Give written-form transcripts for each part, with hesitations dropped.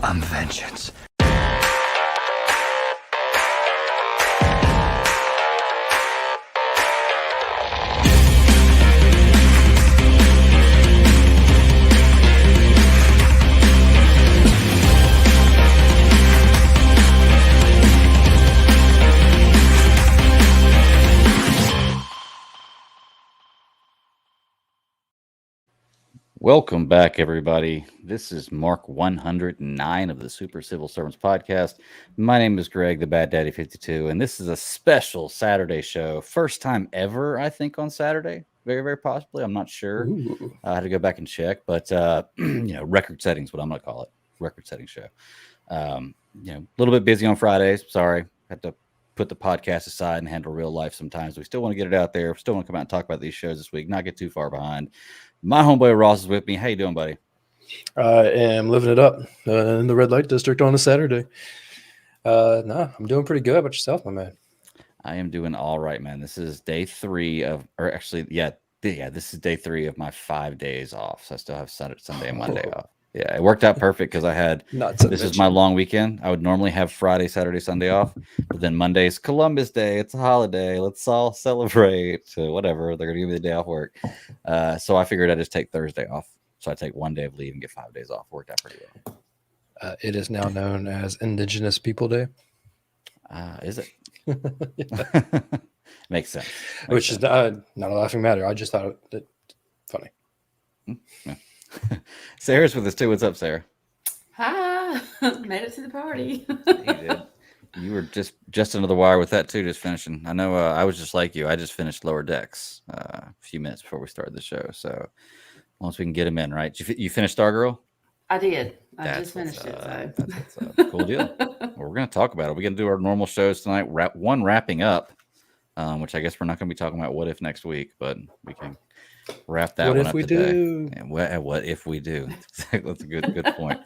I'm vengeance. Welcome back, everybody. This is Mark 109 of the Super Civil Servants podcast. My name is Greg, the Bad Daddy 52, and this is a special Saturday show. First time ever, I think, on Saturday. Very, very possibly. I'm not sure. I had to go back and check, but record settings, what I'm going to call it. Record setting show. A little bit busy on Fridays. Sorry. Had to put the podcast aside and handle real life sometimes. We still want to get it out there. We still want to come out and talk about these shows this week, not get too far behind. My homeboy Ross is with me. How you doing, buddy? I am living it up in the red light district on a Saturday. I'm doing pretty good. How about yourself, my man? I am doing all right, man. This is day 3 of, or actually, this is day 3 of my 5 days off. So I still have Sunday and Monday off. Yeah, it worked out perfect because I had, this is my long weekend. I would normally have Friday, Saturday, Sunday off, but then Monday's Columbus Day. It's a holiday. Let's all celebrate. Whatever. They're going to give me the day off work. So I figured I'd just take Thursday off. So I take 1 day of leave and get 5 days off. Worked out pretty well. It is now known as Indigenous People Day. Is it? Makes sense. Which is not a laughing matter. I just thought it funny. Yeah. Sarah's with us too. What's up, Sarah? Hi. Made it to the party. You did. You were just under the wire with that too, just finishing. I know I was just like you. I just finished Lower Decks a few minutes before we started the show. So once we can get them in, right? You finished Stargirl? I did. I just finished it. That's cool deal. Well, we're going to talk about it. We're going to do our normal shows tonight. Wrapping up, which I guess we're not going to be talking about what if next week, but we can wrap that one up today. And what if we do? That's a good point.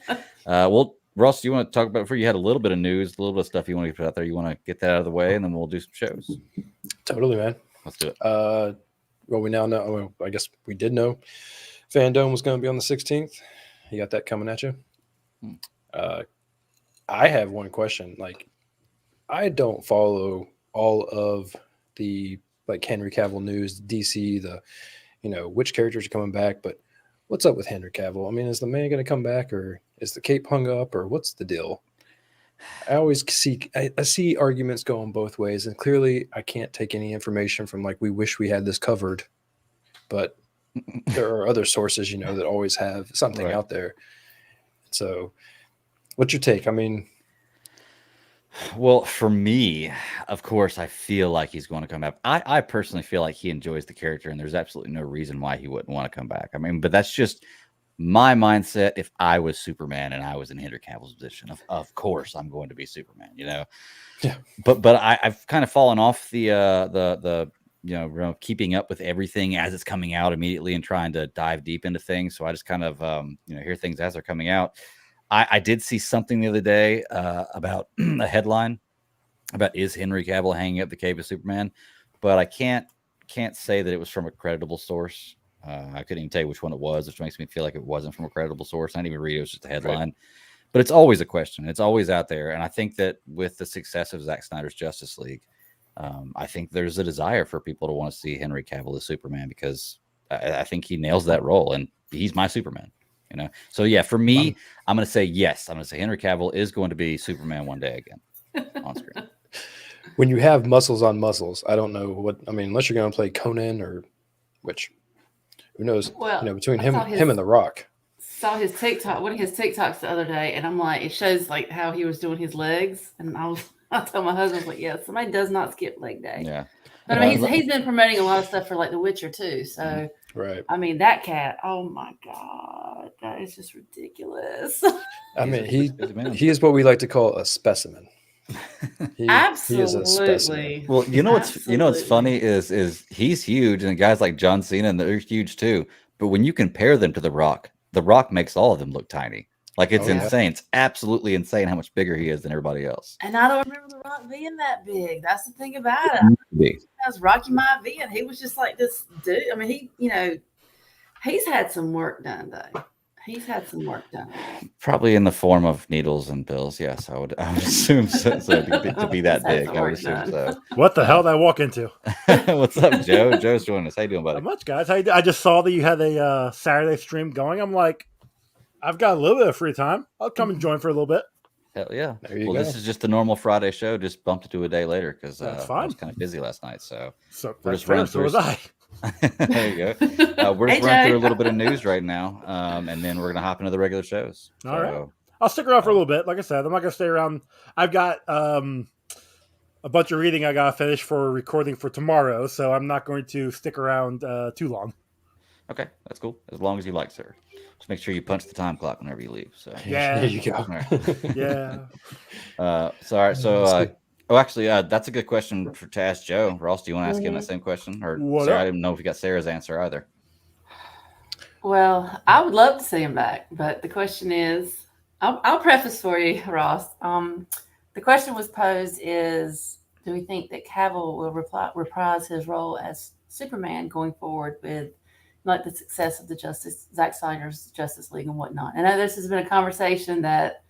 Well, Ross, do you want to talk about before you had a little bit of news, a little bit of stuff you want to get out there? You want to get that out of the way, and then we'll do some shows. Totally, man. Let's do it. Well, we now know. Well, I guess we did know Fandom was going to be on the 16th. You got that coming at you? I have one question. Like, I don't follow all of the Henry Cavill news, DC, which characters are coming back, but what's up with Henry Cavill? I mean, is the man going to come back, or is the cape hung up, or what's the deal? I always see arguments going both ways, and clearly I can't take any information from we wish we had this covered, but there are other sources, that always have something out there. So what's your take? I mean, well, for me, of course, I feel like he's going to come back. I personally feel like he enjoys the character, and there's absolutely no reason why he wouldn't want to come back. I mean, but that's just my mindset. If I was Superman and I was in Henry Cavill's position, of course, I'm going to be Superman. Yeah. But I've kind of fallen off the keeping up with everything as it's coming out immediately and trying to dive deep into things. So I just kind of hear things as they're coming out. I did see something the other day about a headline about is Henry Cavill hanging up the cape of Superman, but I can't say that it was from a credible source. I couldn't even tell you which one it was, which makes me feel like it wasn't from a credible source. I didn't even read it. It was just a headline. Right. But it's always a question. It's always out there. And I think that with the success of Zack Snyder's Justice League, I think there's a desire for people to want to see Henry Cavill as Superman because I think he nails that role, and he's my Superman. So yeah, for me, I'm going to say yes. I'm going to say Henry Cavill is going to be Superman one day again on screen. When you have muscles on muscles, I don't know unless you're going to play Conan or who knows? Well, between him and The Rock. Saw his TikTok, one of his TikToks the other day, and I'm like, it shows how he was doing his legs, and I told my husband, I was like, yeah, somebody does not skip leg day. Yeah. But I mean, he's been promoting a lot of stuff for The Witcher too. So right. I mean, that cat, oh my God, that is just ridiculous. I mean, he is what we like to call a specimen. Absolutely. He is a specimen. Well, what's funny is he's huge, and guys like John Cena, and they're huge too. But when you compare them to The Rock makes all of them look tiny. Like, it's insane. It's absolutely insane how much bigger he is than everybody else. And I don't remember The Rock being that big. That's the thing about it. I was Rocky Maivia, and he was just like this dude. I mean, he's had some work done, though. He's had some work done. Probably in the form of needles and pills. Yes, I would assume so to be that He's had big. some I would work assume done. so. What the hell did I walk into? What's up, Joe? Joe's joining us. How you doing, buddy? Not much, guys. I just saw that you had a Saturday stream going. I'm like, I've got a little bit of free time. I'll come and join for a little bit. Hell yeah. There you Well, go. this is just the normal Friday show. Just bumped it to a day later because That's I fine. was kind of busy last night. So So We're that's just running fair. So through was I. there you go. We're just Hey, running Jay. through a little bit of news right now, and then we're gonna hop into the regular shows. All right. So, I'll stick around for a little bit. Like I said, I'm not gonna stay around. I've got a bunch of reading I gotta finish for recording for tomorrow, so I'm not going to stick around too long. Okay, that's cool. As long as you like, sir. Just make sure you punch the time clock whenever you leave. So Yeah. There you go. All right. Yeah. All right. So actually, that's a good question to ask Joe. Ross, do you want to ask him that same question? Or What Sarah, up? I didn't know if you got Sarah's answer either. Well, I would love to see him back, but the question is, I'll preface for you, Ross. The question was posed is, do we think that Cavill will reprise his role as Superman going forward with like the success of the Zack Snyder's Justice League and whatnot? I know this has been a conversation that,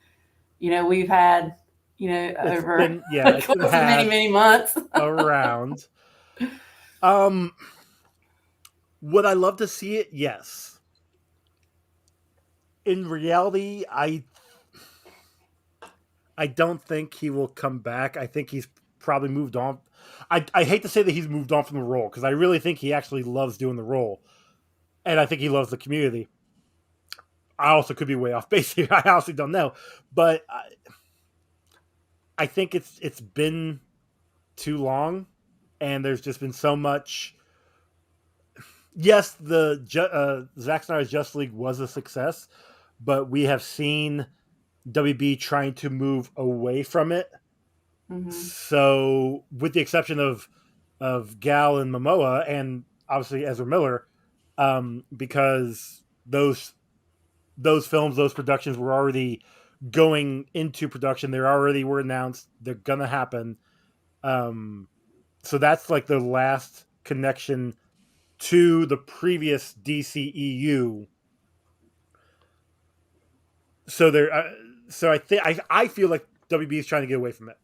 we've had, over been the course of many, many months. around. Would I love to see it? Yes. In reality, I don't think he will come back. I think he's probably moved on. I hate to say that he's moved on from the role because I really think he actually loves doing the role, and I think he loves the community. I also could be way off base here. I honestly don't know, but I think it's been too long, and there's just been so much. Yes, the Zack Snyder's Justice League was a success, but we have seen WB trying to move away from it. Mhm. So, with the exception of Gal and Momoa, and obviously Ezra Miller, because those films, those productions were already going into production. They already were announced. They're gonna happen. So that's like the last connection to the previous DCEU. So there, so I feel like WB is trying to get away from it.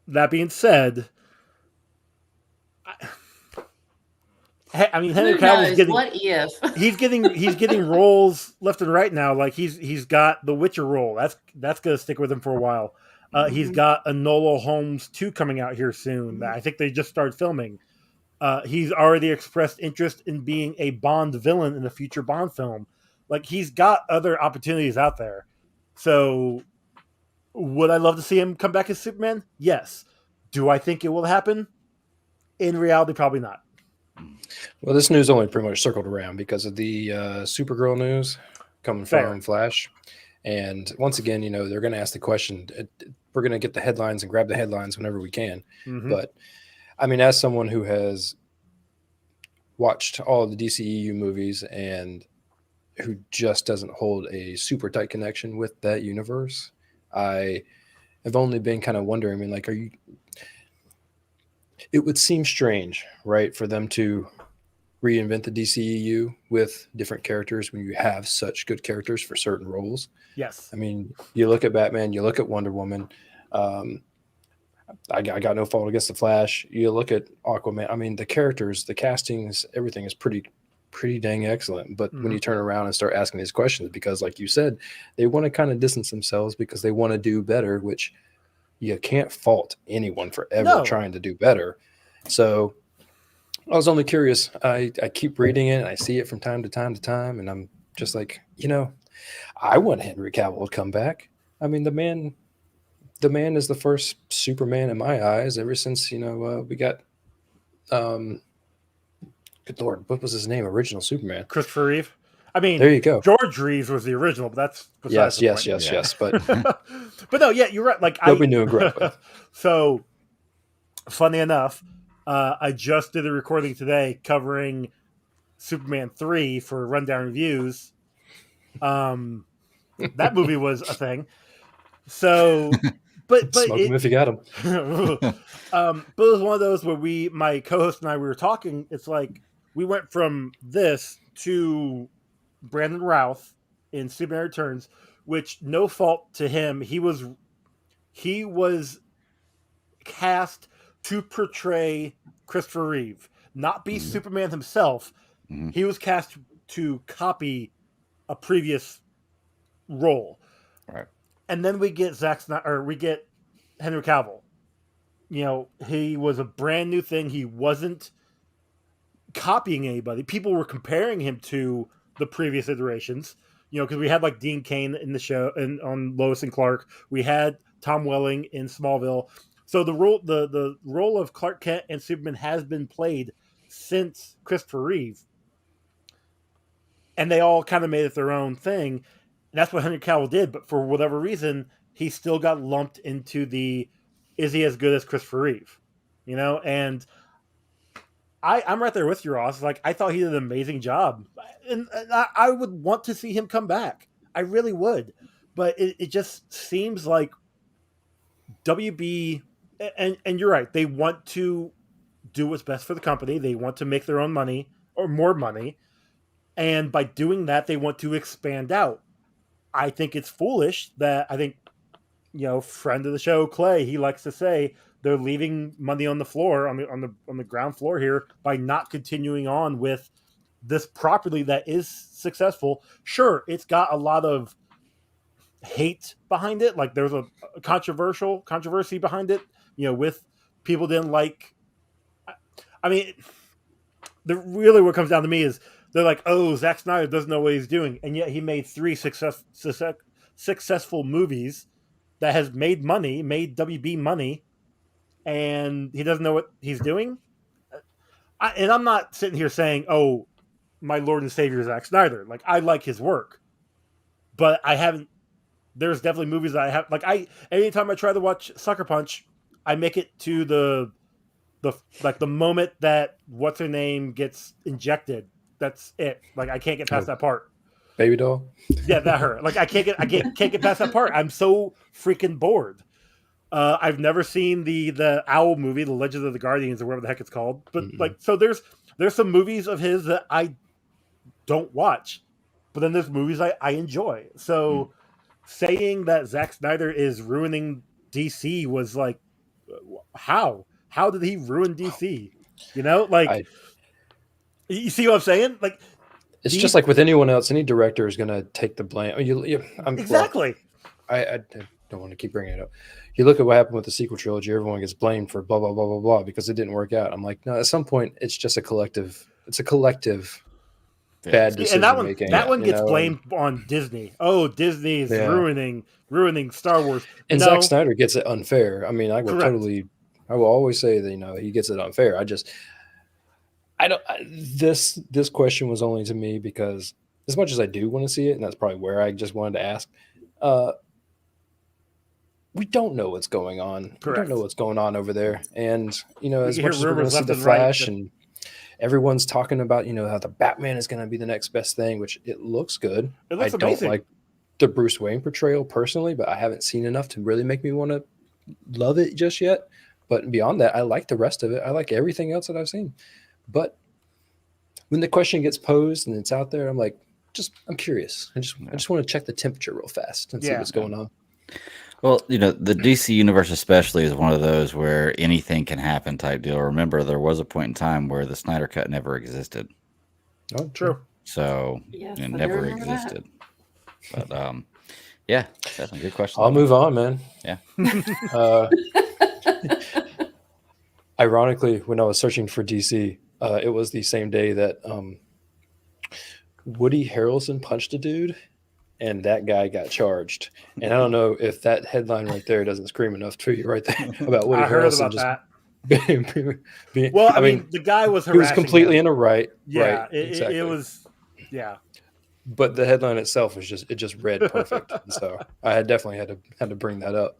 That being said, I mean Henry Who Cavill's knows? getting What if? he's getting roles left and right now. Like he's got the Witcher role. That's gonna stick with him for a while. He's got Enola Holmes 2 coming out here soon. I think they just started filming. He's already expressed interest in being a Bond villain in a future Bond film. Like he's got other opportunities out there. So would I love to see him come back as Superman? Yes. Do I think it will happen? In reality, probably not. Well, this news only pretty much circled around because of the Supergirl news coming Fair. from Flash. And once again, they're going to ask the question. We're going to get the headlines and grab the headlines whenever we can. Mhm. But, I mean, as someone who has watched all of the DCEU movies and who just doesn't hold a super tight connection with that universe, I have only been kind of wondering, I mean, like, it would seem strange, right, for them to reinvent the DCEU with different characters when you have such good characters for certain roles. Yes. I mean, you look at Batman, you look at Wonder Woman. I got no fault against the Flash. You look at Aquaman. I mean, the characters, the castings, everything is pretty dang excellent. But when you turn around and start asking these questions, because like you said, they want to kind of distance themselves because they want to do better, which you can't fault anyone for ever trying to do better. So I was only curious. I keep reading it and I see it from time to time, and I'm just like, I want Henry Cavill to come back. I mean, the man is the first Superman in my eyes ever since, we got, good Lord, what was his name? Original Superman. Christopher Reeve. I mean, there you go. George Reeves was the original, but that's besides the point. Yes. But but no, yeah, you're right. Like nobody knew and grew up with. So, funny enough, I just did a recording today covering Superman 3 for Rundown Reviews. That movie was a thing. So, but smoke them if you got them. But it was one of those where my co-host and I, we were talking. It's like we went from this to Brandon Routh in Superman Returns, which no fault to him, he was cast to portray Christopher Reeve, not be Superman himself. Mhm. He was cast to copy a previous role. Right. And then we get Zack Snyder, or we get Henry Cavill. You know, he was a brand new thing. He wasn't copying anybody. People were comparing him to the previous iterations. You know, because we had like Dean Cain in the show and on Lois and Clark. We had Tom Welling in Smallville. So the role of Clark Kent and Superman has been played since Christopher Reeve, and they all kind of made it their own thing. And that's what Henry Cavill did. But for whatever reason, he still got lumped into the is he as good as Christopher Reeve? You know, and I'm right there with you, Ross. Like, I thought he did an amazing job, and I would want to see him come back. I really would, but it just seems like WB, and you're right. They want to do what's best for the company. They want to make their own money or more money, and by doing that, they want to expand out. I think it's foolish that friend of the show Clay, he likes to say they're leaving money on the floor on the ground floor here by not continuing on with this property that is successful. Sure, it's got a lot of hate behind it. Like there's a controversy behind it. You know, with people didn't like. I mean, really what comes down to me is they're like, oh, Zack Snyder doesn't know what he's doing, and yet he made 3 successful movies that has made WB money, and he doesn't know what he's doing. And I'm not sitting here saying, oh, my Lord and Savior Zack Snyder. Like, I like his work, but I haven't. There's definitely movies that I have. Like, anytime I try to watch Sucker Punch, I make it to the moment that what's her name gets injected. That's it. Like, I can't get past that part. Baby doll. Yeah, that hurt. Like, I can't get past that part. I'm so freaking bored. I've never seen the Owl movie, The Legend of the Guardians, or whatever the heck it's called. But like, so there's some movies of his that I don't watch, but then there's movies I enjoy. So saying that Zack Snyder is ruining DC was like, how did he ruin DC? You know, like, you see what I'm saying? Like, it's just like with anyone else, any director is going to take the blame. Exactly. Well, I don't want to keep bringing it up. You look at what happened with the sequel trilogy, everyone gets blamed for blah, blah, blah, blah, blah, because it didn't work out. I'm like, no, at some point, it's just a collective bad decision and making. That one gets blamed on Disney. Oh, Disney's ruining Star Wars. And Zack Snyder gets it unfair. I mean, I will always say that, he gets it unfair. This question was only to me because as much as I do want to see it, and that's probably where I just wanted to ask, we don't know what's going on. Correct. We don't know what's going on over there. And, as much as we're going to see The and Flash and everyone's talking about, how the Batman is going to be the next best thing, which it looks good. It looks amazing. Don't like the Bruce Wayne portrayal personally, but I haven't seen enough to really make me want to love it just yet. But beyond that, I like the rest of it. I like everything else that I've seen. But when the question gets posed and it's out there, I'm like, I'm curious. I just want to check the temperature real fast and see what's going on. Well, the DC universe especially is one of those where anything can happen type deal. Remember, there was a point in time where the Snyder Cut never existed. Oh, true. So it never existed. That. But yeah, definitely good question. I'll move on, man. Yeah. Ironically, when I was searching for DC, it was the same day that Woody Harrelson punched a dude. And that guy got charged. And I don't know if that headline right there doesn't scream enough to you right there about Woody Harrelson. Well, I mean, the guy was harassing He was completely in a right. Yeah, right, exactly. It was, yeah. But the headline itself was just read perfect. And so I definitely had to bring that up.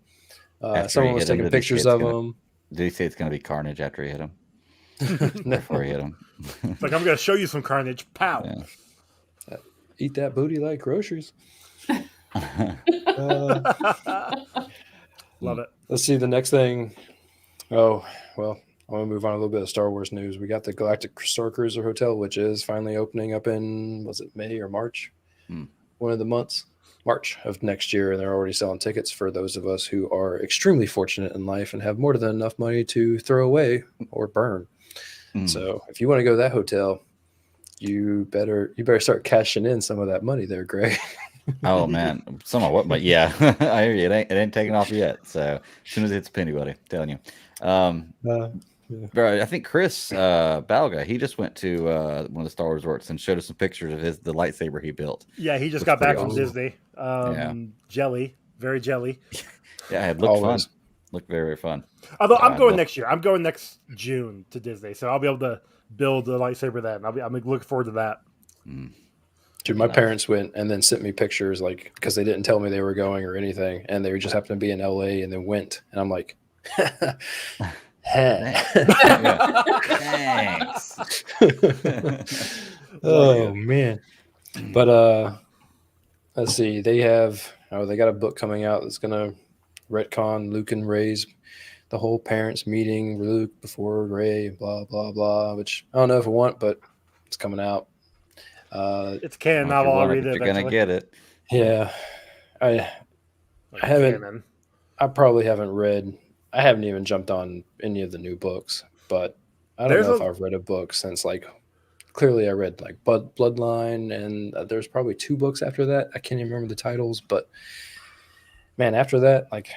Someone was taking pictures of him. Did he say it's going to be carnage after he hit him? No. Before he hit him. Like, I'm going to show you some carnage. Pow. Yeah. Eat that booty like groceries. Love it. Let's see the next thing. Oh, well, want to move on a little bit of Star Wars news. We got the Galactic Star Cruiser Hotel, which is finally opening up in, was it May or March? One of the months, March of next year. And they're already selling tickets for those of us who are extremely fortunate in life and have more than enough money to throw away or burn. So if you want to go to that hotel, you better start cashing in some of that money there, Greg. Oh man, some of what? But yeah, I hear you. It ain't taken off yet. So as soon as it hits a penny, buddy, I'm telling you. Bro, I think Chris Balga, he just went to one of the Star Wars resorts and showed us some pictures of the lightsaber he built. Yeah, he just Looks got back pretty from awesome. Disney. Jelly, very jelly. Yeah, it looked Always. fun. Looked very, very fun. Although I'm going look- next year. I'm going next June to Disney, so I'll be able to build the lightsaber then. I'm looking forward to that. Dude, my parents went and then sent me pictures, like, because they didn't tell me they were going or anything, and they just happened to be in LA and then went, and I'm like, Thanks. oh man. But let's see, they got a book coming out that's gonna retcon Luke and Rey's, the whole parents meeting Luke before Rey, blah blah blah, which I don't know if I want, but it's coming out. It's a canon Well, if novel. I'll you're read it gonna eventually. get it. Yeah, I Like haven't- canon. I probably haven't read. I haven't even jumped on any of the new books, but I don't There's know if a- I've read a book since, like, clearly I read like Bloodline, and there's probably 2 books after that. I can't even remember the titles, but man, after that, like,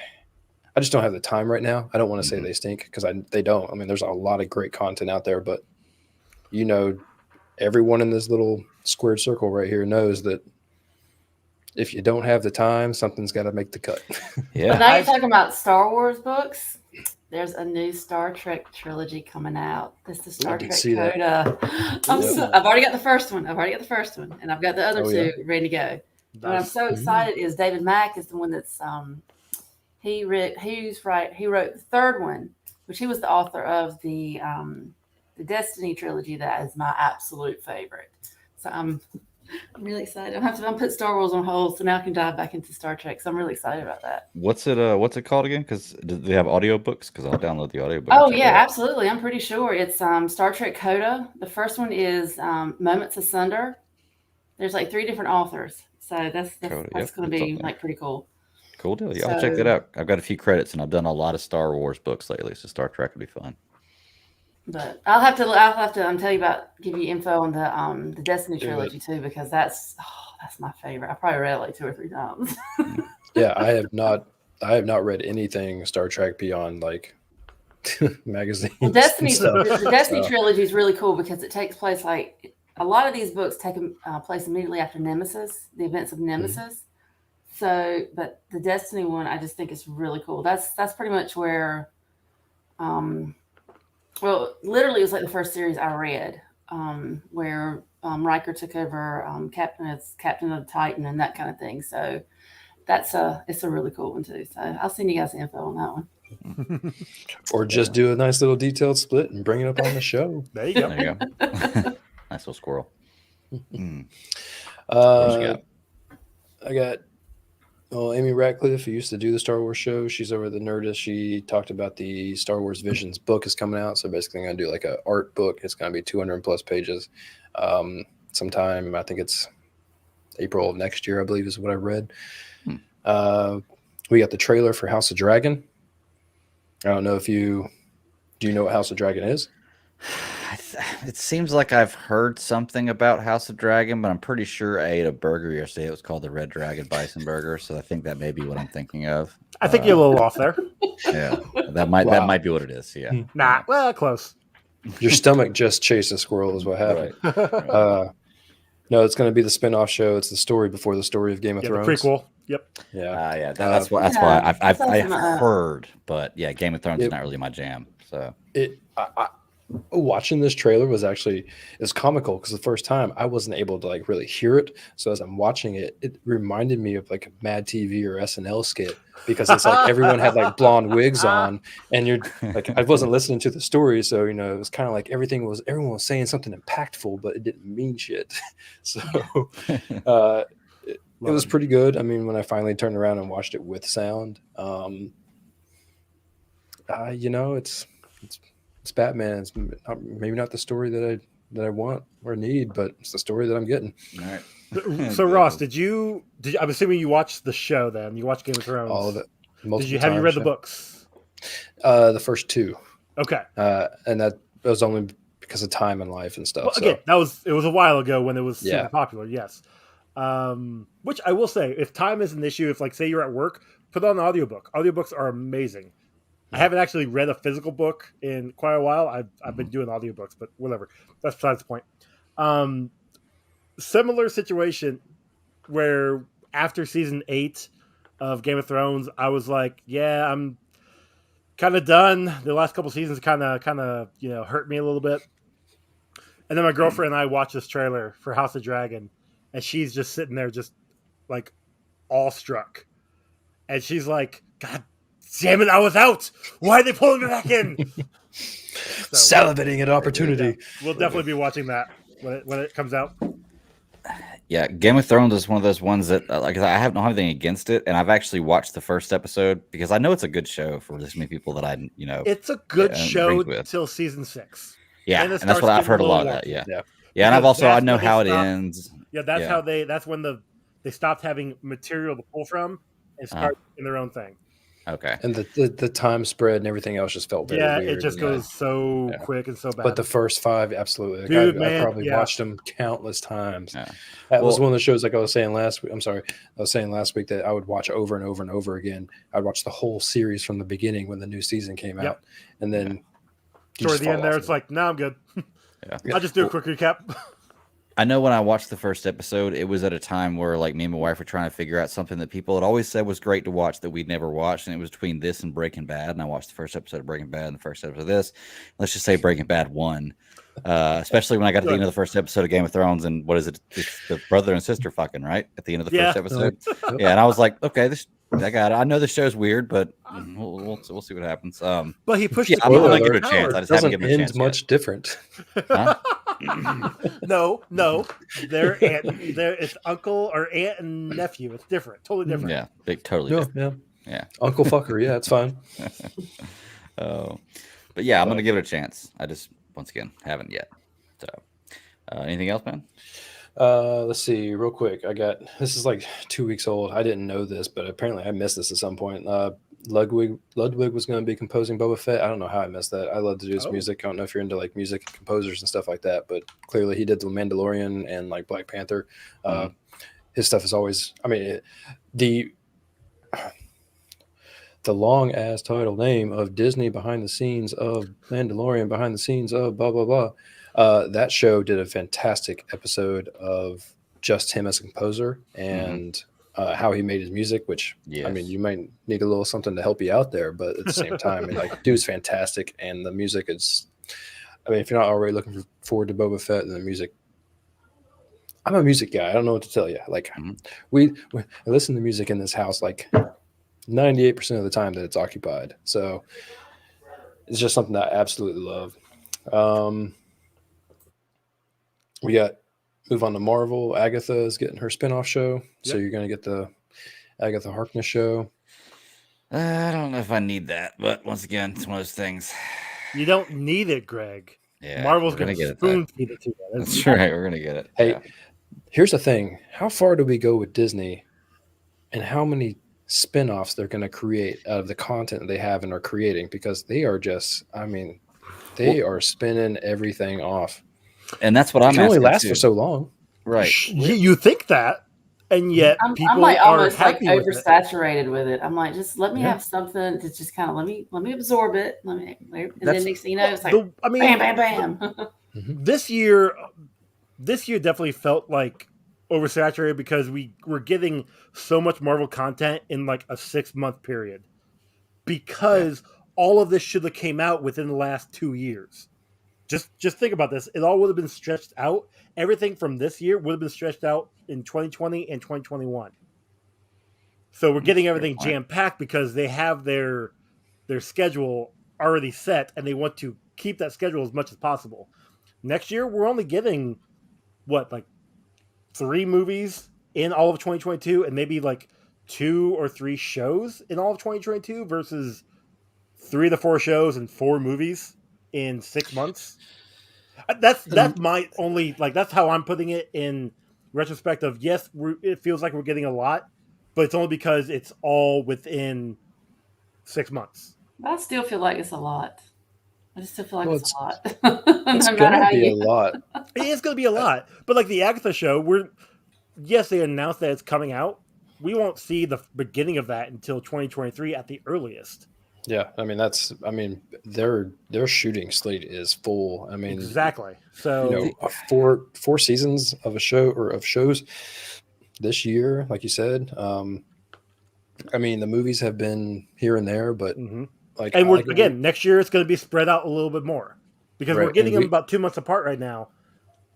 I just don't have the time right now. I don't want to say they stink because they don't. I mean, there's a lot of great content out there, but everyone in this little squared circle right here knows that if you don't have the time, something's got to make the cut. Yeah. Now you're talking about Star Wars books. There's a new Star Trek trilogy coming out. This is Star did Trek see that. Coda. I've already got the first one. And I've got the other Oh, two ready to go. What I'm Nice. so excited is David Mack is the one that's he wrote the third one, which he was the author of the Destiny trilogy. That is my absolute favorite. So I'm really excited. I'm have to put Star Wars on hold so now I can dive back into Star Trek. So I'm really excited about that. What's it called again? Because do they have audiobooks? Because I'll download the audiobook. Oh and check yeah, it out. absolutely. I'm pretty sure it's Star Trek Coda. The first one is Moments Asunder. There's like 3 different authors, so that's Coda, going yep, to it's be up there. like pretty cool. Cool deal. Yeah, I'll check that So- out. I've got a few credits, and I've done a lot of Star Wars books lately, so Star Trek would be fun. But I'll have to tell you give you info on the Destiny Do it. trilogy too, because that's my favorite. I probably read it like 2 or 3 times. Yeah, I have not read anything Star Trek beyond like magazines. Well, the Destiny So- trilogy is really cool because it takes place like a lot of these books take place immediately after Nemesis, the events of Nemesis. So, but the Destiny one, I just think is really cool. That's pretty much where, well, literally it was like the first series I read, where Riker took over captain of the Titan and that kind of thing. So it's a really cool one too. So I'll send you guys the info on that one. Or just do a nice little detailed split and bring it up on the show. There you go. There you go. Nice little squirrel. What you got? I got Amy Ratcliffe, who used to do the Star Wars show. She's over at the Nerdist. She talked about the Star Wars Visions book is coming out. So basically, I'm going to do like an art book. It's going to be 200 plus pages. Sometime, I think it's April of next year, I believe is what I read. We got the trailer for House of Dragon. I don't know if do you know what House of Dragon is? It seems like I've heard something about House of Dragon, but I'm pretty sure I ate a burger yesterday. It was called the Red Dragon Bison Burger, so I think that may be what I'm thinking of. I think you're a little off there. Yeah, that might be what it is. Yeah, Nah, well, close. Your stomach just chased a squirrel is what happened. No, it's going to be the spin-off show. It's the story before the story of Game of Yeah, the Thrones. prequel. Yep. Yeah. yeah. That's why I've heard, but yeah, Game of Thrones is not really my jam. So Watching this trailer it's comical because the first time I wasn't able to like really hear it. So as I'm watching it, it reminded me of like a Mad TV or SNL skit because it's like everyone had like blonde wigs on, and you're like, I wasn't listening to the story, so it was kind of like everyone was saying something impactful, but it didn't mean shit. So it was pretty good. I mean, when I finally turned around and watched it with sound, it's it's Batman. It's maybe not the story that I want or need, but it's the story that I'm getting. All right. So Ross, did you? I'm assuming you watched the show. Then you watched Game of Thrones. All of it. Have you read the books? The first two. Okay. And that was only because of time and life and stuff. Well, again, it was a while ago when it was super Yeah. popular. Yes. Which I will say, if time is an issue, if like say you're at work, put on an audiobook. Audiobooks are amazing. I haven't actually read a physical book in quite a while. I've been doing audiobooks, but whatever. That's besides the point. Similar situation where after season 8 of Game of Thrones, I was like, yeah, I'm kind of done. The last couple seasons kind of hurt me a little bit. And then my girlfriend and I watched this trailer for House of Dragon, and she's just sitting there just like awestruck. And she's like, God damn it, I was out. Why are they pulling me back in? Salivating at opportunity. We'll definitely be watching that when it comes out. Yeah, Game of Thrones is one of those ones that like I don't have anything against it, and I've actually watched the first episode because I know it's a good show for this many people that It's a good show with. till season 6. Yeah, and that's what I've heard a lot of that. Yeah, and I've also I know how it ends. Yeah, that's when they stopped having material to pull from and start in their own thing. Okay. And the time spread and everything else just felt very weird. It just goes so quick and so bad. But the first 5, absolutely. Like, Dude, I probably watched them countless times. Yeah. That was one of the shows, like I was saying last week. I'm sorry. I was saying last week that I would watch over and over and over again. I'd watch the whole series from the beginning when the new season came out. And then toward the end there, it's like, no, I'm good. I'll just do a quick recap. I know when I watched the first episode, it was at a time where like me and my wife were trying to figure out something that people had always said was great to watch that we'd never watched. And it was between this and Breaking Bad. And I watched the first episode of Breaking Bad and the first episode of this. Let's just say Breaking Bad won. Especially when I got to the end of the first episode of Game of Thrones. And what is it? It's the brother and sister fucking, right? At the end of the first episode. Yeah. And I was like, okay, I got it. I know the show's weird, but we'll see what happens. But he pushed I'm going to give it a chance. I just haven't given it a chance much yet. Different. Huh? No. It's uncle or aunt and nephew. It's different. Totally different. Yeah. Totally different. Yeah. Uncle fucker. Yeah, it's fine. But yeah, I'm going to give it a chance. I just, once again, haven't yet. So, anything else, man? Let's see real quick. This is like 2 weeks old. I didn't know this, but apparently I missed this at some point. Ludwig was going to be composing Boba Fett. I don't know how I missed that. I love to do his music. I don't know if you're into like music and composers and stuff like that, but clearly he did The Mandalorian and like Black Panther. His stuff is always, I mean, the long ass title name of Disney behind the scenes of Mandalorian behind the scenes of blah, blah, blah. That show did a fantastic episode of just him as a composer and how he made his music, which I mean, you might need a little something to help you out there, but at the same time, I mean, like, dude's fantastic, and the music is. I mean, if you're not already looking forward to Boba Fett, then the music. I'm a music guy. I don't know what to tell you. Like, we listen to music in this house like 98% of the time that it's occupied. So it's just something that I absolutely love. We got. Move on to Marvel. Agatha is getting her spinoff show. So you're going to get the Agatha Harkness show. I don't know if I need that, but once again, it's one of those things. You don't need it, Greg. Yeah, Marvel's going to spoon feed it to you. That's right. We're going to get it. Hey, here's the thing. How far do we go with Disney and how many spinoffs they're going to create out of the content they have and are creating? Because they are just, I mean, they are spinning everything off. And that's what I'm asking. It can only last for so long. Right. You think that, and yet people I'm like are almost happy like with oversaturated with it. I'm like, just let me have something to just kind of let me absorb it. And then next thing you know, it's like bam, bam, bam. This year definitely felt like oversaturated because we were getting so much Marvel content in like a 6-month period. Because all of this should have came out within the last 2 years. Just think about this. It all would have been stretched out. Everything from this year would have been stretched out in 2020 and 2021. So we're getting everything jam-packed because they have their schedule already set and they want to keep that schedule as much as possible. Next year, we're only getting, like 3 movies in all of 2022 and maybe like 2 or 3 shows in all of 2022 versus 3 to 4 shows and 4 movies in 6 months. That's my only, like, that's how I'm putting it in retrospect of, yes, it feels like we're getting a lot, but it's only because it's all within 6 months. But I still feel like it's a lot. I just still feel like Well, it's a lot. it's No matter gonna how be a you. lot. It is going to be a lot, but like the Agatha show, yes, they announced that it's coming out. We won't see the beginning of that until 2023 at the earliest. Yeah, I mean, their shooting slate is full. I mean, Exactly. you So know, four seasons of a show or of shows this year, like you said. I mean, the movies have been here and there, but mhm. like, And we're like again next year it's going to be spread out a little bit more because we're right, getting them about 2 months apart right now.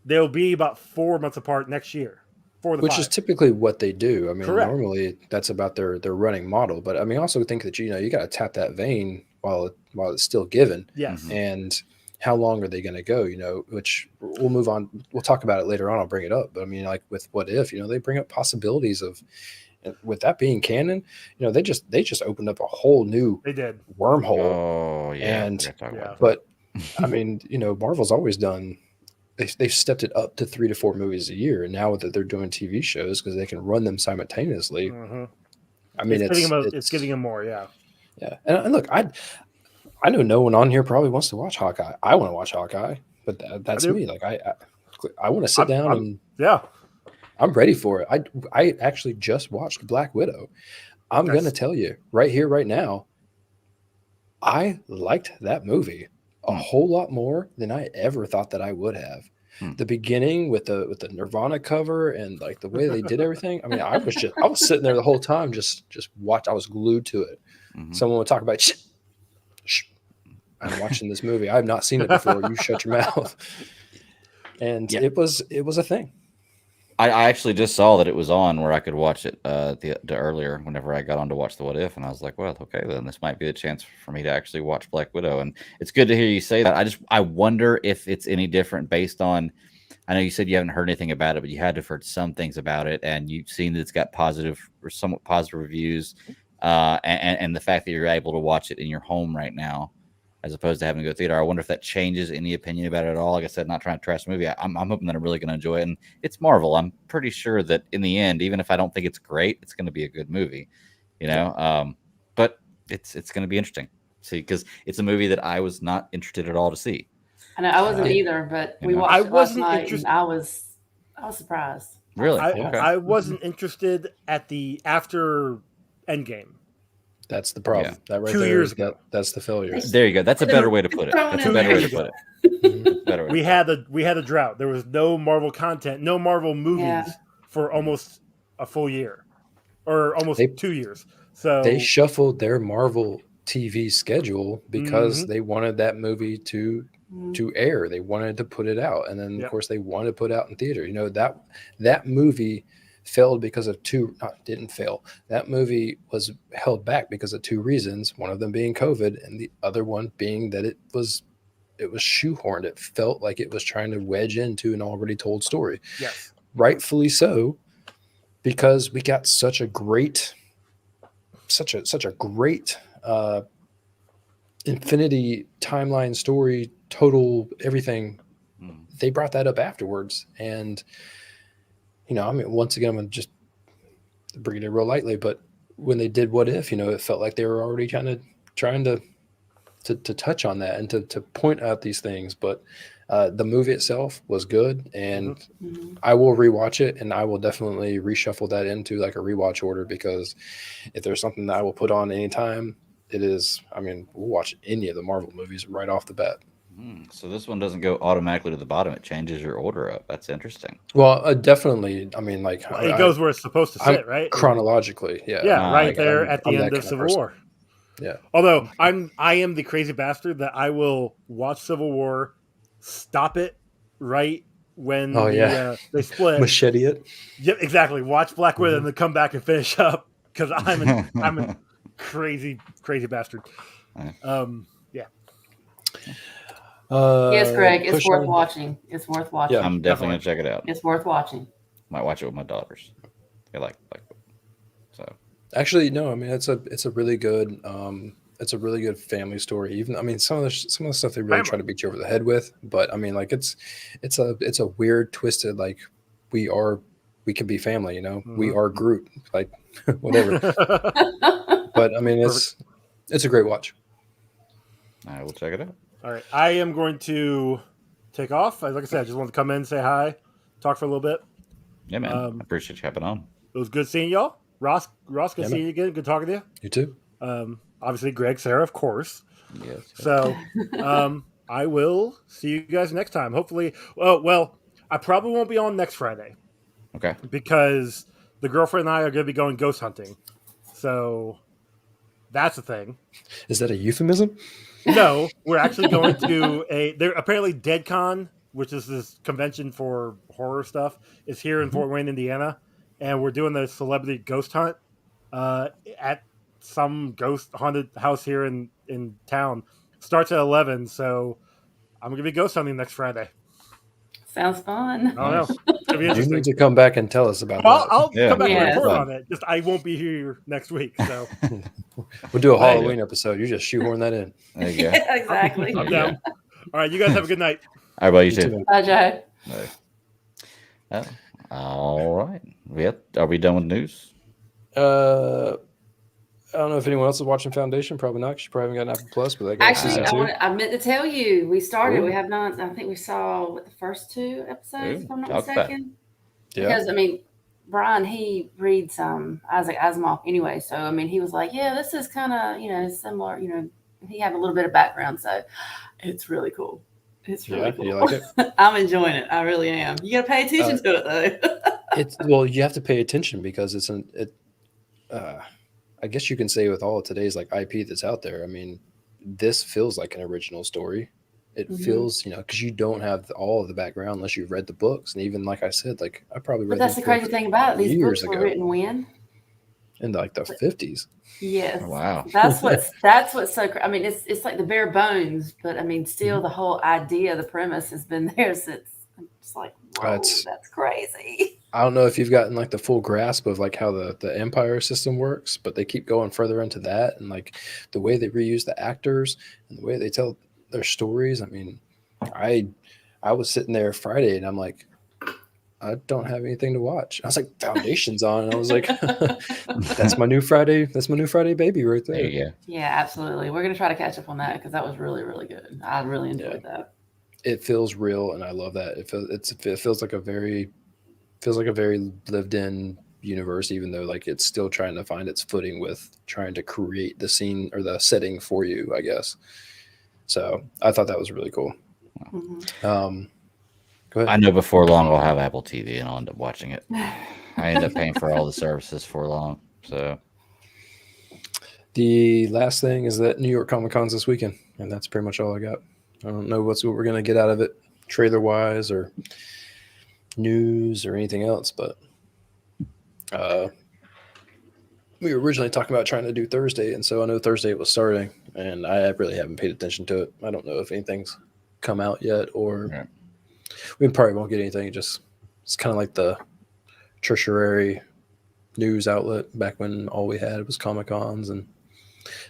They'll be about 4 months apart next year. 4 to which 5. is typically what they do. I mean, Correct. normally that's about their running model, but I mean, I also think that you got to tap that vein while it's still given. Yes. And how long are they going to go? Which we'll move on. We'll talk about it later on. I'll bring it up. But I mean, like with What If, they bring up possibilities of, with that being canon, they just opened up a whole new They did. wormhole. Oh yeah, And we gotta talk about but I mean, Marvel's always done. They've stepped it up to 3 to 4 movies a year, and now that they're doing TV shows because they can run them simultaneously. Mhm. I mean, it's getting them more. Yeah. Yeah, and look, I know no one on here probably wants to watch Hawkeye. I want to watch Hawkeye, but that's do. me. Like I want to sit down and Yeah. I'm ready for it. I actually just watched Black Widow. I'm Nice. gonna tell you right here, right now, I liked that movie a whole lot more than I ever thought that I would have. The beginning with the Nirvana cover and like the way they did everything. I mean, I was sitting there the whole time, just watch. I was glued to it. Someone would talk about, shh, I'm watching this movie. I've not seen it before. You shut your mouth. And it was a thing. I actually just saw that it was on where I could watch it the earlier whenever I got on to watch the What If, and I was like, well, okay, then this might be a chance for me to actually watch Black Widow. And it's good to hear you say that. I wonder if it's any different based on, I know you said you haven't heard anything about it, but you had to have heard some things about it, and you've seen that it's got positive or somewhat positive reviews, and the fact that you're able to watch it in your home right now, as opposed to having to go to theater. I wonder if that changes any opinion about it at all. Like I said, not trying to trash the movie. I'm hoping that I'm really going to enjoy it. And it's Marvel. I'm pretty sure that in the end, even if I don't think it's great, it's going to be a good movie, but it's going to be interesting. See, because it's a movie that I was not interested at all to see. I know I wasn't either, but we watched it last night, and I was surprised. Really? I wasn't interested at the after Endgame. That's the problem. That right 2 there years ago. That's the failure. There you go. That's a better way to put it. That's a better way to put it. Better way We had a drought. There was no Marvel content, no Marvel movies for almost a full year, or almost 2 years. So they shuffled their Marvel TV schedule because they wanted that movie to air. They wanted to put it out, and then of course they wanted to put it out in theater. That movie failed because of didn't fail. That movie was held back because of 2 reasons. One of them being COVID, and the other one being that it was shoehorned. It felt like it was trying to wedge into an already told story. Yes, rightfully so, because we got such a great infinity timeline story, total everything. They brought that up afterwards, and I mean, once again, I'm gonna just bring it in real lightly, but when they did What If, it felt like they were already kind of trying to touch on that and to point out these things. But the movie itself was good, and I will rewatch it, and I will definitely reshuffle that into like a rewatch order, because if there's something that I will put on anytime, it is. I mean, we'll watch any of the Marvel movies right off the bat. So this one doesn't go automatically to the bottom. It changes your order up. That's interesting. Well, definitely. I mean, like it goes where it's supposed to sit, right? Chronologically, yeah. Right like, there I'm at the end of Civil War. Yeah. Although I am the crazy bastard that I will watch Civil War, stop it right when they split, machete it. Yep, exactly. Watch Black Widow and then come back and finish up, because I'm a crazy bastard. Yes, Greg, it's worth watching. It's worth watching. Yeah, I'm definitely gonna check it out. It's worth watching. Might watch it with my daughters. They like so. Actually, no. I mean, it's a really good. it's a really good family story. Even I mean, some of the stuff they really Family. try to beat you over the head with, but I mean, like it's a weird, twisted like we can be family. You know, we Mhm. are Groot, like whatever. But I mean, it's a great watch. I will check it out. All right, I am going to take off. Like I said, I just wanted to come in, say hi, talk for a little bit. Yeah, man. I appreciate you hopping on. It was good seeing y'all. Ross, good Yeah, seeing man. you again. Good talking to you. You too. Obviously, Greg, Sarah, of course. Yes. So, I will see you guys next time. Hopefully, well, I probably won't be on next Friday Okay. because the girlfriend and I are going to be going ghost hunting. So that's a thing. Is that a euphemism? No, we're actually going to they're apparently DeadCon, which is this convention for horror stuff, is here in Fort Wayne, Indiana, and we're doing the celebrity ghost hunt at some ghost haunted house here in town. Starts at 11, so I'm gonna be ghost hunting next Friday. Sounds fun. I don't Nice. know. It's gonna be You interesting. need to come back and tell us about Well, that. I'll Yeah. come back and Yes. report Fun. on it. Just I won't be here next week, so We'll do a Hey. Halloween episode. You just shoehorn that in. There you go. Yeah, exactly. I'm Yeah. down. All right, you guys have a good night. All right, well, you You too, too. man. Bye, Joe. Bye. All right. Yep. Are we done with news? I don't know if anyone else is watching Foundation. Probably not. 'Cause you probably haven't got an Apple Plus, but they got Actually, season 2. I meant to tell you, we started. Ooh. We have not. I think we saw the first 2 episodes, Ooh, if I'm not talk about it. mistaken. Yeah. Because I mean, Brian, he reads Isaac Asimov anyway, so I mean, he was like, "Yeah, this is kind of similar." He had a little bit of background, so it's really cool. It's really Yeah, cool. you like it? I'm enjoying it. I really am. You got to pay attention to it though. Well, you have to pay attention because I guess you can say with all of today's like IP that's out there. I mean, this feels like an original story. It Mhm. feels, because you don't have all of the background unless you've read the books. And even like I said, like I probably But read that's these the crazy books thing about it. These years books were ago. written when? in like the 50s. Yes. Wow. That's what's so. I mean, it's like the bare bones, but I mean, still the whole idea, the premise has been there since. It's like, whoa, It's- that's crazy. I don't know if you've gotten like the full grasp of like how the Empire system works, but they keep going further into that and like the way they reuse the actors and the way they tell their stories. I mean, I was sitting there Friday and I'm like, I don't have anything to watch. I was like, Foundation's on, and I was like, that's my new Friday. That's my new Friday baby right There there. you go. Yeah, absolutely. We're gonna try to catch up on that because that was really, really good. I really enjoyed that. It feels real, and I love that. It feels like a very lived in universe, even though like it's still trying to find its footing with trying to create the scene or the setting for you, I guess. So I thought that was really cool. Mhm. Go ahead. I know before long I'll have Apple TV and I'll end up watching it. I end up paying for all the services for long. So The last thing is that New York Comic Con's this weekend, and that's pretty much all I got. I don't know what we're gonna get out of it, trailer wise or news or anything else, but we were originally talking about trying to do Thursday, and so I know Thursday was starting, and I really haven't paid attention to it. I don't know if anything's come out yet, or Right. we probably won't get anything. It's kind of like the tertiary news outlet back when all we had was Comic Cons and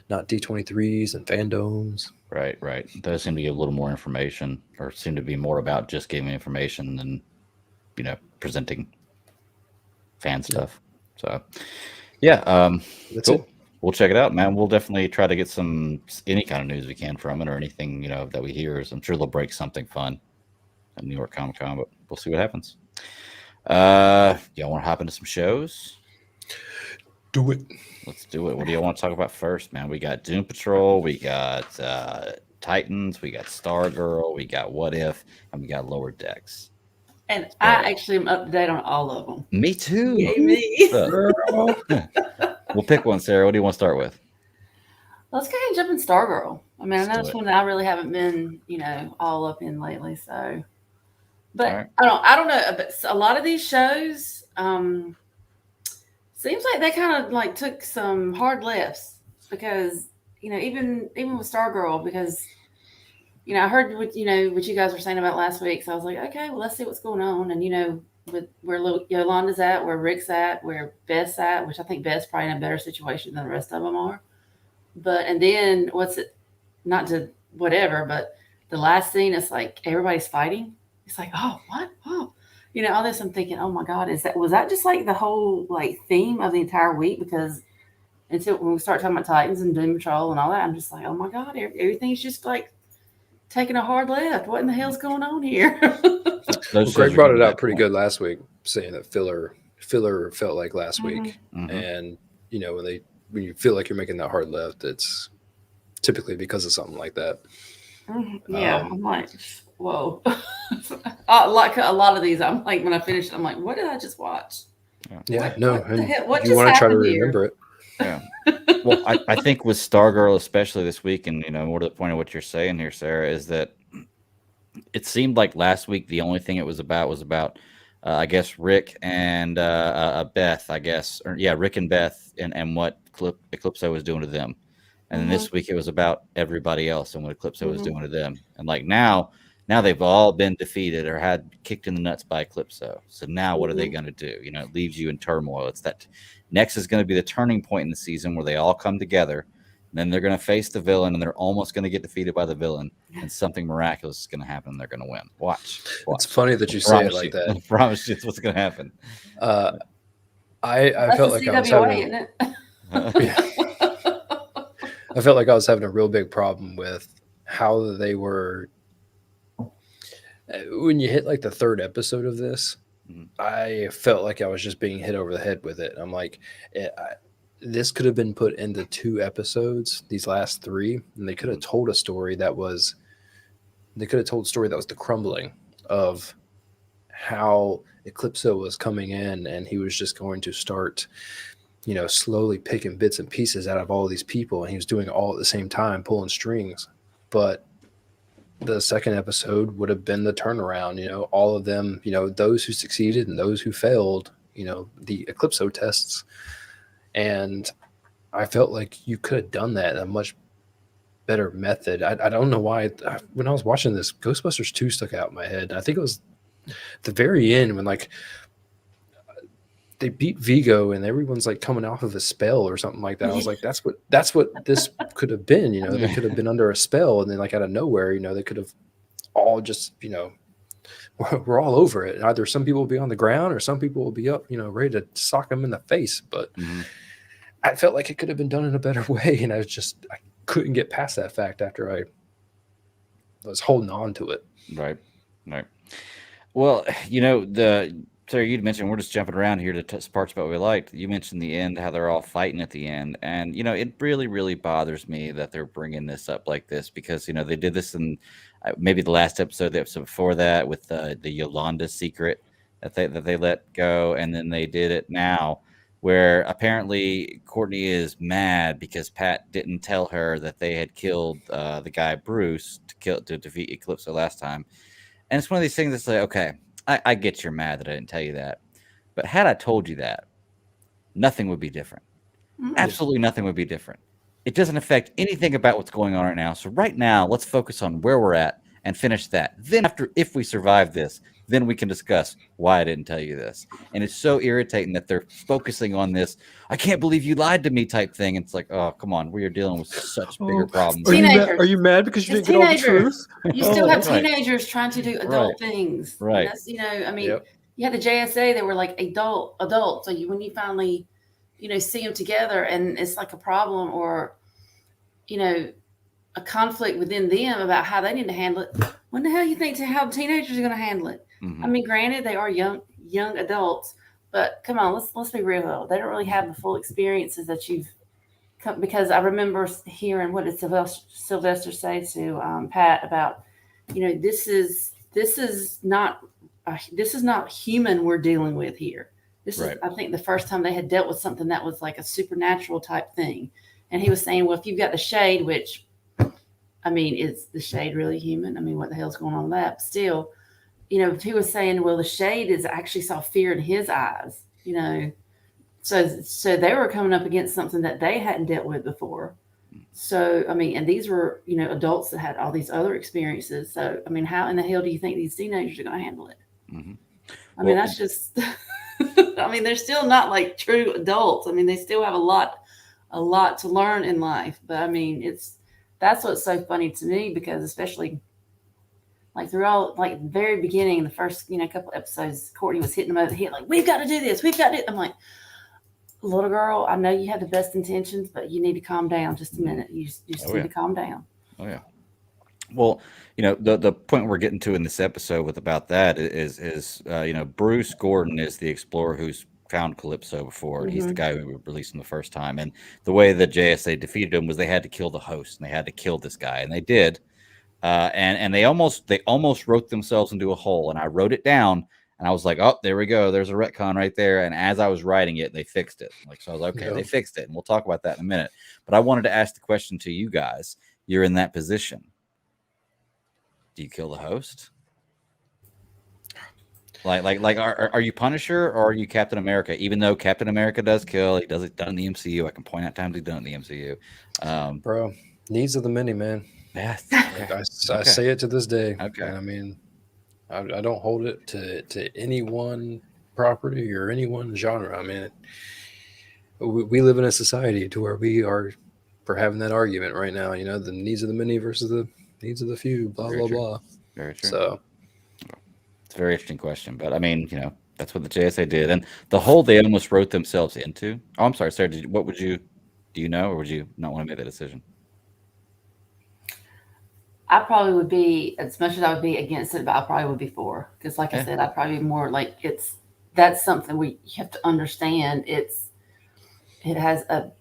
not D23s and fandoms. right. Those seem to give a little more information, or seem to be more about just giving information than presenting fan stuff. So yeah, That's cool. it. We'll check it out, man. We'll definitely try to get any kind of news we can from it, or anything that we hear. I'm sure they'll break something fun at New York Comic Con, but we'll see what happens. Y'all want to hop into some shows? Do it. Let's do it. What do you want to talk about first, man? We got Doom Patrol, we got Titans, we got Stargirl, we got What If, and we got Lower Decks. And I actually am up to date on all of them. Me too. Yay me. Girl. We'll pick one, Sarah. What do you want to start with? Let's go ahead and jump in Stargirl. I mean, I know Let's it's do it. one that I really haven't been, all up in lately. So, but All right. I don't know. But a lot of these shows, seems like they kind of like took some hard lefts because even with Stargirl, because I heard what you guys were saying about last week, so I was like, okay, well, let's see what's going on, and with where Yolanda's at, where Rick's at, where Beth's at, which I think Beth's probably in a better situation than the rest of them are. But and then what's it? Not to whatever, but the last scene, it's like everybody's fighting. It's like, oh, what? Oh, all this. I'm thinking, oh my god, was that just like the whole like theme of the entire week? Because until when we start talking about Titans and Doom Patrol and all that, I'm just like, oh my god, everything's just like taking a hard left. What in the hell's going on here? Well, Greg brought it out pretty good last week, saying that filler felt like last week, and when you feel like you're making that hard left, it's typically because of something like that. Yeah, I'm like, whoa. Like a lot of these, I'm like, when I finish it, I'm like, what did I just watch? Yeah, What you want to try to remember it. Yeah. Well, I think with Stargirl, especially this week, and more to the point of what you're saying here, Sarah, is that it seemed like last week the only thing it was about, I guess, Rick and Beth, I guess, Rick and Beth, and what Eclipso was doing to them. And then this week it was about everybody else and what Eclipso was doing to them. And like now they've all been defeated or had kicked in the nuts by Eclipso. So now what are they going to do? It leaves you in turmoil. It's that next is going to be the turning point in the season where they all come together. And then they're going to face the villain, and they're almost going to get defeated by the villain, and something miraculous is going to happen. And they're going to win. Watch. It's funny that you say it like that. I promise you, it's what's going to happen. I felt like I was having I felt like I was having a real big problem with how they were. When you hit like the third episode of this, I felt like I was just being hit over the head with it. I'm like, this could have been put into 2 episodes, these last 3, and they could have told a story that was the crumbling of how Eclipso was coming in, and he was just going to start, slowly picking bits and pieces out of all of these people, and he was doing it all at the same time, pulling strings. But the second episode would have been the turnaround, all of them, those who succeeded and those who failed, the Eclipso tests. And I felt like you could have done that in a much better method. I don't know why. When I was watching this, Ghostbusters 2 stuck out in my head. I think it was the very end when like they beat Vigo and everyone's like coming off of a spell or something like that. I was like, that's what this could have been. They could have been under a spell, and then like out of nowhere, they could have all just we're all over it. Either some people will be on the ground or some people will be up, ready to sock them in the face. But I felt like it could have been done in a better way, and I couldn't get past that fact after I was holding on to it. Right. Well, Sarah, you'd mentioned, we're just jumping around here to parts about what we liked. You mentioned the end, how they're all fighting at the end. And, it really, really bothers me that they're bringing this up like this because, they did this in maybe the last episode, the episode before that with the Yolanda secret that they let go. And then they did it now where apparently Courtney is mad because Pat didn't tell her that they had killed the guy Bruce to defeat Eclipso last time. And it's one of these things that's like, okay, I get you're mad that I didn't tell you that. But had I told you that, nothing would be different. Absolutely nothing would be different. It doesn't affect anything about what's going on right now. So right now, let's focus on where we're at and finish that. Then if we survive this, then we can discuss why I didn't tell you this. And it's so irritating that they're focusing on this, I can't believe you lied to me type thing. It's like, oh, come on. We are dealing with such bigger problems. Are you mad because you didn't get all the truth? You still have teenagers trying to do adult things. Right. That's, you had the JSA, they were like adults. So when you finally, see them together and it's like a problem or, a conflict within them about how they need to handle it. When the hell you think how teenagers are going to handle it? I mean, granted, they are young adults, but come on, let's be real. They don't really have the full experiences that you've come, because I remember hearing what did Sylvester say to Pat about, this is not human we're dealing with here. This is, I think, the first time they had dealt with something that was like a supernatural type thing. And he was saying, well, if you've got the shade, which, I mean, is the shade really human? I mean, what the hell's going on with that? But still, he was saying, well, the shade actually saw fear in his eyes, So they were coming up against something that they hadn't dealt with before. So, I mean, and these were, adults that had all these other experiences. So, I mean, how in the hell do you think these teenagers are going to handle it? I mean, that's just, I mean, they're still not like true adults. I mean, they still have a lot a lot to learn in life. But I mean, that's what's so funny to me, because especially like throughout, like the very beginning, the first couple episodes, Courtney was hitting them over the head like, we've got to do this, we've got to. I'm like, little girl, I know you have the best intentions, but you need to calm down just a minute. You just need to calm down. Oh yeah. Well, the point we're getting to in this episode with about that is Bruce Gordon is the explorer who's found Calypso before. He's the guy who released him the first time, and the way the JSA defeated him was they had to kill the host, and they had to kill this guy, and they did. And they almost wrote themselves into a hole, and I wrote it down, and I was like, oh, there we go. There's a retcon right there. And as I was writing it, they fixed it. Like, so I was like, okay, they fixed it, and we'll talk about that in a minute. But I wanted to ask the question to you guys. You're in that position. Do you kill the host? Like, are you Punisher or are you Captain America? Even though Captain America does kill, he does it done in the MCU. I can point out times he's done it in the MCU. Bro, needs of the many, man. Yeah, I say it to this day. Okay. And I mean, I don't hold it to any one property or any one genre. I mean, we live in a society to where we are having that argument right now. The needs of the many versus the needs of the few. Blah Very blah true. blah. Very true. So it's a very interesting question, but I mean, that's what the JSA did, and the hole they almost wrote themselves into. Oh, I'm sorry, Sarah. Do you know, or would you not want to make that decision? I probably would be, as much as I would be against it, but I probably would be for, because like I said, I'd probably be more like, that's something you have to understand. It has a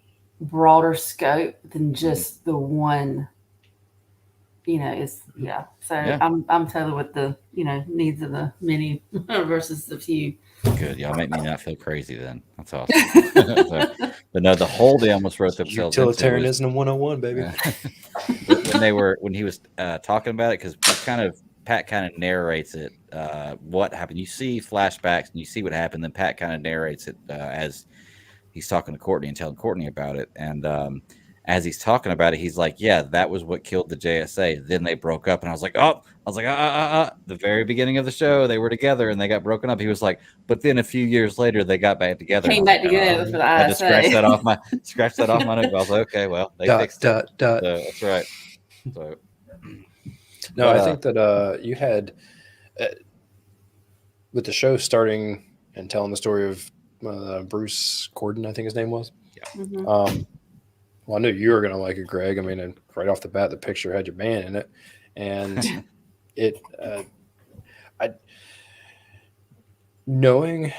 broader scope than just the one, So I'm totally with the, needs of the many versus the few. Good. Y'all make me not feel crazy then. That's awesome. But no, the hole they almost wrote themselves into. Utilitarianism 101, baby. When he was talking about it, because Pat kind of narrates it, what happened. You see flashbacks and you see what happened, then Pat kind of narrates it as he's talking to Courtney and telling Courtney about it. And as he's talking about it, he's like, yeah, that was what killed the JSA. Then they broke up. And I was like, the very beginning of the show, they were together and they got broken up. He was like, but then a few years later, they got back together. Came back together for the ISA. I had to scratch that off my note. I was like, okay, well, they fixed it. So, that's right. So, no, I think that you had, with the show starting and telling the story of Bruce Gordon, I think his name was. Yeah. Mm-hmm. Well, I knew you were going to like it, Greg. I mean, and right off the bat, the picture had your man in it, and knowing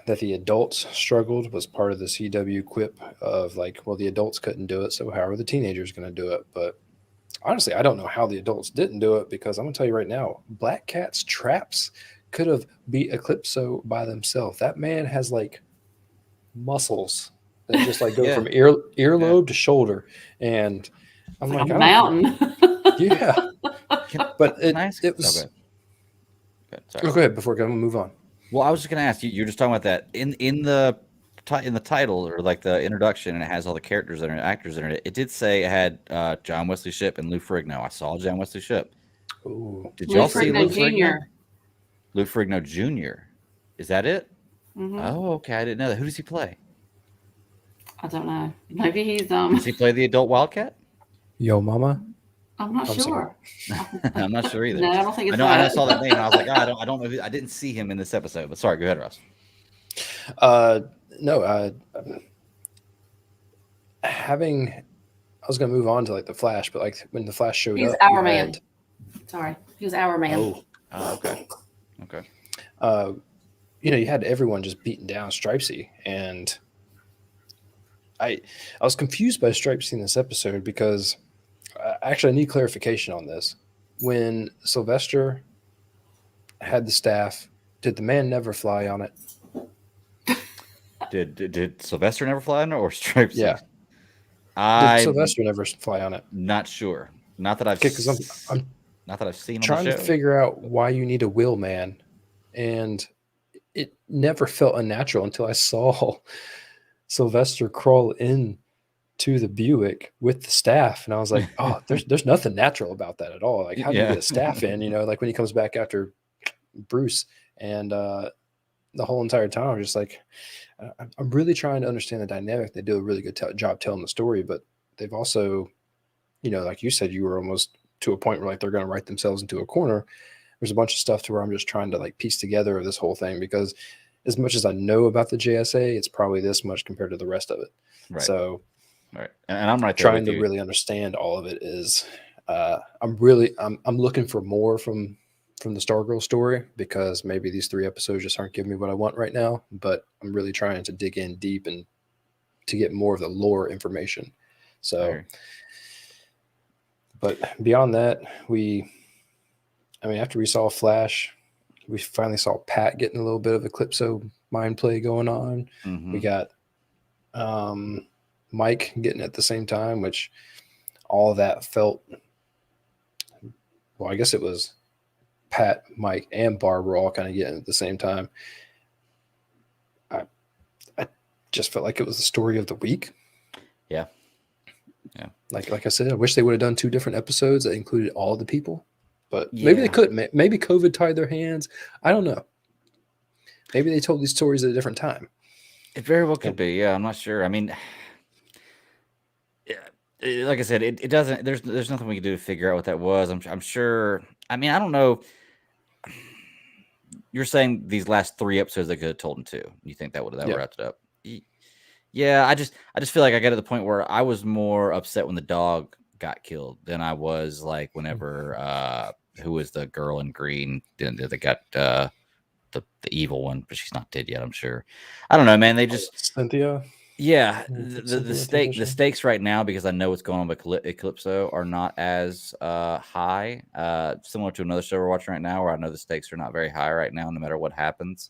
that the adults struggled was part of the CW quip of like, well, the adults couldn't do it, so how are the teenagers going to do it? But honestly, I don't know how the adults didn't do it, because I'm going to tell you right now, Black Cat's traps could have beat Eclipso by themselves. That man has like muscles that just like go from earlobe to shoulder, and I'm like a mountain. Yeah, but it was. Sorry. Go ahead before I'm gonna move on. Well, I was just gonna ask you. You're just talking about that in the title, or like the introduction, and it has all the characters and actors in it. It did say it had John Wesley Shipp and Lou Ferrigno. I saw John Wesley Shipp. Ooh. Did y'all see Lou Ferrigno Jr.? Lou Ferrigno Jr. Is that it? Mm-hmm. Oh, okay. I didn't know that. Who does he play? I don't know. Maybe he's Does he play the adult Wildcat? Yo, mama. I'm not sure. I'm not sure either. No, I don't think it's. I saw that name, and I was like, I don't know. I didn't see him in this episode. But sorry, go ahead, Russ. No. I was gonna move on to like the Flash, but like when the Flash showed He's up, our man. Sorry, he was our man. Okay. You had everyone just beating down Stripesy, and I was confused by Stripesy in this episode, because actually I need clarification on this. When Sylvester had the staff, did the man never fly on it? Did Sylvester never fly on it, or Stripesy? Yeah. Did Sylvester never fly on it? Not sure. Not that I've. Because I'm not that I've seen. Trying to figure out why you need a wheel man, and it never felt unnatural until I saw Sylvester crawl in to the Buick with the staff, and I was like, oh, there's nothing natural about that at all. Like, how do you get a staff in? Like when he comes back after Bruce, and the whole entire time I'm just like, I'm really trying to understand the dynamic. They do a really good job telling the story, but they've also, like you said, you were almost to a point where like they're going to write themselves into a corner. There's a bunch of stuff to where I'm just trying to like piece together this whole thing, because as much as I know about the JSA, it's probably this much compared to the rest of it. Right. So, right, and I'm right there trying with to you. really understand all of it is, I'm looking for more from the Stargirl story, because maybe these 3 episodes just aren't giving me what I want right now. But I'm really trying to dig in deep and to get more of the lore information. So, but beyond that, after we saw Flash, we finally saw Pat getting a little bit of Eclipso mind play going on. Mm-hmm. We got Mike getting it at the same time, which all of that felt, well, I guess it was Pat, Mike, and Barb were all kind of getting it at the same time. I just felt like it was the story of the week. Yeah. Like I said, I wish they would have done 2 different episodes that included all the people, but Yeah. maybe they couldn't. Maybe COVID tied their hands. I don't know. Maybe they told these stories at a different time. It very well could be. Yeah, I'm not sure. I mean, like I said, it doesn't. There's nothing we can do to figure out what that was. I'm sure. I mean, I don't know. You're saying these last 3 episodes they could have told in 2. You think that would have wrapped it up? Yeah, I just feel like I got to the point where I was more upset when the dog got killed than I was like whenever who was the girl in green? They got the evil one, but she's not dead yet. I'm sure. I don't know, man. They just Cynthia. Yeah, Cynthia the stakes right now, because I know what's going on with Eclipso, are not as high. Similar to another show we're watching right now, where I know the stakes are not very high right now, no matter what happens.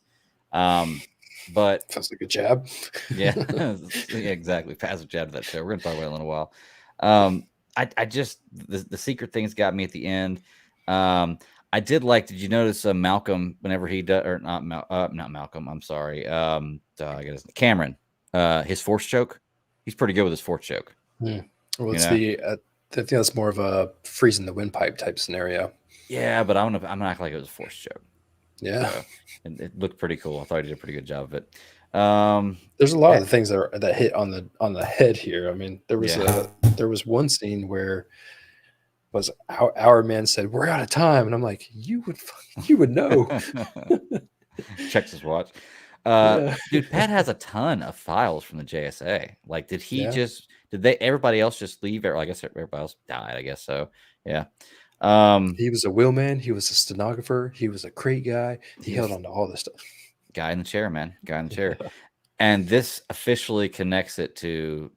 But Sounds like a jab. yeah, yeah, exactly. Passive jab to that show. We're gonna talk about it in a little while. I just the secret things got me at the end. I did like. Did you notice Malcolm whenever he does, or not Malcolm? I'm sorry. I guess Cameron. His force choke. He's pretty good with his force choke. Well, it's I think that's more of a freezing the windpipe type scenario. Yeah, but I'm gonna act like it was a force choke. Yeah, so, it looked pretty cool. I thought he did a pretty good job of it. There's a lot of the things that hit on the head here. I mean, there was one scene where our man said, "We're out of time," and I'm like, "You would know." Checks his watch. Dude, Pat has a ton of files from the JSA. Like, did everybody else just leave? Or I guess everybody else died. I guess so. Yeah. He was a wheelman. He was a stenographer. He was a crate guy. He held on to all this stuff. Guy in the chair, man. Guy in the chair. And this officially connects it to,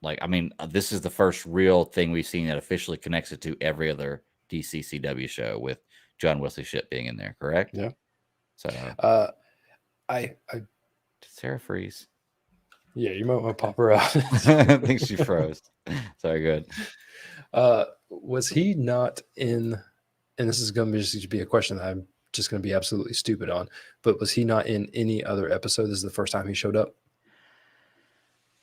like, I mean, this is the first real thing we've seen that officially connects it to every other DC CW show, with John Wesley Shipp being in there, correct? Yeah. So, did Sarah freeze? Yeah, you might want to pop her out. I think she froze. Sorry, good. Was he not in? And this is going to just be a question that I'm just going to be absolutely stupid on. But was he not in any other episode? This is the first time he showed up.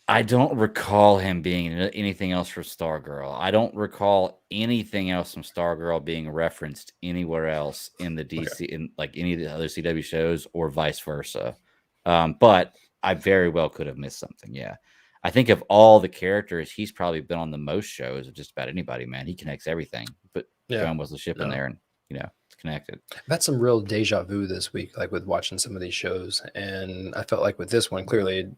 I don't recall him being in anything else for Stargirl. I don't recall anything else from Stargirl being referenced anywhere else in the DC, in like any of the other CW shows, or vice versa. But I very well could have missed something. Yeah. I think of all the characters, he's probably been on the most shows of just about anybody, man. He connects everything. But John Wesley Shipp in there, and it's connected. I've had some real deja vu this week, like with watching some of these shows. And I felt like with this one, clearly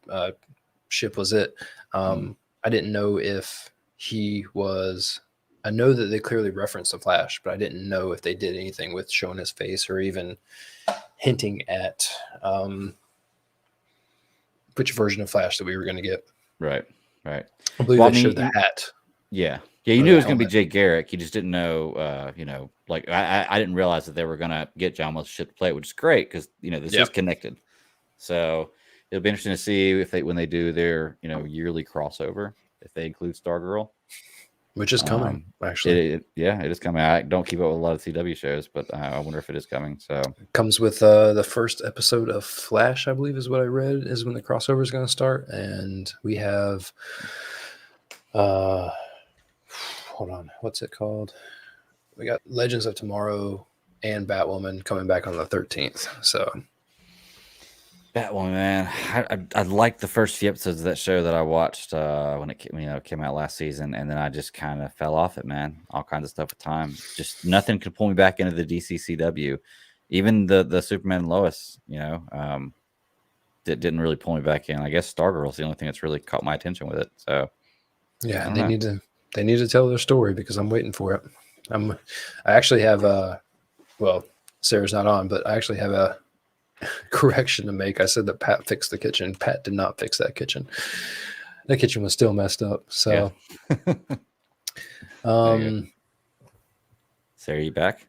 Shipp was it. I didn't know if he was. I know that they clearly referenced the Flash, but I didn't know if they did anything with showing his face or even hinting at which version of Flash that we were going to get. Right. I believe they showed the hat. Yeah, you knew it was going to be Jay Garrick. You just didn't know, like I didn't realize that they were going to get John Wesley Shipp to play it, which is great because this is connected. So it'll be interesting to see when they do their yearly crossover, if they include Stargirl, which is coming. Actually, it is coming. I don't keep up with a lot of CW shows, but I wonder if it is coming. So it comes with the first episode of Flash, I believe, is what I read, is when the crossover is going to start, and we have. Hold on, what's it called? We got Legends of Tomorrow and Batwoman coming back on the 13th. So Batwoman, man. I liked the first few episodes of that show that I watched when it came out last season, and then I just kind of fell off it, man. All kinds of stuff with time. Just nothing could pull me back into the DCCW. Even the Superman and Lois, that didn't really pull me back in. I guess Stargirl's the only thing that's really caught my attention with it. So Yeah, I they don't know. need to tell their story because I'm waiting for it. I actually have well, Sarah's not on, but I actually have a correction to make. I said that Pat fixed the kitchen. Pat did not fix that kitchen. That kitchen was still messed up. So, There you go. Sarah, you back?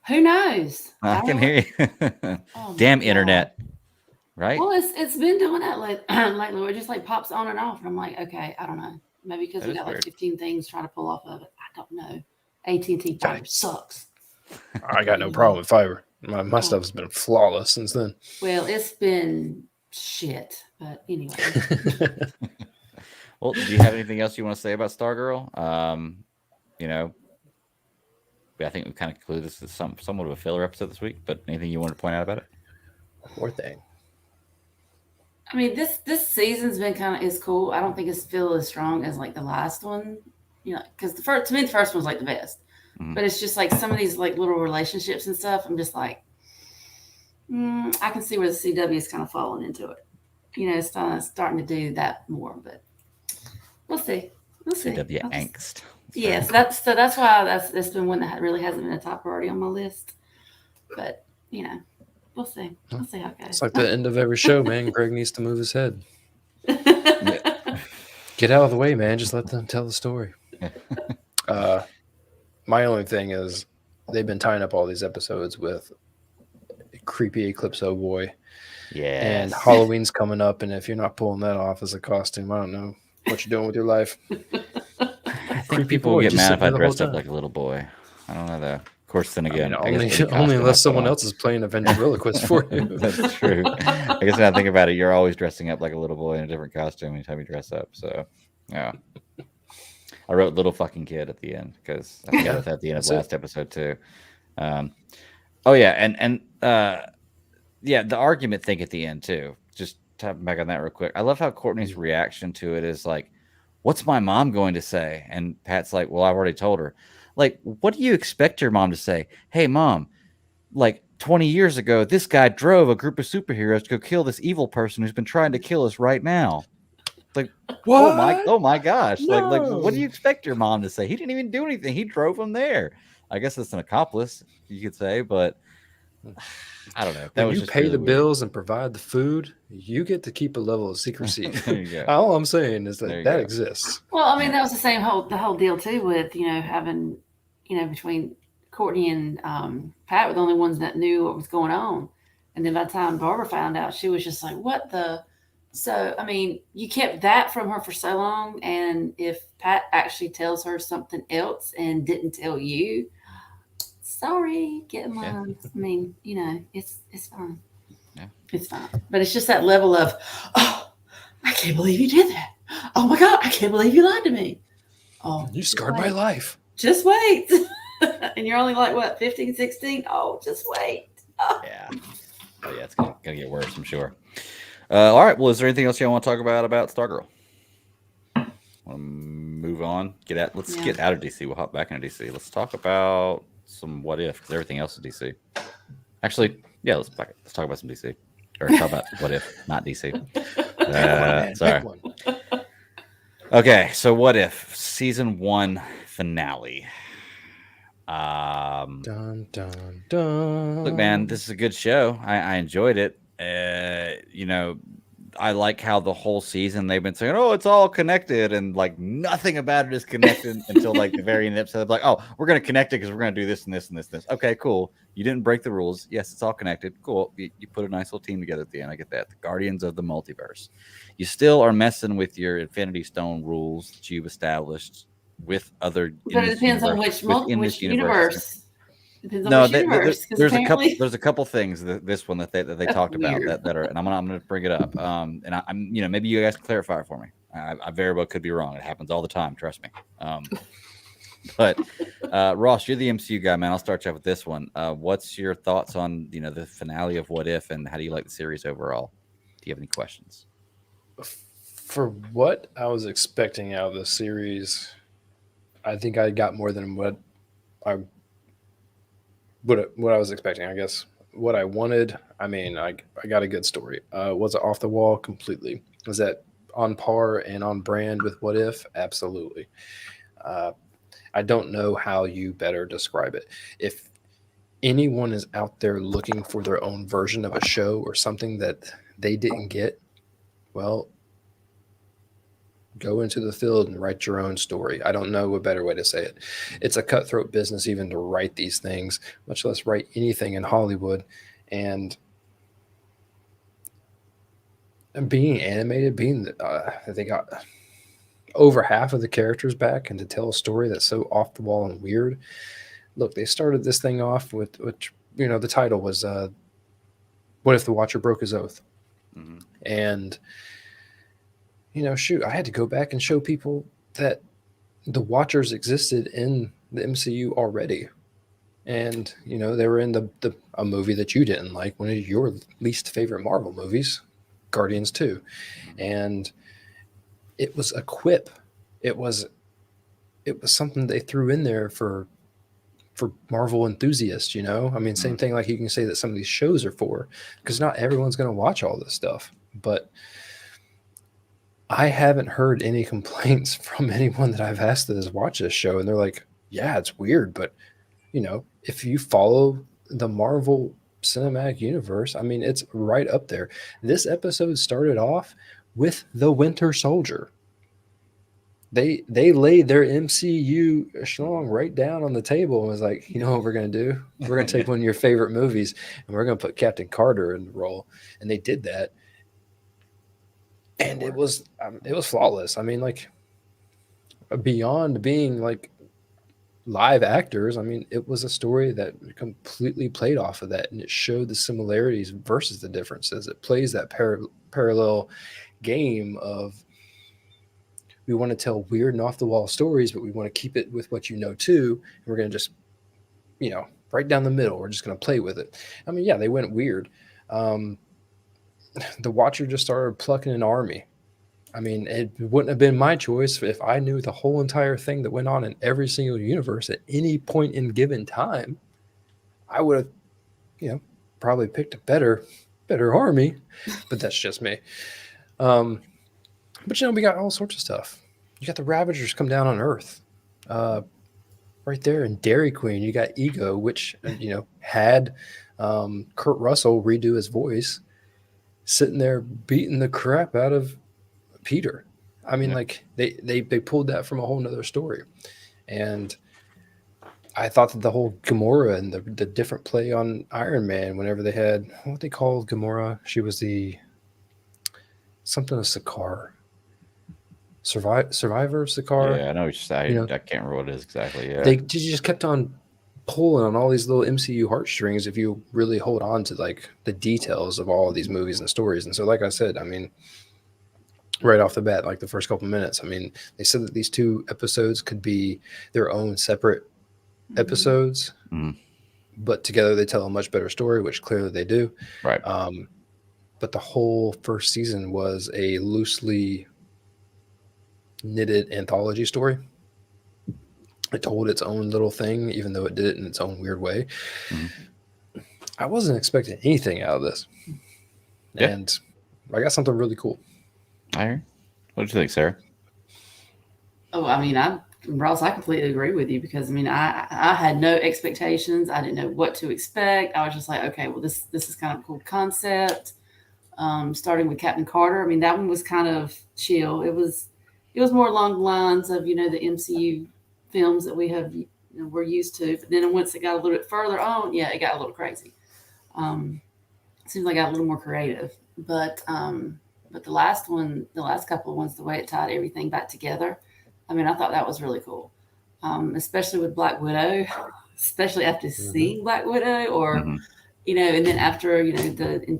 Who knows? I can hear you. Oh my Damn God. internet, right? Well, it's been doing that lately. It just like pops on and off, and I'm like, okay, I don't know. Maybe because That we is got like weird. 15 things trying to pull off of it. I don't know. AT&T fiber sucks. I got no problem with fiber. My stuff's been flawless since then. Well, it's been shit, but anyway. Well, do you have anything else you want to say about Stargirl? I think we kind of concluded this as somewhat of a filler episode this week, but anything you wanted to point out about it? Poor thing. I mean, this season's been is cool. I don't think it's feel as strong as like the last one, because the first one's like the best. Mhm. But it's just like some of these like little relationships and stuff. I'm just like, I can see where the CW is kind of falling into it. It's starting to do that more, but we'll see. We'll see. CW angst. Yes, that's why that's been one that really hasn't been a top priority on my list. But we'll see. We'll see how it goes. It's like the end of every show, man. Greg needs to move his head. Get out of the way, man. Just let them tell the story. My only thing is they've been tying up all these episodes with creepy Eclipso boy. Yeah. And Halloween's coming up, and if you're not pulling that off as a costume, I don't know what you're doing with your life. I think people would get mad if I dressed up like a little boy. I don't know though. Of course, then again, only unless someone else is playing a ventriloquist for you. That's true. I guess when I think about it, you're always dressing up like a little boy in a different costume anytime you dress up. So, yeah. I wrote "little fucking kid" at the end because I forgot at the end of last episode too. Oh yeah, and the argument thing at the end too. Just tapping back on that real quick. I love how Courtney's reaction to it is like, "What's my mom going to say?" And Pat's like, "Well, I've already told her." Like, what do you expect your mom to say? Hey, mom, like 20 years ago, this guy drove a group of superheroes to go kill this evil person who's been trying to kill us right now. Like, what? Oh my gosh. No. Like, what do you expect your mom to say? He didn't even do anything. He drove him there. I guess that's an accomplice, you could say, but I don't know. That when you pay the bills and provide the food, you get to keep a level of secrecy. All I'm saying is that exists. Well, I mean, that was the whole deal too with having between Courtney and Pat were the only ones that knew what was going on, and then by the time Barbara found out, she was just like, "What the." So, I mean, you kept that from her for so long, and if Pat actually tells her something else and didn't tell you, sorry, get in line. I mean, it's fine. Yeah. It's fine. But it's just that level of, oh, I can't believe you did that. Oh my God, I can't believe you lied to me. Oh, you scarred my life. Just wait. And you're only like, what, 15, 16? Oh, just wait. Oh. Yeah. Oh, yeah, it's going to get worse, I'm sure. All right. Well, is there anything else you want to talk about Stargirl? Want to move on? Let's get out of DC. We'll hop back into DC. Let's talk about some what if, because everything else is DC. Actually, yeah, let's talk about some DC. Or talk about what if, not DC. Sorry. Okay, so what if season 1 finale? Dun, dun, dun. Look, man, this is a good show. I enjoyed it. I like how the whole season they've been saying, "Oh, it's all connected," and like nothing about it is connected until like the very end of the episode. They're like, "Oh, we're gonna connect it because we're gonna do this and this and this and this." Okay, cool. You didn't break the rules. Yes, it's all connected. Cool. You put a nice little team together at the end. I get that. The Guardians of the Multiverse. You still are messing with your Infinity Stone rules that you've established with other. But it depends on which universe. No, there's a couple things this one that they talked about that are, and I'm gonna bring it up. And I'm maybe you guys can clarify it for me. I very well could be wrong. It happens all the time. Trust me. But Ross, you're the MCU guy, man. I'll start you off with this one. What's your thoughts on the finale of What If, and how do you like the series overall? Do you have any questions? For what I was expecting out of the series, I think I got more than I what I was expecting. I guess what I wanted. I mean, I got a good story. Was it off the wall completely? Was that on par and on brand with What If? Absolutely. Uh, I don't know how you better describe it. If anyone is out there looking for their own version of a show or something that they didn't get, well, go into the field and write your own story. I don't know a better way to say it. It's a cutthroat business even to write these things, much less write anything in Hollywood. And being animated, they got over half of the characters back, and to tell a story that's so off the wall and weird. Look, they started this thing off with, which, the title was What If the Watcher Broke His Oath? Mm-hmm. And shoot, I had to go back and show people that the Watchers existed in the MCU already. And, they were in a movie that you didn't like, one of your least favorite Marvel movies, Guardians 2. And it was a quip. It was something they threw in there for Marvel enthusiasts, I mean, same thing like you can say that some of these shows are for, because not everyone's going to watch all this stuff. But I haven't heard any complaints from anyone that I've asked that has watched this show, and they're like, yeah, it's weird, but if you follow the Marvel Cinematic Universe, I mean, it's right up there. This episode started off with the Winter Soldier. They laid their MCU schlong right down on the table and was like, you know what we're going to do? We're going to take one of your favorite movies and we're going to put Captain Carter in the role. And they did that. And it was flawless. I mean, like, beyond being like live actors, I mean, it was a story that completely played off of that, and it showed the similarities versus the differences. It plays that parallel game of, we want to tell weird and off the wall stories, but we want to keep it with what too. And we're going to just, right down the middle. We're just going to play with it. I mean, yeah, they went weird. The Watcher just started plucking an army. I mean, it wouldn't have been my choice if I knew the whole entire thing that went on in every single universe at any point in given time. I would have, probably picked a better army, but that's just me. But we got all sorts of stuff. You got the Ravagers come down on Earth, right there in Dairy Queen. You got Ego, which had Kurt Russell redo his voice, sitting there beating the crap out of Peter. I mean, like they pulled that from a whole nother story. And I thought that the whole Gamora and the different play on Iron Man, whenever they had what they called Gamora, she was the something of Sakaar. Survivor Sakaar. Yeah, I know. I can't remember what it is exactly. Yeah, they just kept on pulling on all these little MCU heartstrings if you really hold on to like the details of all of these movies and stories. And so, like I said, I mean, right off the bat, like the first couple minutes, I mean, they said that these 2 episodes could be their own separate episodes, but together they tell a much better story, which clearly they do. Right. But the whole first season was a loosely knitted anthology story. It told its own little thing, even though it did it in its own weird way. I wasn't expecting anything out of this. Yeah. And I got something really cool. I hear. What did you think, Sarah? Oh, I mean, Ross, I completely agree with you, because I mean, I had no expectations. I didn't know what to expect. I was just like, okay, well, this is kind of a cool concept. Starting with Captain Carter. I mean, that one was kind of chill. It was more along the lines of, the MCU films that we have, we're used to. But then once it got a little bit further on, it got a little crazy. Seems like I got a little more creative. But the last couple of ones, the way it tied everything back together, I mean, I thought that was really cool. Especially with Black Widow, especially after seeing Black Widow, or, and then after, the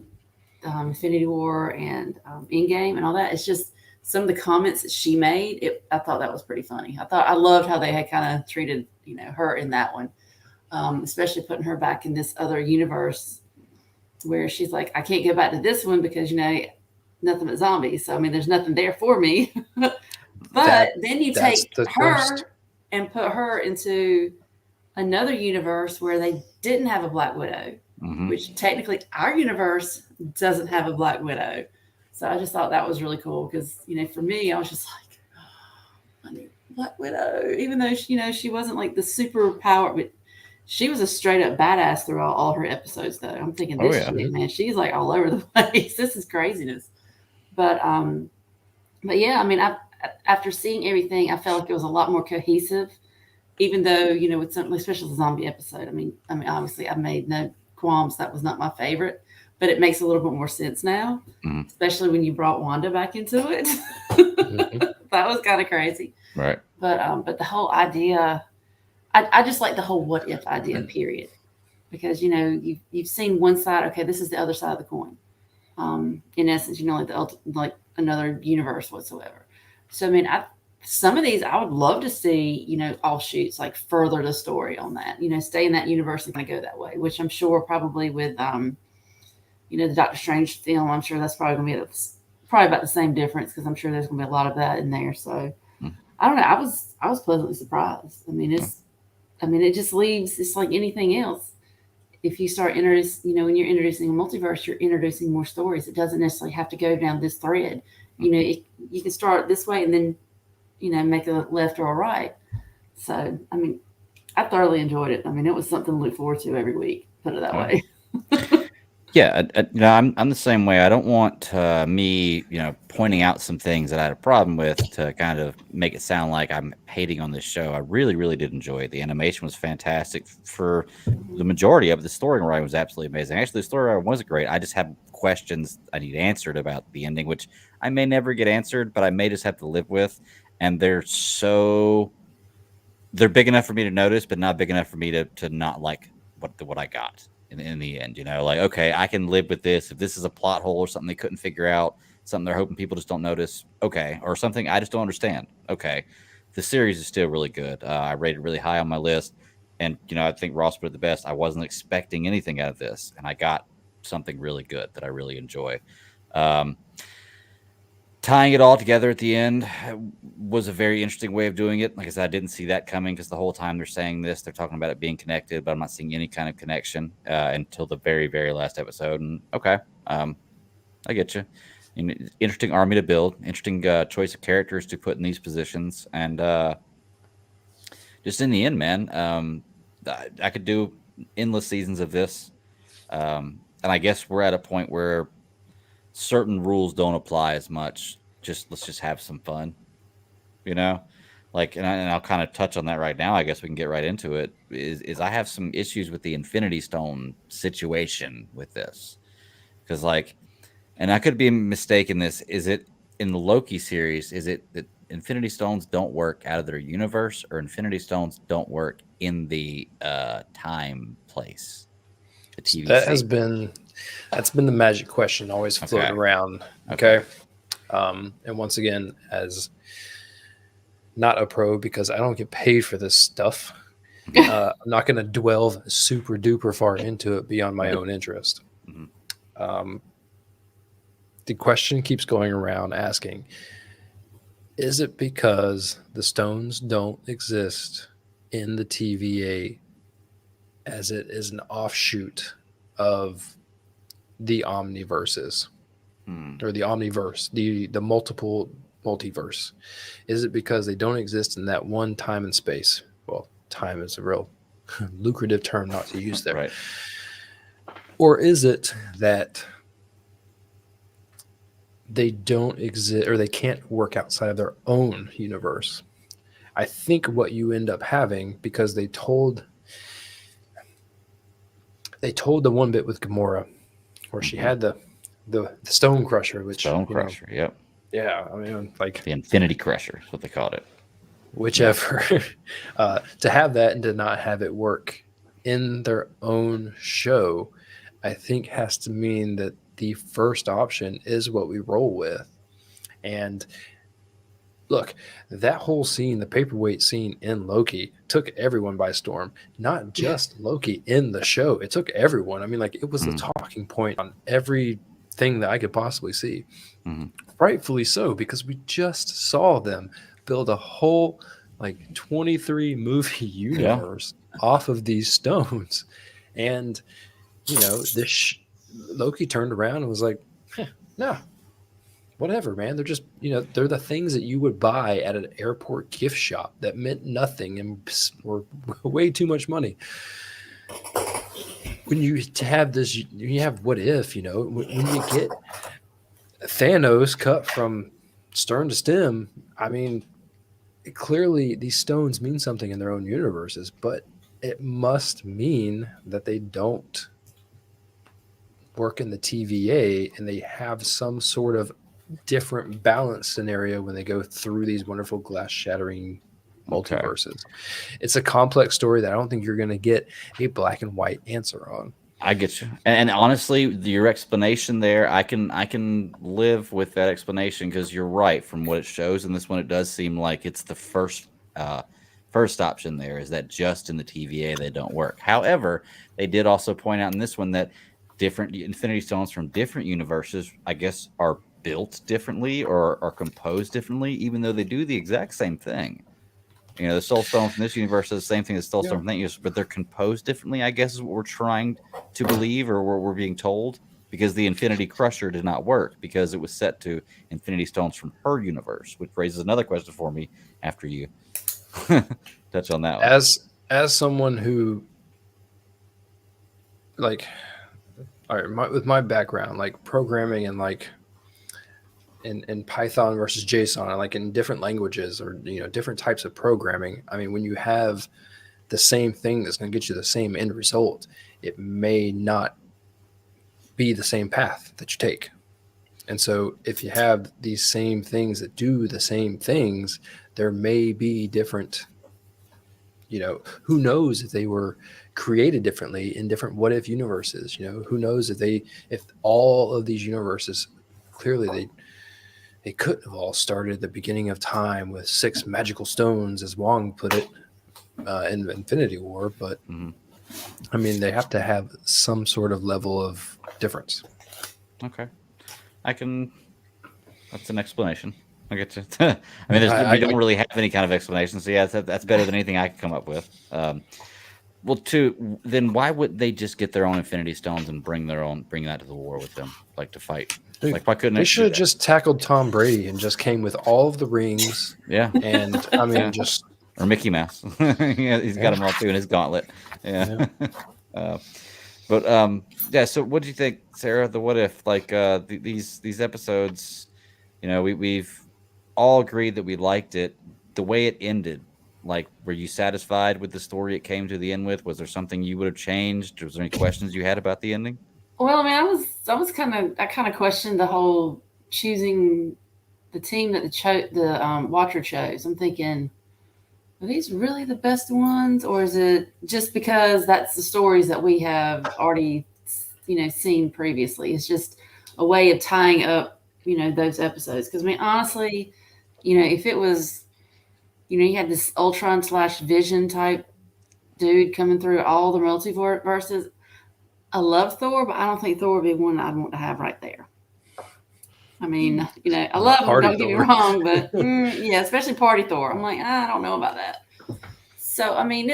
Infinity War and Endgame and all that. It's just some of the comments that she made, I thought that was pretty funny. I loved how they had kind of treated, her in that one, especially putting her back in this other universe where she's like, I can't go back to this one because, nothing but zombies. So, I mean, there's nothing there for me. But then you take her and put her into another universe where they didn't have a Black Widow, which technically our universe doesn't have a Black Widow. So I just thought that was really cool because, for me, I was just like, I need Black Widow, even though, she wasn't like the super power, but she was a straight up badass throughout all her episodes, though. I'm thinking, shit, man, she's like all over the place. This is craziness. But yeah, I mean, after seeing everything, I felt like it was a lot more cohesive, even though, with something, especially the zombie episode. I mean, obviously I made no qualms. That was not my favorite, but it makes a little bit more sense now, especially when you brought Wanda back into it. That was kind of crazy. Right. But the whole idea, I just like the whole what if idea, period. Because, you've seen one side, okay, this is the other side of the coin. In essence, like another universe whatsoever. So, I mean, some of these I would love to see, offshoots, like further the story on that, stay in that universe and kind of go that way, which I'm sure probably with, the Doctor Strange film, I'm sure that's probably going to be probably about the same difference because I'm sure there's going to be a lot of that in there. So I don't know. I was pleasantly surprised. I mean, it just leaves, it's like anything else. If you start introducing, when you're introducing a multiverse, you're introducing more stories. It doesn't necessarily have to go down this thread. You can start this way and then, make a left or a right. So, I mean, I thoroughly enjoyed it. I mean, it was something to look forward to every week, put it that way. Yeah, I'm the same way. I don't want me, pointing out some things that I had a problem with to kind of make it sound like I'm hating on this show. I really, really did enjoy it. The animation was fantastic for the majority of it. The storyline was absolutely amazing. Actually, the storyline wasn't great. I just have questions I need answered about the ending, which I may never get answered, but I may just have to live with. And they're big enough for me to notice, but not big enough for me to not like what I got. In the end, like, okay, I can live with this. If this is a plot hole or something they couldn't figure out, something they're hoping people just don't notice, okay, or something I just don't understand, okay. The series is still really good. I rated it really high on my list, and I think Ross put it the best. I wasn't expecting anything out of this, and I got something really good that I really enjoy. Tying it all together at the end was a very interesting way of doing it. Like I said, I didn't see that coming because the whole time they're saying this, they're talking about it being connected, but I'm not seeing any kind of connection until the very, very last episode. And okay, I get you. Interesting army to build, interesting choice of characters to put in these positions. And just in the end, man, I could do endless seasons of this. And I guess we're at a point where certain rules don't apply as much. Let's just have some fun, like, and I'll kind of touch on that right now. I guess we can get right into it. Is I have some issues with the Infinity Stone situation with this, because and I could be mistaken. Is it in the Loki series? Is it that Infinity Stones don't work out of their universe, or Infinity Stones don't work in the time place? The TVC. That's been the magic question always floating around. Okay. And once again, as not a pro, because I don't get paid for this stuff, I'm not going to delve super duper far into it beyond my own interest. The question keeps going around asking, is it because the stones don't exist in the TVA as it is an offshoot of the omniverses or the omniverse, the multiple multiverse? Is it because they don't exist in that one time and space? Well, time is a real lucrative term not to use there. Right. Or is it that they don't exist, or they can't work outside of their own universe? I think what you end up having, because they told the one bit with Gamora where she had the Stone Crusher, which Stone Crusher, yep. Yeah, I mean, like the Infinity Crusher is what they called it. Whichever. To have that and to not have it work in their own show, I think has to mean that the first option is what we roll with. And look, that whole scene, the paperweight scene in Loki, took everyone by storm. Not just Loki in the show; it took everyone. I mean, like, it was the talking point on everything that I could possibly see. Rightfully so, because we just saw them build a whole like 23 movie universe off of these stones, and this Loki turned around and was like, no, whatever, man. They're just, they're the things that you would buy at an airport gift shop that meant nothing and were way too much money. When you have this, you have what if, when you get Thanos cut from stern to stem, I mean, clearly these stones mean something in their own universes, but it must mean that they don't work in the TVA and they have some sort of different balance scenario when they go through these wonderful glass shattering multiverses. It's a complex story that I don't think you're going to get a black and white answer on. I get you. And honestly, your explanation there, I can live with that explanation, because you're right. From what it shows in this one, it does seem like it's the first option there, is that just in the TVA they don't work. However, they did also point out in this one that different Infinity Stones from different universes, I guess, are built differently or are composed differently, even though they do the exact same thing. The Soul Stone from this universe is the same thing as Soul Stone from that universe, but they're composed differently, I guess, is what we're trying to believe, or what we're being told, because the Infinity Crusher did not work because it was set to Infinity Stones from her universe, which raises another question for me after you touch on that one. As someone who, like, all right, with my background, like programming and like in Python versus JSON, like in different languages or different types of programming. I mean, when you have the same thing that's going to get you the same end result, it may not be the same path that you take. And so if you have these same things that do the same things, there may be different, who knows if they were created differently in different what if universes, who knows if all of these universes, clearly they couldn't have all started at the beginning of time with 6 magical stones, as Wong put it in Infinity War. But I mean, they have to have some sort of level of difference. Okay. That's an explanation. I get you. I mean, we don't really have any kind of explanation. So yeah, that's better than anything I could come up with. Well, then why would they just get their own Infinity Stones and bring that to the war with them, like to fight? Like, why couldn't they should have just tackled Tom Brady and just came with all of the rings? Yeah. And I mean, or Mickey Mouse. He's got them all too in his gauntlet. Yeah. So what do you think, Sarah? The what if, like, these episodes, we've all agreed that we liked it. The way it ended, like, were you satisfied with the story it came to the end with? Was there something you would have changed? Was there any questions you had about the ending? Well, I mean, I kind of questioned the whole choosing the team that the watcher chose. I'm thinking, are these really the best ones, or is it just because that's the stories that we have already, seen previously? It's just a way of tying up, those episodes. Because I mean, honestly, if it was, you had this Ultron / Vision type dude coming through all the multiverses. I love Thor, but I don't think Thor would be one I'd want to have right there. I mean, I love him, don't get me wrong, but yeah, especially Party Thor. I'm like, I don't know about that. So, I mean,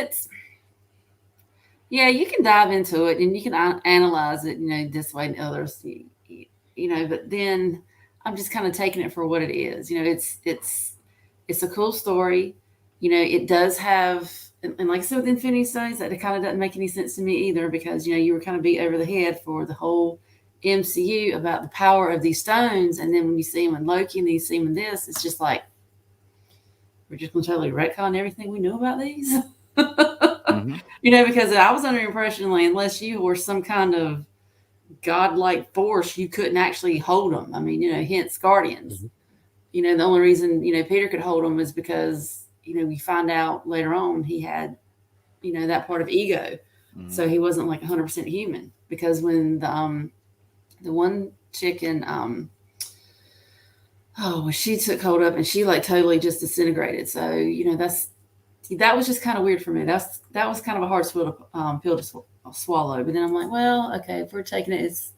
you can dive into it and you can analyze it, this way and others, but then I'm just kind of taking it for what it is. It's a cool story. It does have, and like I said with Infinity Stones, that it kind of doesn't make any sense to me either, because, you were kind of beat over the head for the whole MCU about the power of these stones. And then when you see them in Loki and then you see them in this, it's just like, we're just going to totally retcon everything we know about these. Because I was under the impression, like, unless you were some kind of godlike force, you couldn't actually hold them. I mean, hence Guardians. The only reason, Peter could hold them is because, we find out later on he had, that part of ego. So he wasn't like 100% human, because when the one chick in, oh, when she took hold up and she like totally just disintegrated. So that was just kind of weird for me. That was kind of a hard pill to swallow. But then I'm like, well, okay, if we're taking it, it's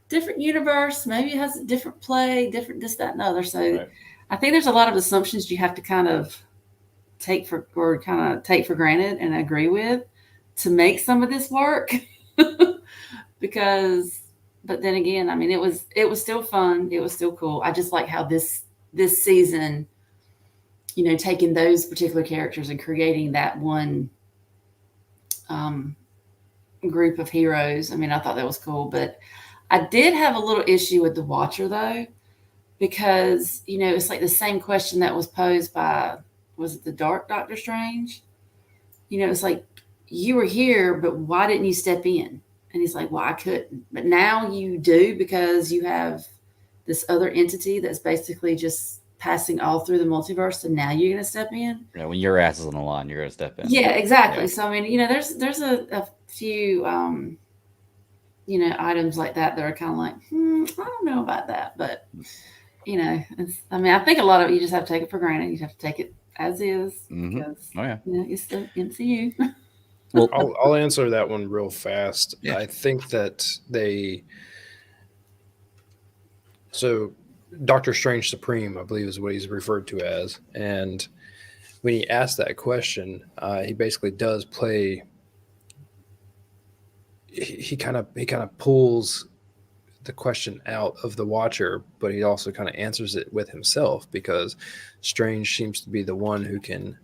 different universe. Maybe it has a different play, different this, that, and other. So Right. I think there's a lot of assumptions you have to kind of take for granted and agree with to make some of this work. Because, but then again, I mean, it was still fun. It was still cool. I just like how this season, taking those particular characters and creating that one group of heroes. I mean, I thought that was cool, but I did have a little issue with the Watcher though, because it's like the same question that was posed by, was it the Dark Doctor Strange? It's like, you were here, but why didn't you step in? And he's like, well, I couldn't, but now you do because you have this other entity that's basically just passing all through the multiverse, and now you're going to step in. Yeah, when your ass is on the line, you're going to step in. Yeah, exactly. Yeah. So I mean, there's a few items like that are kind of like, I don't know about that, but I think a lot of it you just have to take it for granted. You have to take it as is because it's the MCU. Well, I'll answer that one real fast. Yeah. I think that so Doctor Strange Supreme, I believe, is what he's referred to as. And when he asked that question, he basically does play. He kind of pulls the question out of the Watcher, but he also kind of answers it with himself, because Strange seems to be the one who can.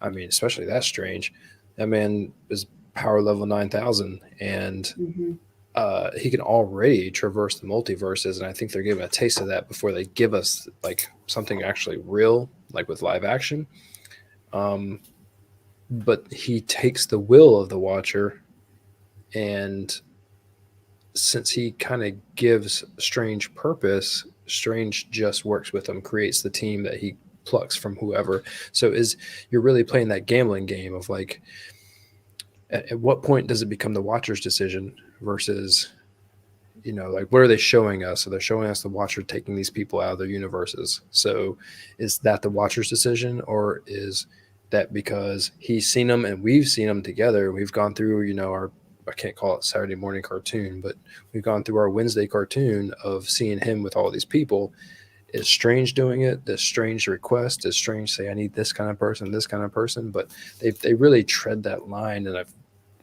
I mean, especially that Strange. That man is power level 9,000, and he can already traverse the multiverses. And I think they're giving a taste of that before they give us like something actually real, like with live action. But he takes the will of the Watcher, and since he kind of gives Strange purpose, Strange just works with him, creates the team that he plucks from whoever. So you're really playing that gambling game of like, at what point does it become the Watcher's decision versus, like, what are they showing us? So they're showing us the Watcher taking these people out of their universes. So is that the Watcher's decision, or is that because he's seen them and we've seen them together? We've gone through, I can't call it Saturday morning cartoon, but we've gone through our Wednesday cartoon of seeing him with all these people. Is Strange doing it? Does Strange request? Does Strange say, I need this kind of person, this kind of person? But they really tread that line in a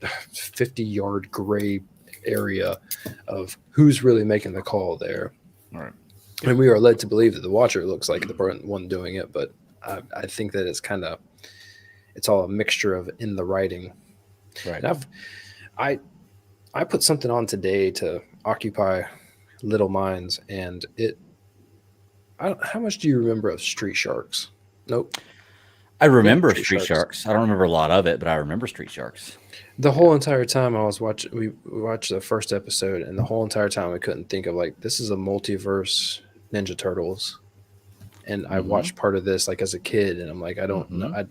50-yard gray area of who's really making the call there. All right. And we are led to believe that the Watcher looks like the one doing it, but I think that it's all a mixture of in the writing. Right. And I put something on today to occupy little minds, and how much do you remember of Street Sharks? Nope. I remember Street Sharks. I don't remember a lot of it, but I remember Street Sharks. The whole entire time I was watching, we watched the first episode, and the whole entire time I couldn't think of, like, this is a multiverse Ninja Turtles. And I watched part of this like as a kid, and I'm like, I don't know.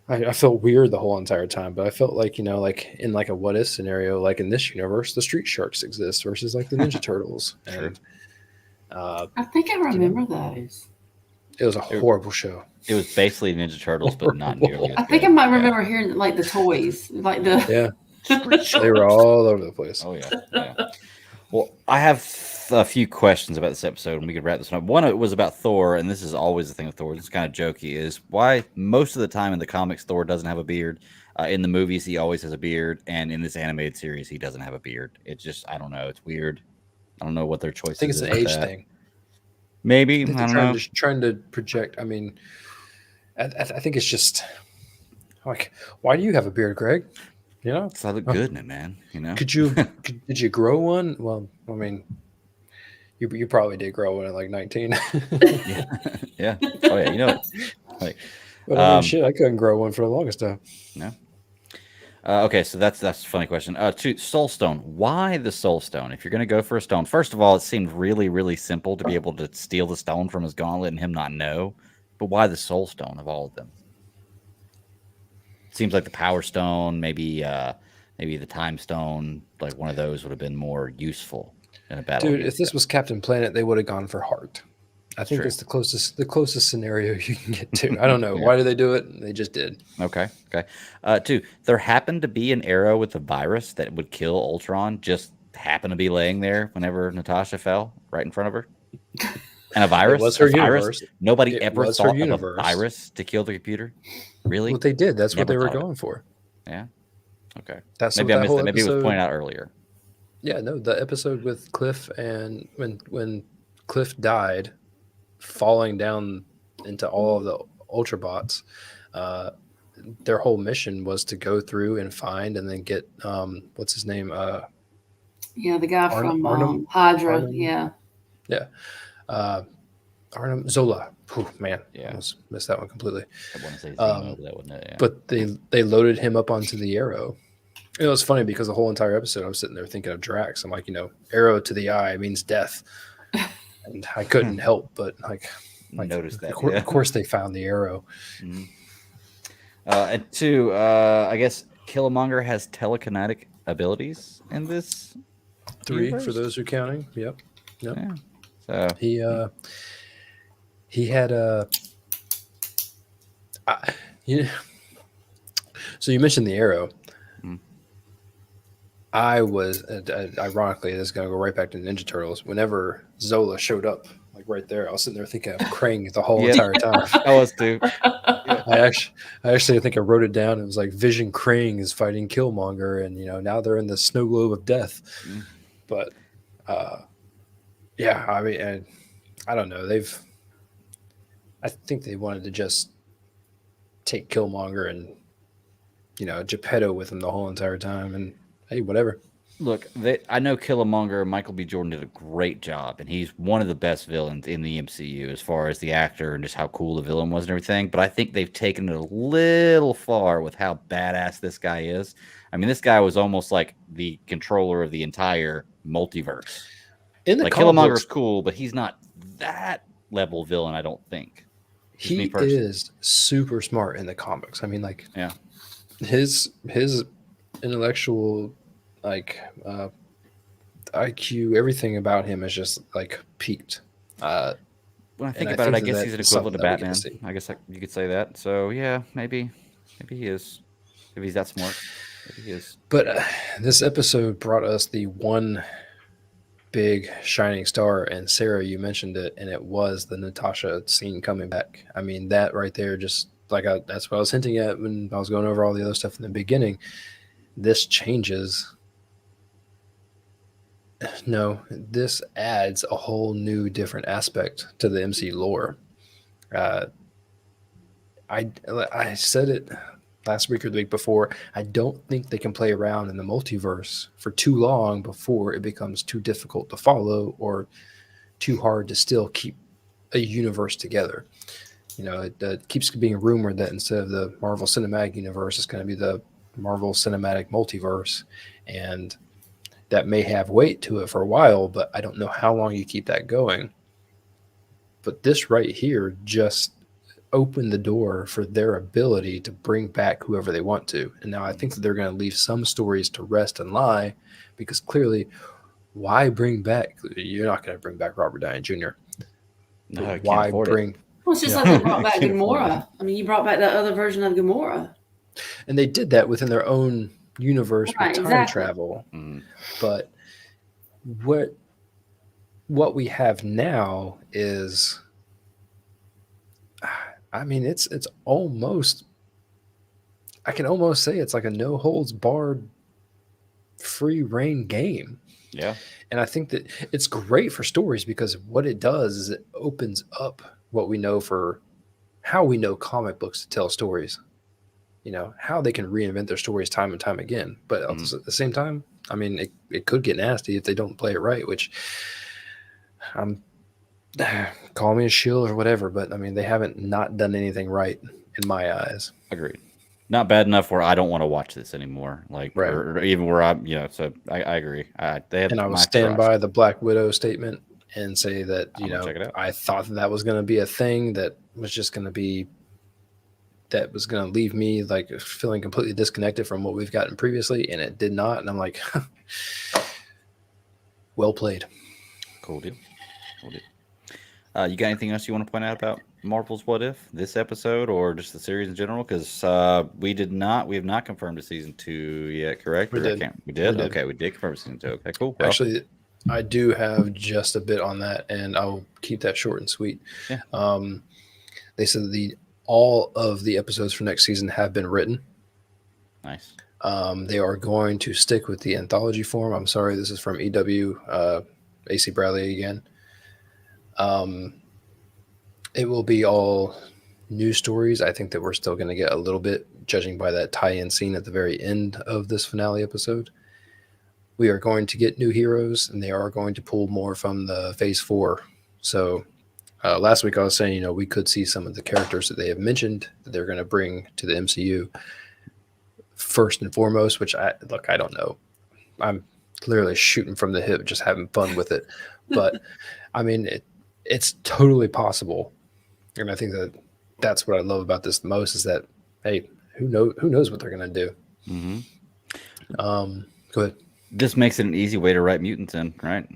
I felt weird the whole entire time, but I felt like, like in like a what if scenario, like in this universe, the Street Sharks exist versus like the Ninja Turtles. Sure. And I think I remember those. it was a horrible show. It was basically Ninja Turtles, but not nearly. I think I might remember hearing like the toys, like the They were all over the place. Oh yeah. Well, I have a few questions about this episode, and we could wrap this one up. One of it was about Thor, and this is always the thing with Thor. It's kind of jokey, is why most of the time in the comics Thor doesn't have a beard. In the movies, he always has a beard, and in this animated series, he doesn't have a beard. It's just, I don't know. It's weird. I don't know what their choice is. I think it's an age thing. Maybe. I don't know. Trying to project. I mean, I think it's just like, why do you have a beard, Greg? Because I look good in it, man. Did you grow one? Well, I mean, you probably did grow one at like 19. Yeah. Oh yeah. But I mean, shit, I couldn't grow one for the longest time. No. Okay, so that's a funny question. Soul Stone. Why the Soul Stone? If you're going to go for a stone, first of all, it seemed really, really simple to be able to steal the stone from his gauntlet and him not know. But why the Soul Stone of all of them? Seems like the Power Stone, maybe the Time Stone, like one of those would have been more useful. in a battle. Dude, years if this ago. was Captain Planet, they would have gone for Heart. I think True. that's the closest scenario you can get to. I don't know. Yeah. Why did they do it? They just did. Okay. Two, there happened to be an arrow with a virus that would kill Ultron, just happened to be laying there whenever Natasha fell right in front of her. And a virus? It was her a virus? universe. Nobody It ever was her thought of a universe. virus to kill the computer? Really? What they did. That's what Never they were thought of it. going for. Yeah. Okay. That's Maybe what I that missed whole it. Maybe it was episode. pointed out earlier. Yeah, no, the episode with Cliff and when Cliff died, falling down into all of the Ultrabots, their whole mission was to go through and find and then get what's his name? Yeah, the guy from Arnhem? Hydra. Arnhem? Yeah. Arnhem Zola. Oh, man, Yeah. almost missed that one completely. I want to say Zemo, but that wasn't it. Yeah. But they loaded him up onto the arrow. It was funny because the whole entire episode I was sitting there thinking of Drax. I'm like, arrow to the eye means death. And I couldn't help but like notice that. Of course they found the arrow. Mm-hmm. And two, I guess Killmonger has telekinetic abilities in this. 3 universe? for those who are counting. Yep. Yeah. So he had a so you mentioned the arrow. I was ironically, this is going to go right back to Ninja Turtles. Whenever Zola showed up, like right there, I was sitting there thinking of Krang the whole entire time. I was too. I actually think I wrote it down. It was like Vision Krang is fighting Killmonger, and now they're in the snow globe of death. Mm. But yeah, I mean, I don't know. I think they wanted to just take Killmonger and Geppetto with him the whole entire time, and hey, whatever. Look, I know Killmonger, Michael B. Jordan did a great job, and he's one of the best villains in the MCU as far as the actor and just how cool the villain was and everything. But I think they've taken it a little far with how badass this guy is. I mean, this guy was almost like the controller of the entire multiverse. In the like comic Killmonger's books, cool, but he's not that level villain, I don't think. Just me he personally. is super smart in the comics. I mean, like, Yeah. his intellectual, like, IQ, everything about him is just like peaked. When I think I about it, I think guess that he's an is equivalent to something that we Batman. get to see. I guess you could say that. So yeah, maybe he is. If he's that smart, maybe he is. But this episode brought us the one big shining star, and Sarah, you mentioned it, and it was the Natasha scene coming back. I mean, that right there, just like that's what I was hinting at when I was going over all the other stuff in the beginning. This changes. No, this adds a whole new, different aspect to the MC lore. I said it last week or the week before. I don't think they can play around in the multiverse for too long before it becomes too difficult to follow or too hard to still keep a universe together. It keeps being rumored that instead of the Marvel Cinematic Universe, it's going to be the Marvel Cinematic Multiverse, and that may have weight to it for a while, but I don't know how long you keep that going. But this right here just opened the door for their ability to bring back whoever they want to. And now I think that they're going to leave some stories to rest and lie, because clearly, why bring back? You're not going to bring back Robert Downey Jr. No, I can't Why afford bring? it. Well, it's just like they brought back Can't afford Gamora. I mean, you brought back that other version of Gamora. And they did that within their own universe Right, with time exactly. travel. Mhm. But what we have now is, I mean, it's almost, I can almost say it's like a no holds barred free reign game. Yeah. And I think that it's great for stories, because what it does is it opens up what we know for how we know comic books to tell stories, how they can reinvent their stories time and time again. But at the same time, I mean, it could get nasty if they don't play it right, which call me a shill or whatever, but I mean, they haven't not done anything right in my eyes. Agreed. Not bad enough where I don't want to watch this anymore. Like, Right. or even where I'm, so I agree. They have And I will my stand trust. by the Black Widow statement and say that, I'm gonna check it out. I thought that was going to be a thing that was just going to be, that was going to leave me like feeling completely disconnected from what we've gotten previously. And it did not. And I'm like, Well played. Cool deal. Cool deal. You got anything else you want to point out about Marvel's What If this episode, or just the series in general? Because we have not confirmed a season 2 yet, correct? We Or did. We did. We did. Okay, we did confirm season 2. Okay, cool. Well, Actually, I do have just a bit on that, and I'll keep that short and sweet. Yeah. They said all of the episodes for next season have been written. nice. They are going to stick with the anthology form. I'm sorry, this is from EW, AC Bradley again. It will be all new stories. I think that we're still going to get a little bit, judging by that tie-in scene at the very end of this finale episode. We are going to get new heroes, and they are going to pull more from the Phase 4. So last week I was saying, we could see some of the characters that they have mentioned that they're going to bring to the MCU first and foremost, which I don't know. I'm clearly shooting from the hip, just having fun with it. But I mean, it's totally possible. And I think that's what I love about this the most is that, hey, who knows what they're going to do. Mm-hmm. Go ahead. This makes it an easy way to write mutants in, right?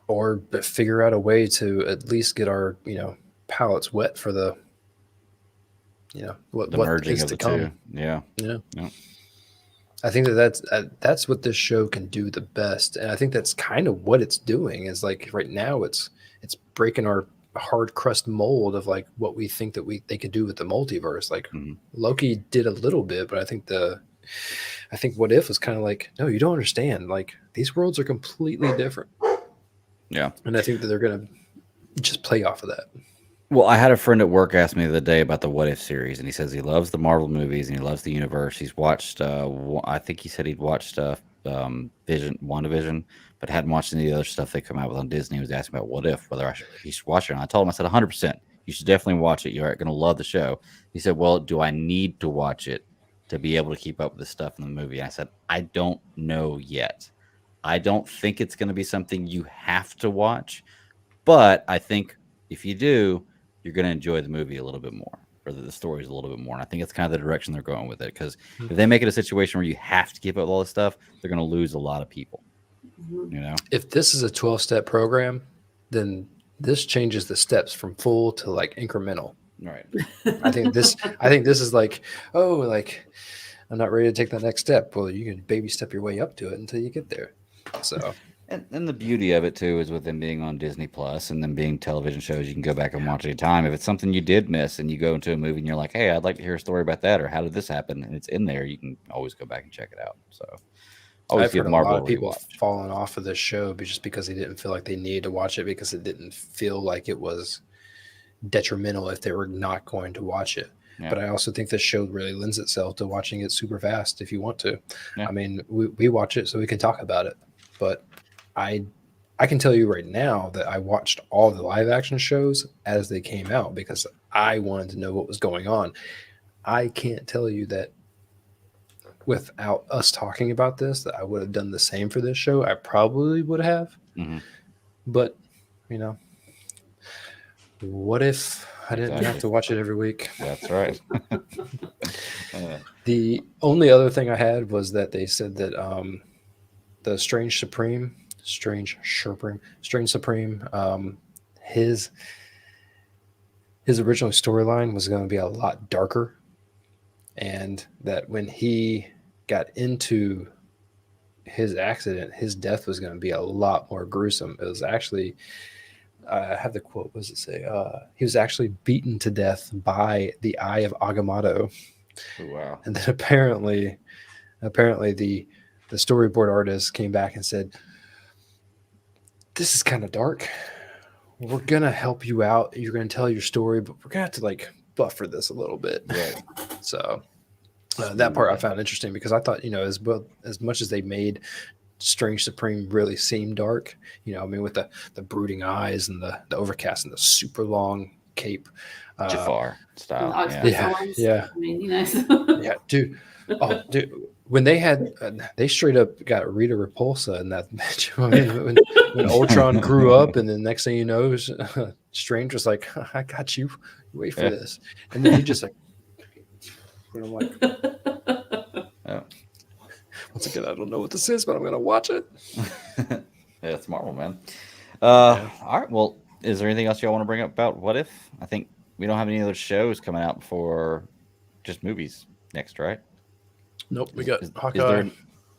Or figure out a way to at least get our, palates wet for the, what merging is of to the come. two. Yeah. Yeah. Yeah. I think that's what this show can do the best, and I think that's kind of what it's doing. Is like right now, it's breaking our hard crust mold of like what we think that they could do with the multiverse. Like Loki did a little bit, but I think What If was kind of like, no, you don't understand. Like these worlds are completely different. Yeah, and I think that they're gonna just play off of that. Well, I had a friend at work ask me the other day about the What If series, and he says he loves the Marvel movies and he loves the universe. He's watched, I think he said he'd watched WandaVision, but hadn't watched any of the other stuff they come out with on Disney. He was asking about What If, whether he should watch it. And I told him, I said, 100%, you should definitely watch it. You're going to love the show. He said, well, do I need to watch it to be able to keep up with the stuff in the movie? And I said, I don't know yet. I don't think it's going to be something you have to watch, but I think if you do, you're going to enjoy the movie a little bit more, or the stories a little bit more. And I think it's kind of the direction they're going with it. Because if they make it a situation where you have to keep up with all this stuff, they're going to lose a lot of people. If this is a 12-step program, then this changes the steps from full to like incremental. Right. I think this is like, I'm not ready to take that next step. Well, you can baby step your way up to it until you get there. So. And the beauty of it too is with them being on Disney Plus and them being television shows, you can go back and watch any time. If it's something you did miss and you go into a movie and you're like, hey, I'd like to hear a story about that, or how did this happen, and it's in there, you can always go back and check it out. So I've heard a lot of people falling off of this show just because they didn't feel like they needed to watch it, because it didn't feel like it was detrimental if they were not going to watch it. Yeah. But I also think this show really lends itself to watching it super fast if you want to. Yeah. I mean, we watch it so we can talk about it, but I can tell you right now that I watched all the live action shows as they came out because I wanted to know what was going on. I can't tell you that without us talking about this, that I would have done the same for this show. I probably would have. Mm-hmm. But, what if I didn't have to watch it every week? That's right. The only other thing I had was that they said that the Strange Supreme, his original storyline was going to be a lot darker, and that when he got into his accident, his death was going to be a lot more gruesome. It was actually, I have the quote. What does it say? He was actually beaten to death by the Eye of Agamotto. Oh, wow! And then apparently the storyboard artist came back and said, this is kind of dark. We're going to help you out. You're going to tell your story, but we're going to have to buffer this a little bit. Right. So that part I found interesting because I thought, as much as they made Strange Supreme really seem dark, with the brooding eyes and the overcast and the super long cape. Jafar style. Yeah. I mean, Yeah, dude. Oh, dude. When they had, they straight up got Rita Repulsa in that match. I mean, when Ultron grew up, and the next thing you know, Strange was like, "I got you. Wait for this," and then he just like, and I'm like, once again, I don't know what this is, but I'm gonna watch it. Yeah, it's Marvel, man. Yeah. All right. Well, is there anything else y'all want to bring up about What If? I think we don't have any other shows coming out before just movies next, right? Nope, we got Is there Hawkeye. an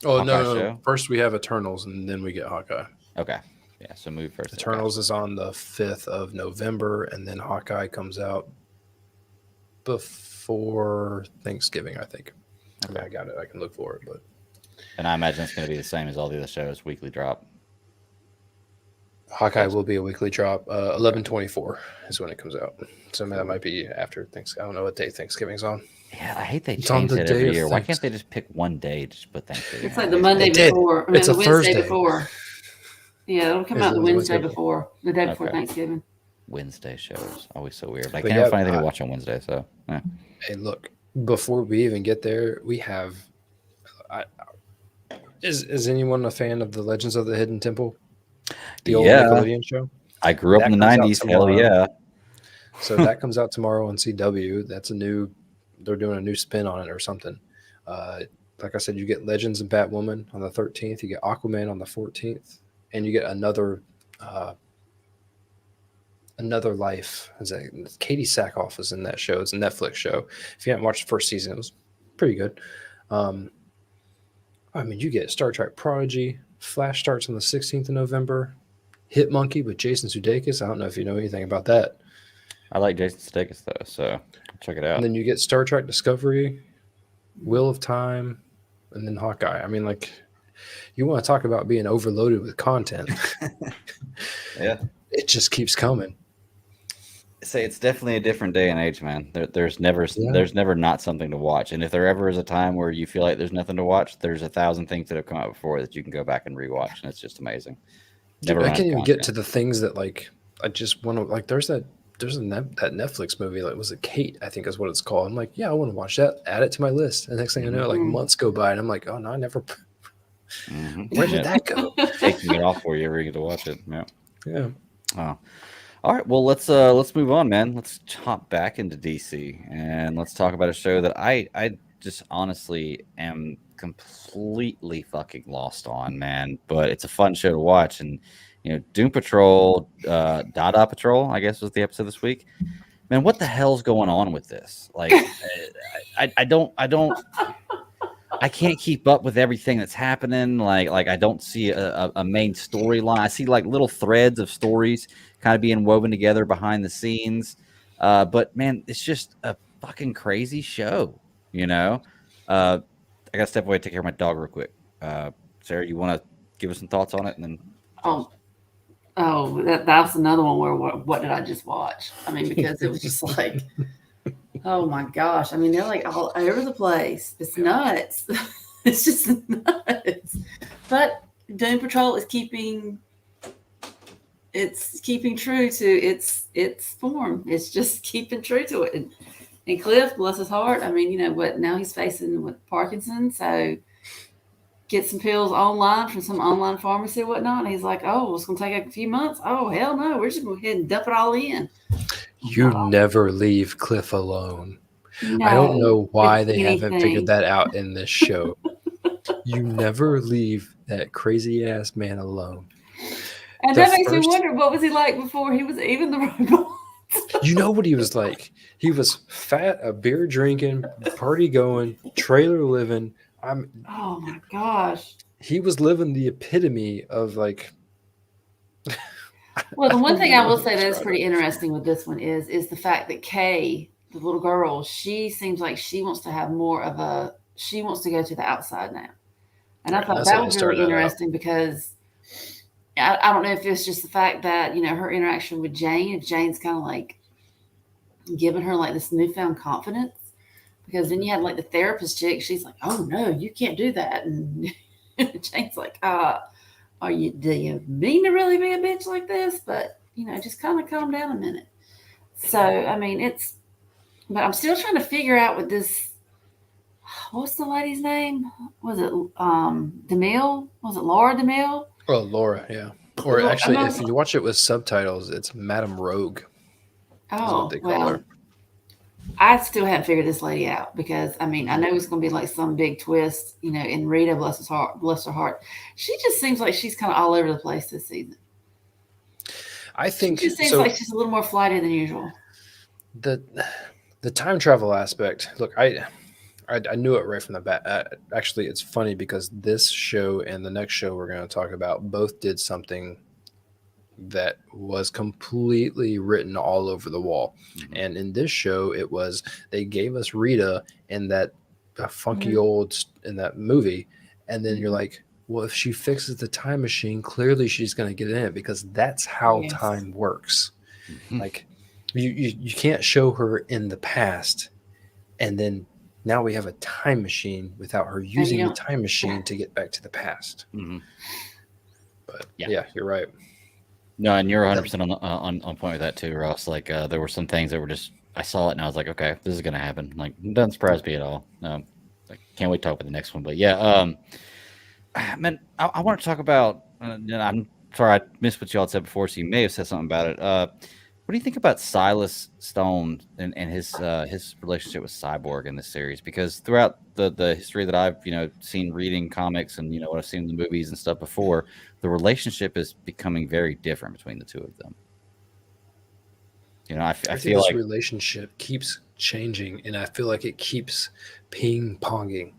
Oh Hawkeye no. show? First we have Eternals, and then we get Hawkeye. Okay. Yeah. So movie first. Okay. Eternals is on the 5th of November, and then Hawkeye comes out before Thanksgiving, I think. I mean, Okay. I got it. I can look for it, but And I imagine it's going to be the same as all the other shows, weekly drop. Hawkeye will be a weekly drop. 11/24 is when it comes out. So that might be after Thanksgiving. I don't know what day Thanksgiving's on. Yeah, I hate they It's on change the it day every of year. Why Thanks- can't they just pick one day to just put Thanksgiving? It's on? like the Monday They did. before. I mean, It's the a Wednesday Thursday. before. Yeah, it'll come It's out the the Wednesday Wednesday before, the day before Okay. Thanksgiving. Wednesday shows. Always so weird. But I But can't yeah, find anything to watch on Wednesday. So yeah. Hey, look, before we even get there, we have. Is anyone a fan of the Legends of the Hidden Temple? The old Yeah. Nickelodeon show? I grew up That in the comes out 90s. Hell tomorrow. yeah. So that comes out tomorrow on CW. That's they're doing a new spin on it or something. Like I said, you get Legends and Batwoman on the 13th. You get Aquaman on the 14th, and you get another life. Is that Katie Sackhoff is in that show? It's a Netflix show. If you haven't watched the first season, it was pretty good. I mean, you get Star Trek Prodigy. Flash starts on the 16th of November. Hit Monkey with Jason Sudeikis. I don't know if you know anything about that. I like Jason Sudeikis though, so check it out. And then you get Star Trek Discovery, Wheel of Time, and then Hawkeye. I mean, like, you want to talk about being overloaded with content. Yeah. It just keeps coming. Say it's definitely a different day and age, man. There's never not something to watch. And if there ever is a time where you feel like there's nothing to watch, there's 1,000 things that have come out before that you can go back and rewatch, and it's just amazing. Dude, Never I runs can't even content. get to the things that, like, I just want to, like, that Netflix movie, like, was it Kate, I think is what it's called. I'm like, yeah, I want to watch that. Add it to my list. And next thing I know, like, months go by, and I'm like, oh no, I never. Where did that go? Taking it off for you, ever get to watch it. Yeah. Yeah. Oh. All right. Well, let's move on, man. Let's hop back into DC and let's talk about a show that I just honestly am completely fucking lost on, man. But it's a fun show to watch, and Doom Patrol, Dada Patrol, I guess was the episode this week. Man, what the hell's going on with this? Like, I can't keep up with everything that's happening. Like I don't see a main storyline. I see like little threads of stories kind of being woven together behind the scenes. But man, it's just a fucking crazy show. I gotta step away and take care of my dog real quick. Sarah, you want to give us some thoughts on it, and then That's another one where what did I just watch? I mean, because it was just like, oh my gosh! I mean, they're like all over the place. It's nuts. It's just nuts. But Doom Patrol is keeping true to its form. It's just keeping true to it. And Cliff, bless his heart, I mean, now he's facing with Parkinson's, so get some pills online from some online pharmacy or whatnot. And he's like, oh, it's going to take a few months. Oh, hell no. We're just going to go ahead and dump it all in. You never leave Cliff alone. No, I don't know why they haven't anything. figured that out in this show. You never leave that crazy ass man alone. And The that makes me first- wonder, what was he like before he was even the robot? You know what he was like? He was fat, a beer drinking, party going, trailer living. Oh my gosh. He was living the epitome of like. Well, the one thing I will don't say know how to that is describe pretty it. interesting with this one is the fact that Kay, the little girl, she seems like she wants to go to the outside now. And I Right, thought that's that how they was started really that out. interesting because I don't know if it's just the fact that, her interaction with Jane, if Jane's kind of like giving her like this newfound confidence, because then you had like the therapist chick, she's like, oh no, you can't do that. And Jane's like, do you mean to really be a bitch like this? But, just kind of calm down a minute. So, I mean, but I'm still trying to figure out with this, what's the lady's name? Was it DeMille? Was it Laura DeMille? Oh, Laura, yeah. Or Well, actually, I'm if not- you watch it with subtitles, it's Madame Rogue. Is Oh, what they call well, her. I still haven't figured this lady out because I mean I know it's going to be like some big twist, you know. And Rita, bless her heart, she just seems like she's kind of all over the place this season. I She think just seems so. like she's a little more flighty than usual. The time travel aspect. Look, I knew it right from the bat. Actually, it's funny because this show and the next show we're going to talk about both did something that was completely written all over the wall. Mhm. And in this show, it was they gave us Rita in that funky Mhm. old in that movie, and then you're Mhm. like, well, if she fixes the time machine, clearly she's going to get in it because that's how Yes. time works. Mhm. Like you can't show her in the past, and then now we have a time machine without her using the don't- time machine to get back to the past. Mhm. But Yeah. yeah, you're right. No, and you're 100% on point with that too, Ross. Like there were some things that were just I saw it and I was like, okay, this is gonna happen. Like it doesn't surprise me at all. Like can't wait to talk about the next one. But yeah, man, I want to talk about. I'm sorry, I missed what y'all said before, so you may have said something about it. What do you think about Silas Stone and his relationship with Cyborg in this series? Because throughout the history that I've seen reading comics and what I've seen in the movies and stuff before, the relationship is becoming very different between the two of them. I I think feel this like relationship keeps changing, and I feel like it keeps ping ponging.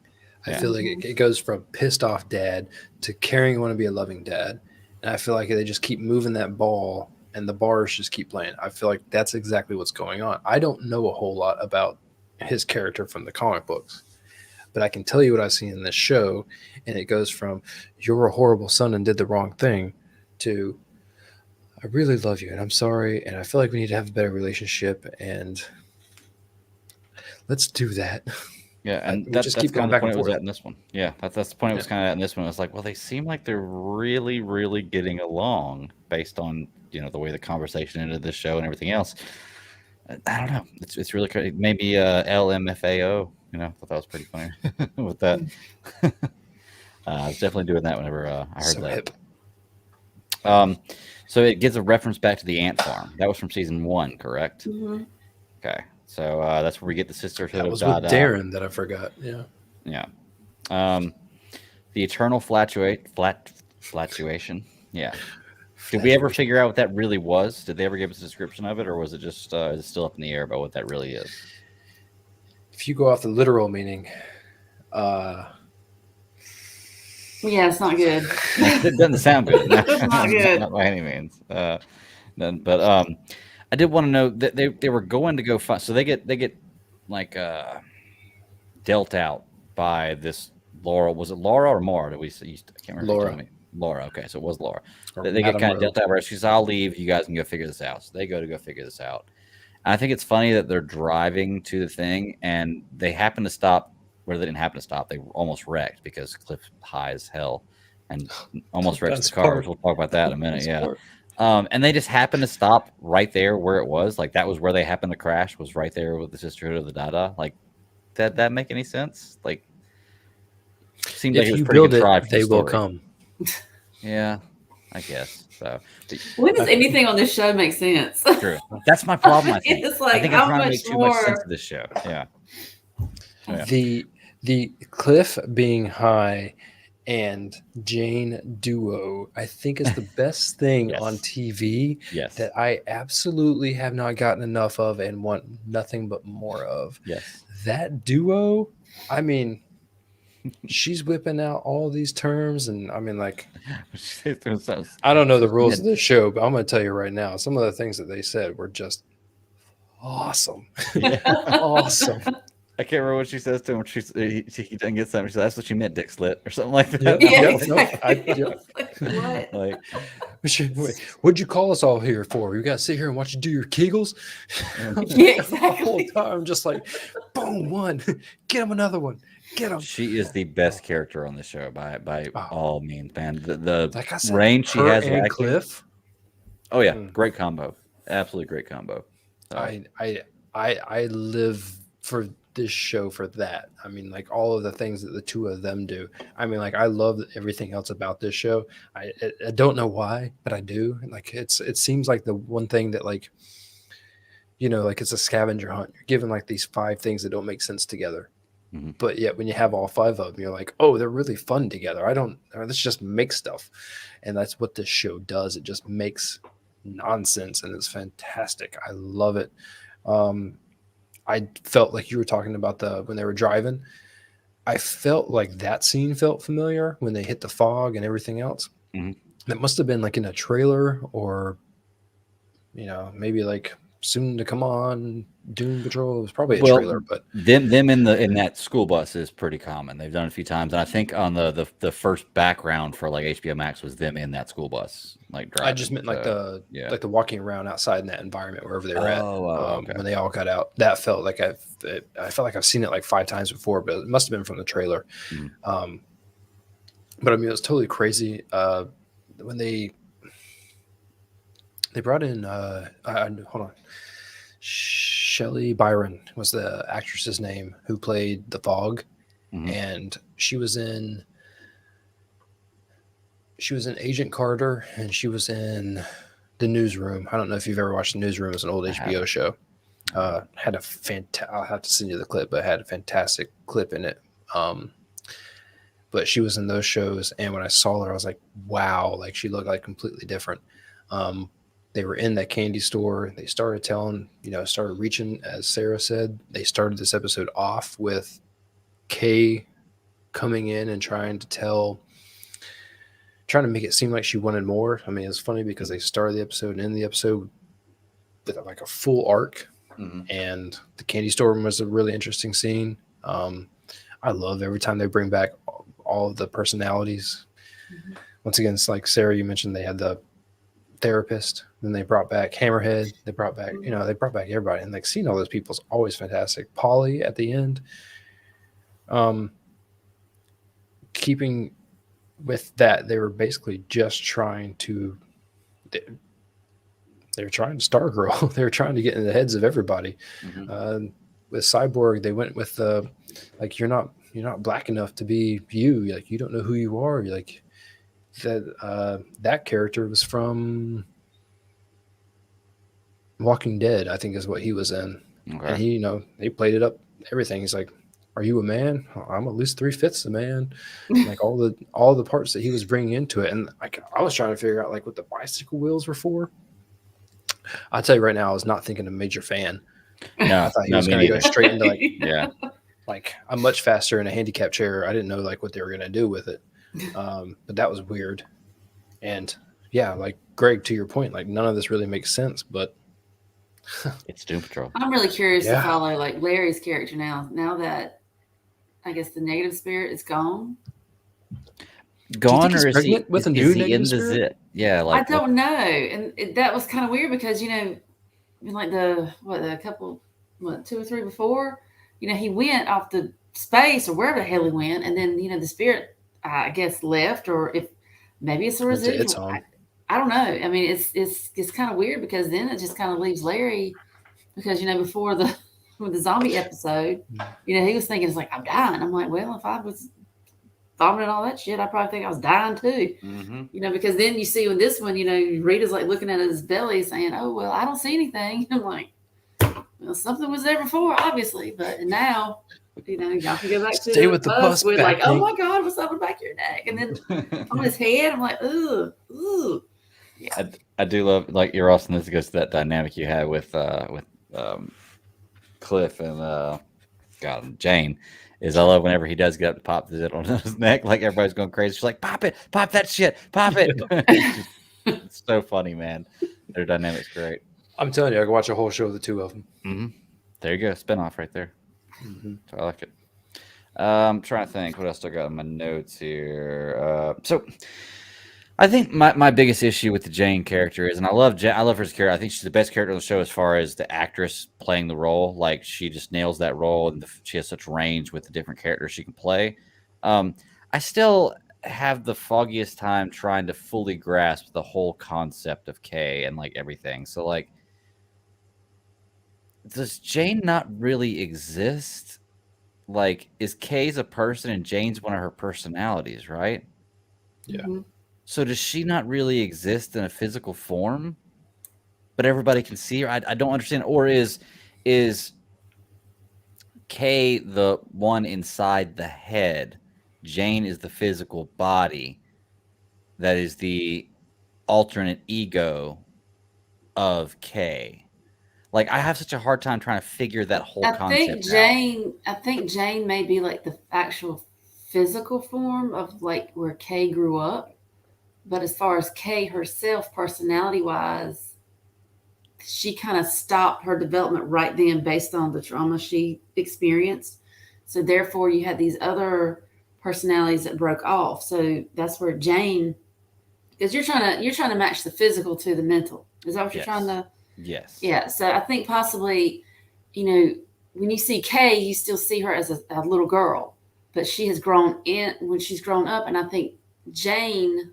I Yeah. feel like it goes from pissed off dad to caring, want to be a loving dad, and I feel like they just keep moving that ball, and the bars just keep playing. I feel like that's exactly what's going on. I don't know a whole lot about his character from the comic books, but I can tell you what I've seen in this show, and it goes from "you're a horrible son and did the wrong thing" to "I really love you and I'm sorry, and I feel like we need to have a better relationship, and let's do that." Yeah, and We just that's keep kind going of the back point and it was forth. at in this one. Yeah, that's the point it was Yeah. kind of at in this one. It's like, well, they seem like they're really, really getting along based on the way the conversation ended this show and everything else. I don't know. It's really crazy. Maybe LMFAO. I thought that was pretty funny with that. I was definitely doing that whenever I heard So that. hip. So it gives a reference back to the ant farm. That was from season 1, correct? Mm-hmm. Okay, so that's where we get the sisterhood That of was with Dada. Darren that I forgot. Yeah. Yeah. The eternal flatulation. Yeah. Did we ever figure out what that really was? Did they ever give us a description of it, or was it just is it still up in the air about what that really is? If you go off the literal meaning, Yeah, it's not good. It doesn't sound good. It's not good. Not by any means. But I did want to know that they were going to go find. So they get like dealt out by this Laura. Was it Laura or Mara? Did we? I can't remember. If you Laura. told me. Laura. Okay, so it was Laura. Or They get Madame kind of Rowe. dealt out. Where she says, "I'll leave. You guys can go figure this out." So they go to go figure this out. And I think it's funny that they're driving to the thing and they happen to stop where they didn't happen to stop. They almost wrecked because Cliff high as hell and almost wrecked the Best car. part. Which we'll talk about that in a minute. Best Yeah. part. And they just happened to stop right there where it was. Like that was where they happened to crash. Was right there with the sisterhood of the Dada. Like that make any sense? Like seems like If it was you pretty build contrived it, for the they will story. come. Yeah, I guess so. When does anything on this show make sense? True. That's my problem. I think. It's like I think how I'm trying to much make too much sense more? of this show. Yeah. Yeah. The Cliff being high and Jane duo, I think is the best thing Yes. on TV Yes. that I absolutely have not gotten enough of and want nothing but more of. Yes. That duo, I mean, she's whipping out all these terms, and I mean, like, I don't know the rules of this show, but I'm going to tell you right now, some of the things that they said were just awesome. Yeah. Awesome. I can't remember what she says to him. He doesn't get something. She says, "That's what you meant, Dick Slit," or something like that. Yep. Yeah, Yep. exactly. Nope. What? Like, Wait, what'd you call us all here for? You got to sit here and watch you do your Kegels? Yeah, The whole exactly. time, just like, boom, one, get him another one, get him. she is the best character on the show by all means, man. The Like I said, range she her has of and acting. Cliff. Oh yeah, Mm. great combo. Absolutely great combo. So, I live for this show for that. I mean, like all of the things that the two of them do. I mean, like I love everything else about this show. I don't know why, but I do. Like it seems like the one thing that like like it's a scavenger hunt. You're given like these 5 things that don't make sense together. Mhm. But yet when you have all 5 of them, you're like, oh, they're really fun together. Let's just make stuff. And that's what this show does. It just makes nonsense, and it's fantastic. I love it. I felt like you were talking about when they were driving. I felt like that scene felt familiar when they hit the fog and everything else. Mhm. That must have been like in a trailer, or maybe like soon to come on Doom Patrol. It was probably a trailer, but them in that school bus is pretty common. They've done it a few times, and I think on the first background for like HBO Max was them in that school bus, like driving. I just meant like the walking around outside in that environment wherever they were at. Okay. When they all got out. That felt like I felt like I've seen it like 5 times before, but it must have been from the trailer. Mhm. But I mean, it was totally crazy when they brought in hold on, Shelley Byron was the actress's name who played the Fog. Mhm. And she was in Agent Carter, and she was in The Newsroom. I don't know if you've ever watched The Newsroom. It's an old HBO show. Had a I'll have to send you the clip, but it had a fantastic clip in it. But she was in those shows, and when I saw her, I was like, wow, like she looked like completely different. They were in that candy store. They started started reaching, as Sarah said. They started this episode off with Kay coming in and trying to make it seem like she wanted more. I mean, it's funny because they started the episode and end the episode with like a full arc. Mm-hmm. And the candy store was a really interesting scene. I love every time they bring back all of the personalities. Mm-hmm. Once again, it's like Sarah, you mentioned they had the therapist, then they brought back Hammerhead, they brought back everybody, and like seeing all those people is always fantastic. Polly at the end, keeping with that, they were basically just trying to Stargirl. They were trying to get in the heads of everybody. Mm-hmm. With Cyborg, they went with the like, you're not black enough to be you. Like, you don't know who you are. You're like that character was from Walking Dead, I think is what he was in. Okay. And he, they played it up, everything. He's like, are you a man? I'm at least 3/5 a man. Like all the parts that he was bringing into it. And like, I was trying to figure out like what the bicycle wheels were for. I'll tell you right now, I was not thinking a major fan. No, I thought he was going to go straight into like I'm much faster in a handicap chair. I didn't know like what they were going to do with it. But that was weird. And yeah, like Greg, to your point, like none of this really makes sense, but it's Doom Patrol. I'm really curious to follow like Larry's character now that I guess the negative spirit is gone. Gone, or is he with a new negative spirit? Zit? Yeah, like I don't know, and that was kind of weird because like the 2 or 3 before, he went off the space or wherever the hell he went, and then the spirit I guess left, or if maybe it's a residual. I don't know. I mean, it's kind of weird because then it just kind of leaves Larry because before with the zombie episode, he was thinking it's like I'm dying. I'm like, well, if I was vomiting all that shit, I probably think I was dying too. Mm-hmm. Because then you see with this one, Rita's like looking at his belly saying, oh, well, I don't see anything. I'm like, well, something was there before, obviously, but now, y'all can go back to stay with the bus with like, oh my God, what's up in the back of your neck? And then on his head, I'm like, ooh. Yeah. I do love, like, you're also, this goes to that dynamic you had with Cliff and Jane. I love whenever he does get up to pop the zit on his neck, like everybody's going crazy. She's like, pop that shit, pop it. It's so funny, man. Their dynamic's great. I'm telling you, I could watch a whole show of the 2 of them. Mm-hmm. There you go, spinoff right there. Mm-hmm. So I like it. I'm trying to think what else I got in my notes here. So I think my biggest issue with the Jane character is, and I love her as a character. I think she's the best character on the show as far as the actress playing the role. Like, she just nails that role, and she has such range with the different characters she can play. I still have the foggiest time trying to fully grasp the whole concept of Kay and like everything. So like, does Jane not really exist? Like, is Kay's a person and Jane's one of her personalities, right? Yeah. Mm-hmm. So does she not really exist in a physical form? but everybody can see her. I don't understand. Or is K the one inside the head? Jane is the physical body that is the alternate ego of K. Like, I have such a hard time trying to figure that whole concept out. I think Jane may be like the actual physical form of like where Kay grew up. But as far as Kay herself, personality wise, she kind of stopped her development right then based on the trauma she experienced. So therefore you had these other personalities that broke off. So that's where Jane, because you're trying to match the physical to the mental. Is that what you're trying to? Yes. Yeah. So I think possibly, you know, when you see Kay, you still see her as a little girl, but she has grown in when she's grown up. And I think Jane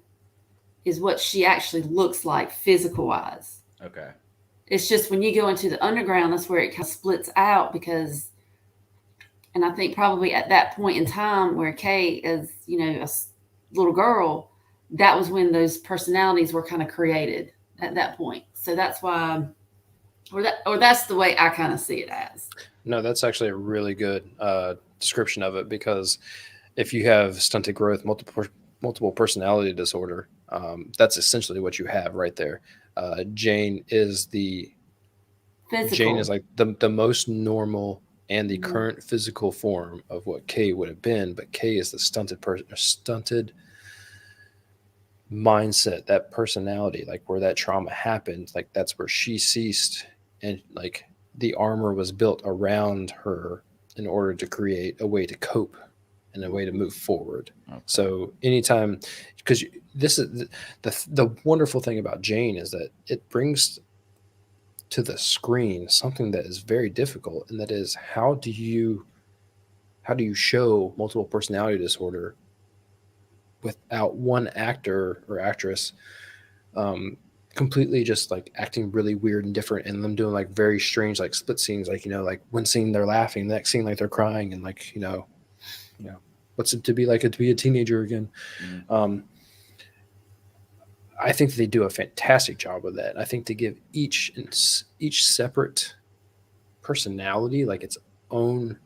is what she actually looks like physical wise. Okay. It's just when you go into the underground, that's where it kind of splits out because, and I think probably at that point in time where Kay is, you know, a little girl, that was when those personalities were kind of created at that point. So that's why, or that's the way I kind of see it as. No, that's actually a really good description of it, because if you have stunted growth, multiple personality disorder, that's essentially what you have right there. Jane is Physical. like the most normal and the current physical form of what Kay would have been, but Kay is the stunted mindset, that personality, like where that trauma happened, like that's where she ceased, and like the armor was built around her in order to create a way to cope and a way to move forward. Okay. So anytime, because this is the wonderful thing about Jane is that it brings to the screen something that is very difficult, and that is how do you show multiple personality disorder without one actor or actress completely just like acting really weird and different, and them doing like very strange like split scenes, like, you know, like one scene they're laughing, the next scene like they're crying, and like, you know what's it to be like to be a teenager again. I think they do a fantastic job with that. I think to give each separate personality like its own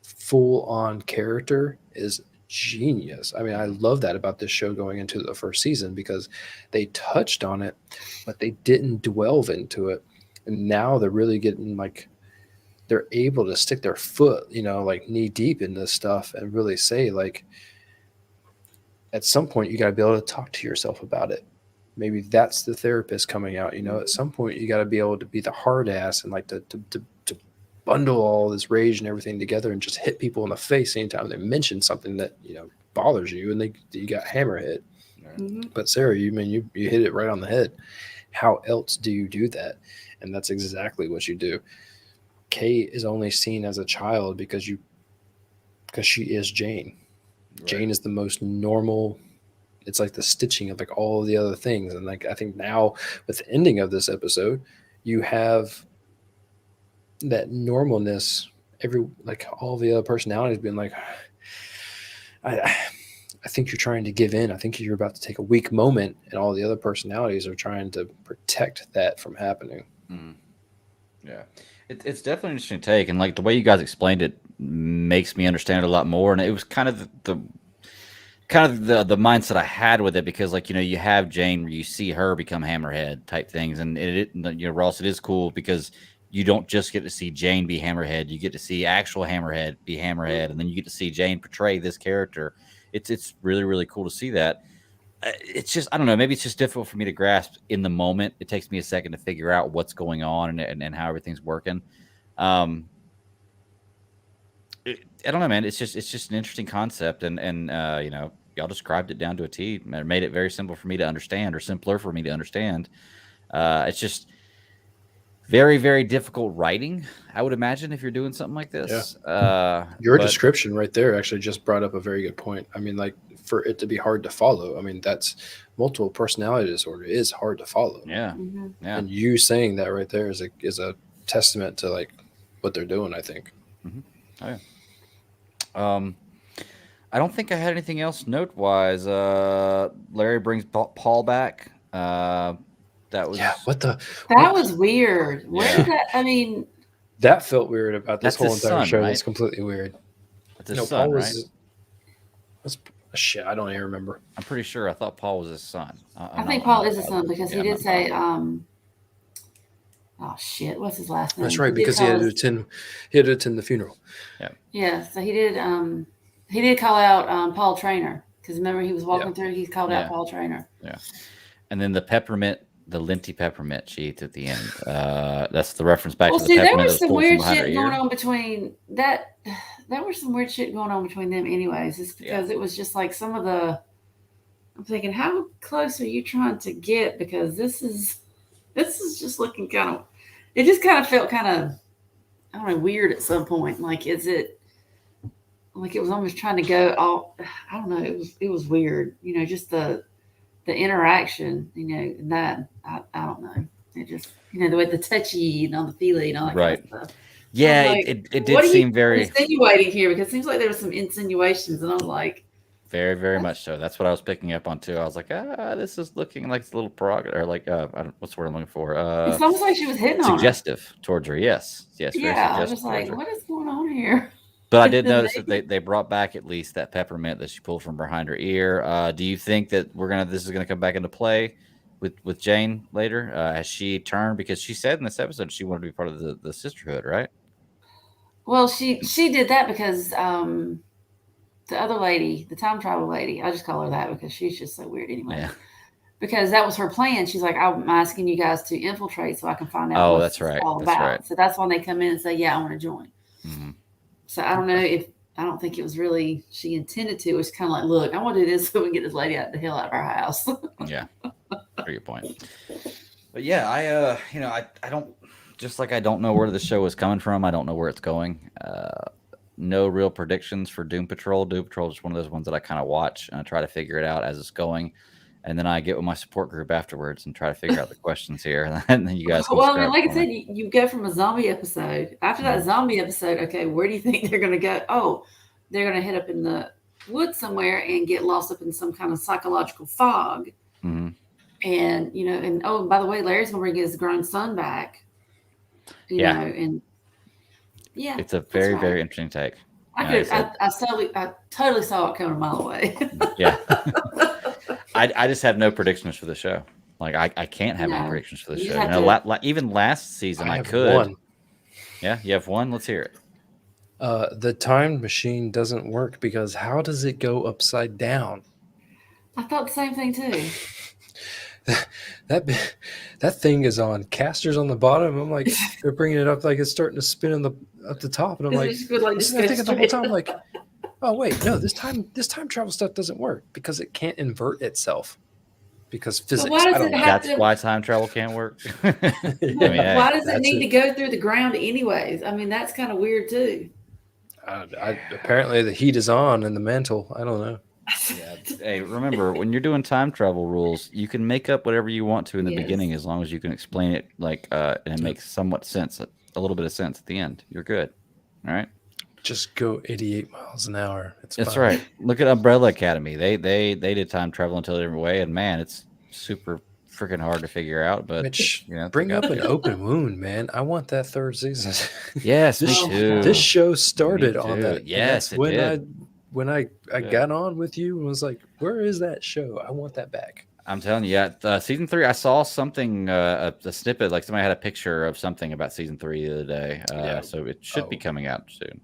full on character is genius. I mean, I love that about this show going into the first season, because they touched on it, but they didn't delve into it. And now they're really getting like, they're able to stick their foot, you know, like knee deep in this stuff and really say, like, at some point you got to be able to talk to yourself about it. Maybe that's the therapist coming out, you know, at some point you got to be able to be the hard ass and like to bundle all this rage and everything together and just hit people in the face anytime they mention something that, you know, bothers you, and you got hammerhead. But Sarah, you hit it right on the head. How else do you do that? And that's exactly what you do. Kay is only seen as a child because she is Jane. Right. Jane is the most normal. It's like the stitching of like all of the other things. And like, I think now with the ending of this episode, you have that normalness, like all the other personalities being like, I think you're trying to give in. I think you're about to take a weak moment, and all the other personalities are trying to protect that from happening. Yeah. It's definitely an interesting take, and like the way you guys explained it makes me understand it a lot more. And it was kind of the mindset I had with it, because like, you know, you have Jane where you see her become Hammerhead type things, and it you know, Ross, it is cool because you don't just get to see Jane be Hammerhead, you get to see actual Hammerhead be Hammerhead, and then you get to see Jane portray this character. It's really, really cool to see that. It's just, I don't know, maybe it's just difficult for me to grasp in the moment. It takes me a second to figure out what's going on and how everything's working. I don't know, man. It's just an interesting concept, and you know, y'all described it down to a T. Made it very simple for me to understand, or simpler for me to understand. It's just very, very difficult writing, I would imagine, if you're doing something like this. Yeah. Your description right there actually just brought up a very good point. I mean, like, for it to be hard to follow, I mean, that's multiple personality disorder is hard to follow. Yeah. Yeah. And you saying that right there is a testament to like what they're doing, I think. Oh, yeah. I don't think I had anything else note wise. Larry brings Paul back. That was Yeah, what the? That was weird. Where Yeah. did that? I mean, That felt weird about this That's whole his entire son, show. right? That's completely weird. That's his No, son, Paul right? was shit. I don't even remember. I'm pretty sure. I thought Paul was his son. I think Paul is his son because he I'm did not say, positive. oh shit, what's his last name? That's right, He did because he call had to his- attend. He had to attend the funeral. Yeah, so he did call out Paul Trainer because remember he was walking through. He called out Yeah. Paul Trainer. Yeah, and then the Linty peppermint she eats at the end. That's the reference back Well, to the see, there peppermint was that some was pulled from weird behind her shit ear. going on between that. There was some weird shit going on between them, anyways. It's because it was just like some of the. I'm thinking, how close are you trying to get? Because this is just looking kind of. It just kind of felt kind of, I don't know, weird at some point. Like, is it? Like it was almost trying to go all. I don't know. It was weird. You know, just the interaction. You know, and that I don't know. It just the way the touchy and all the feely and all that kind of stuff. Yeah, like, it what did are seem you very insinuating here? Because it seems like there were some insinuations, and I was like, very, very much so. That's what I was picking up on too. I was like, this is looking like it's a little prerogative, or like what's the word I'm looking for? it's almost like she was hitting on her. Suggestive towards her. Yes, very Yeah, I was suggestive just like, towards her. what is going on here? But I did notice that they brought back at least that peppermint that she pulled from behind her ear. Do you think that this is gonna come back into play with Jane later? Has she turned, because she said in this episode she wanted to be part of the sisterhood, right? Well, she did that because the other lady, the time travel lady, I just call her that because she's just so weird anyway. Yeah. Because that was her plan. She's like, I'm asking you guys to infiltrate so I can find out what it's all about. Right. So that's when they come in and say, yeah, I want to join. Mm-hmm. So I don't know I don't think it was really she intended to. It was kind of like, look, I want to do this so we can get this lady the hell out of our house. Yeah, very good point. But yeah, I don't, just like I don't know where the show is coming from. I don't know where it's going. No real predictions for Doom Patrol. Doom Patrol is one of those ones that I kind of watch and I try to figure it out as it's going. And then I get with my support group afterwards and try to figure out the questions here. And then you guys can well, I mean, like I said, you go from a zombie episode. After that zombie episode, okay, where do you think they're going to go? Oh, they're going to head up in the woods somewhere and get lost up in some kind of psychological fog. Mm-hmm. And, and oh, by the way, Larry's going to bring his grown son back. You know, and yeah. It's a very, very interesting take. I totally saw it coming a mile away. Yeah. I just have no predictions for the show. Like I can't have any predictions for the show. Even last season I could. One. Yeah, you have one. Let's hear it. The time machine doesn't work because how does it go upside down? I thought the same thing too. That thing is on casters on the bottom. I'm like, they're bringing it up like it's starting to spin up the top, and I'm like, thinking the whole time, like, oh wait, no, this time travel stuff doesn't work because it can't invert itself because physics. That's why time travel can't work. Why does it need to go through the ground anyways? I mean, that's kind of weird too. Apparently the heat is on in the mantle. I don't know. Yeah. Hey, remember, when you're doing time travel rules, you can make up whatever you want to in the beginning as long as you can explain it and it makes somewhat sense, a little bit of sense at the end. You're good. All right. Just go 88 miles an hour. That's right. Look at Umbrella Academy. They did time travel until a different way, and man, it's super freaking hard to figure out. But Mitch, bring up an open wound, man. I want that third season. Yes, me too. This show started on that. Yes, it did. When I got on with you and was like, where is that show? I want that back. I'm telling you, season 3, I saw something, a snippet, like somebody had a picture of something about season 3 the other day. So it should be coming out soon.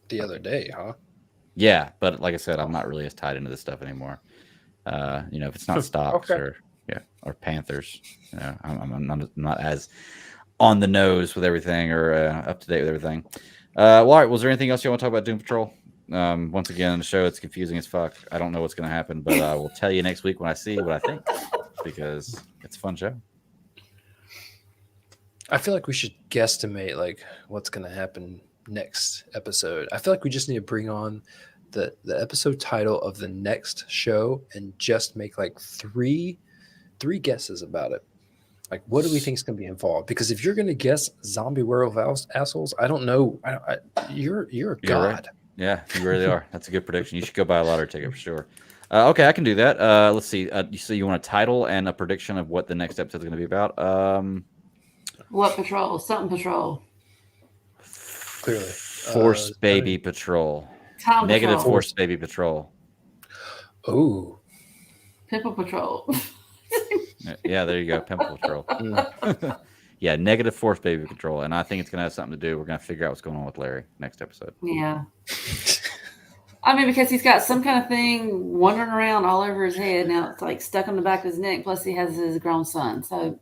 The other day, huh? Yeah, but like I said, I'm not really as tied into this stuff anymore. If it's not stocks or Panthers, I'm not as on the nose with everything or up to date with everything. All right, was there anything else you want to talk about Doom Patrol? Once again, in the show, it's confusing as fuck. I don't know what's going to happen, but I will tell you next week when I see what I think because it's a fun show. I feel like we should guesstimate like what's going to happen next episode. I feel like we just need to bring on the episode title of the next show and just make like three guesses about it. Like, what do we think is going to be involved? Because if you're going to guess zombie werewolf assholes, I don't know. You're a god. Right. Yeah, you really are. That's a good prediction. You should go buy a lottery ticket for sure. Okay, I can do that. Let's see. So you want a title and a prediction of what the next episode is going to be about? What patrol? Something patrol. Clearly. Force Baby Patrol. Time Negative patrol. Force Baby Patrol. Oh. Pimple patrol. Yeah, there you go. Pimple Patrol. Yeah, Negative Force Baby Patrol. And I think it's going to have something to do. We're going to figure out what's going on with Larry next episode. Yeah. I mean, because he's got some kind of thing wandering around all over his head. Now it's like stuck on the back of his neck. Plus, he has his grown son. So,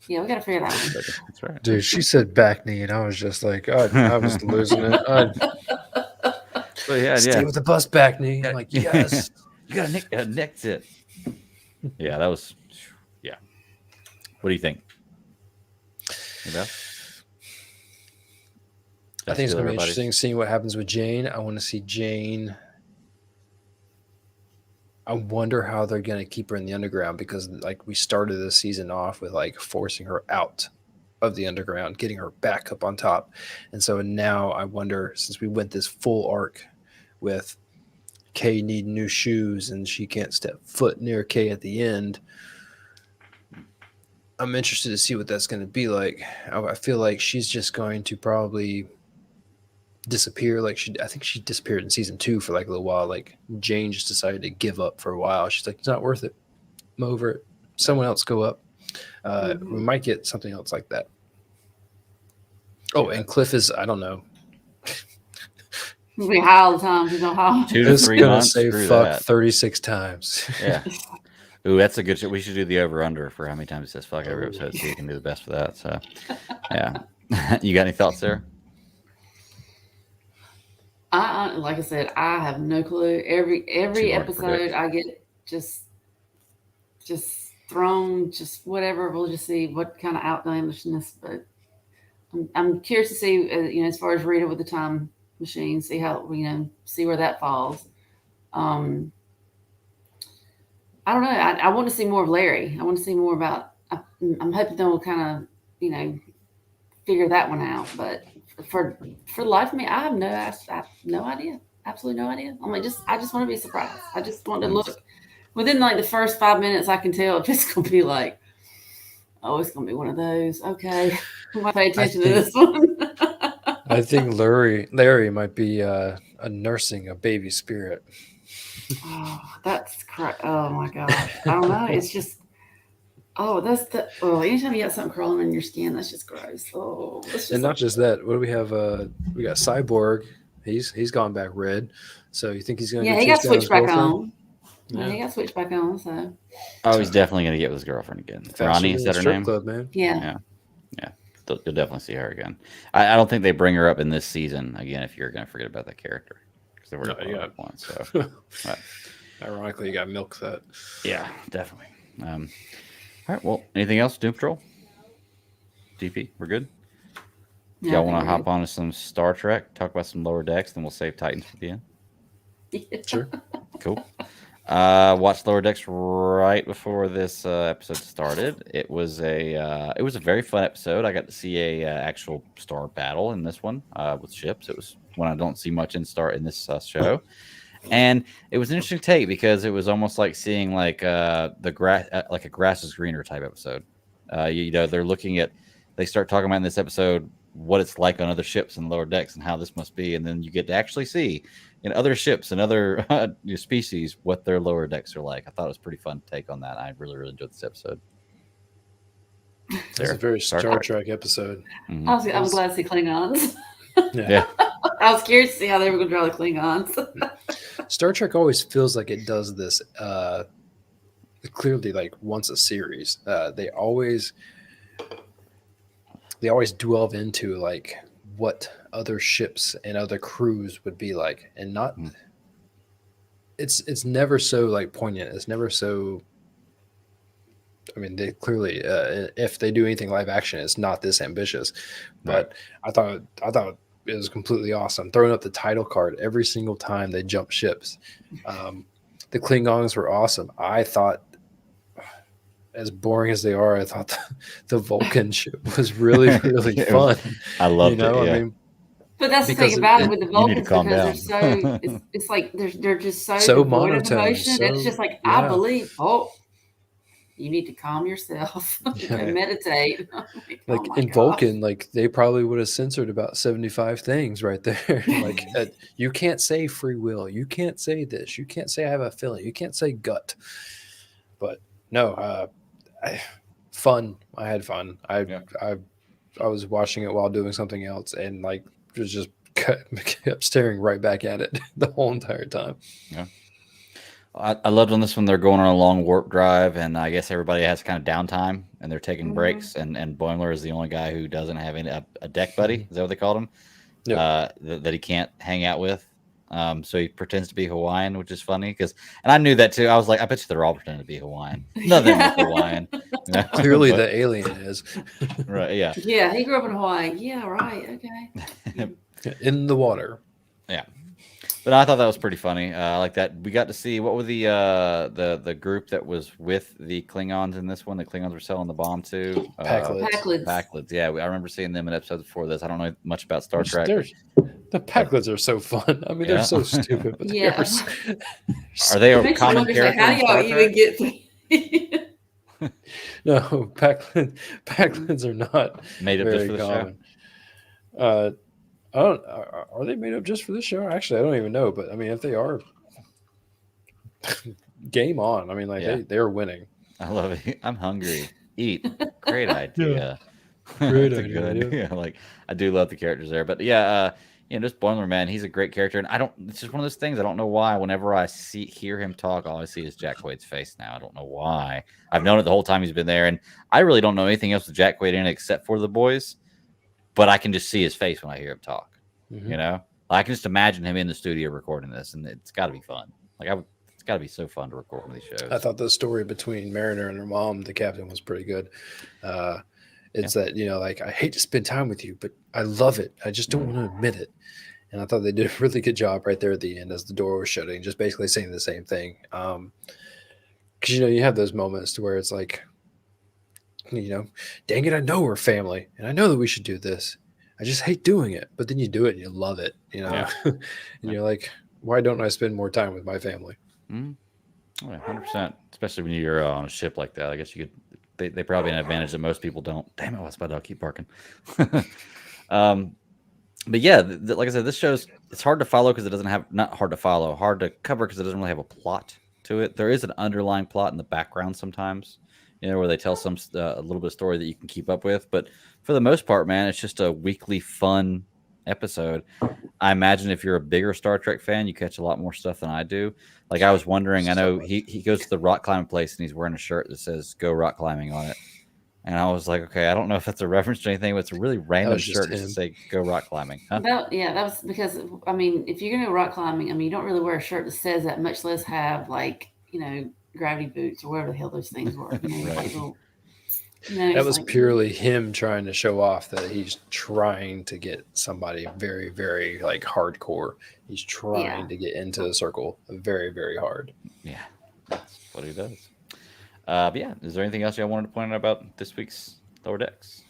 yeah, we got to figure that out. That's right. Dude, she said back knee, and I was just like, I was losing it. So, yeah, Stay with the bus back knee. I'm like, yes. You got a neck tip. Yeah, that was, yeah. What do you think? I think it's going to be interesting seeing what happens with Jane. I want to see Jane. I wonder how they're going to keep her in the underground because, like, we started this season off with, like, forcing her out of the underground, getting her back up on top. And so now I wonder, since we went this full arc with Kay needing new shoes and she can't step foot near Kay at the end, I'm interested to see what that's going to be like. I feel like she's just going to probably disappear. Like I think she disappeared in season 2 for like a little while. Like Jane just decided to give up for a while. She's like, it's not worth it. I'm over it. Someone else go up. We might get something else like that. Oh, and Cliff is, I don't know. We high all the time. You know how 2 to 3 months. Say fuck 36 times. Yeah. Ooh, that's a good shit. We should do the over-under for how many times he says fuck every episode so you can do the best for that. So, yeah. You got any thoughts, Sarah? Like I said, I have no clue. Every episode I get just thrown, just whatever. We'll just see what kind of outlandishness. But I'm curious to see, as far as Rita with the time machine, see how see where that falls. I don't know. I want to see more of Larry. I want to see more about. I'm hoping they'll kind of, figure that one out. But for the life of me, I have no idea. Absolutely no idea. I just want to be surprised. I just want to look within like the first 5 minutes. I can tell if it's going to be like, oh, it's going to be one of those. Okay, I'm going to pay attention to this one. I think Larry might be nursing a baby spirit. Oh, that's correct. Oh my gosh. I don't know. It's just, anytime you got something crawling in your skin, that's just gross. Oh, and not just that. What do we have? We got Cyborg. He's gone back red. So you think he's going to? Yeah, he got switched back on. Yeah, he got switched back on. So. Oh, he's definitely going to get with his girlfriend again. Ronnie, is that her name? Club, man. Yeah. You'll definitely see her again. I don't think they bring her up in this season again. If you're going to forget about that character. They were up once, so ironically, you got milk that. Yeah, definitely. All right. Well, anything else? Doom Patrol, DP, we're good. Yeah, y'all want to hop on to some Star Trek, talk about some Lower Decks, then we'll save Titans for the end. Sure. Cool. Watched Lower Decks right before this episode started. It was a very fun episode. I got to see a actual star battle in this one with ships. It was one I don't see much in this show, and it was an interesting take because it was almost like seeing like the grass, like a grass is greener type episode. They're looking at, they start talking about in this episode what it's like on other ships and Lower Decks and how this must be, and then you get to actually see in other ships and other species what their Lower Decks are like. I thought it was a pretty fun take on that. I really enjoyed this episode. It's a very Star Trek episode. Mm-hmm. I was glad to see Klingons. Yeah. I was curious to see how they were going to draw the Klingons. Star Trek always feels like it does this clearly like once a series. They always delve into like what other ships and other crews would be like, and not it's never so like poignant. It's never so, I mean, they clearly if they do anything live action, it's not this ambitious. But I thought it was completely awesome. Throwing up the title card every single time they jump ships. The Klingons were awesome. I thought, as boring as they are, I thought the Vulcan ship was really, really fun. I loved it. Yeah. I mean, But that's the Because thing about it with the You need to Vulcans, calm because they're down. so it's like they're just so So devoid of monotone, emotion. It's so- just like yeah. I believe. Oh, you need to calm yourself. Go Yeah. meditate. I'm Like oh my in gosh. Vulcan, like they probably would have censored about 75 things right there. Like you can't say free will, you can't say this, you can't say I have a feeling, you can't say gut. But no, fun. I had fun. Yeah. I was watching it while doing something else, and like was just kept staring right back at it the whole entire time. Yeah. I loved on this one. They're going on a long warp drive, and I guess everybody has kind of downtime, and they're taking breaks. And Boimler is the only guy who doesn't have a deck buddy. Is that what they called him? Yep. That he can't hang out with. So he pretends to be Hawaiian, which is funny and I knew that too. I was like, I bet you they're all pretending to be Hawaiian. None of them is Hawaiian. Clearly, But- the alien is right. Yeah. Yeah, he grew up in Hawaii. Yeah, right. Okay. in the water. Yeah. But I thought that was pretty funny. I like that. We got to see what were the group that was with the Klingons in this one. The Klingons were selling the bomb to Packlids. Packlids. Yeah, I remember seeing them in episodes before this. I don't know much about Star Trek. The Packlids are so fun. I mean, Yeah. they're so stupid, but Yeah. Are they It a makes you common wonder, like, character? how in do Star y'all Trek? even get no, Packlids are not Made up just very for the show? common. I don't. Are they made up just for this show? Actually, I don't even know. But I mean, if they are, game on. I mean, like Yeah. they're winning. I love it. I'm hungry. Eat. Great idea. Great That's a idea, good- yeah, like I do love the characters there, but yeah, just Boimler, man, he's a great character, and it's just one of those things. I don't know why. Whenever I hear him talk, all I see is Jack Quaid's face now. I don't know why. I've known it the whole time he's been there, and I really don't know anything else with Jack Quaid in it except for the boys. But I can just see his face when I hear him talk. Mhm. You know, I can just imagine him in the studio recording this, and it's got to be fun. It's got to be so fun to record one of these shows. I thought the story between Mariner and her mom, the captain, was pretty good. It's that, like, I hate to spend time with you, but I love it. I just don't want to admit it. And I thought they did a really good job right there at the end as the door was shutting, just basically saying the same thing. Because, you have those moments to where it's like, dang it, I know we're family and I know that we should do this. I just hate doing it. But then you do it and you love it, Yeah. and you're like, why don't I spend more time with my family? Mm-hmm. Oh, yeah, 100%. Especially when you're on a ship like that. I guess you could. They probably have an advantage that most people don't. Damn it! What's my dog keep barking? But yeah, like I said, this show's it's hard to follow because it doesn't have not hard to follow, hard to cover because it doesn't really have a plot to it. There is an underlying plot in the background sometimes, where they tell a little bit of story that you can keep up with. But for the most part, man, it's just a weekly fun episode. I imagine if you're a bigger Star Trek fan, you catch a lot more stuff than I do. Like I was wondering, I know he goes to the rock climbing place and he's wearing a shirt that says "Go Rock Climbing" on it. And I was like, okay, I don't know if that's a reference to anything, but it's a really random shirt just to say "Go Rock Climbing." Huh? That was because I mean, if you're gonna go rock climbing, I mean, you don't really wear a shirt that says that, much less have like gravity boots or whatever the hell those things were. Right. Like little, that was purely him trying to show off that he's trying to get somebody very, very like hardcore. He's trying to get into the circle very, very hard. Yeah, that's what he does. But yeah, is there anything else y'all wanted to point out about this week's Lower Decks?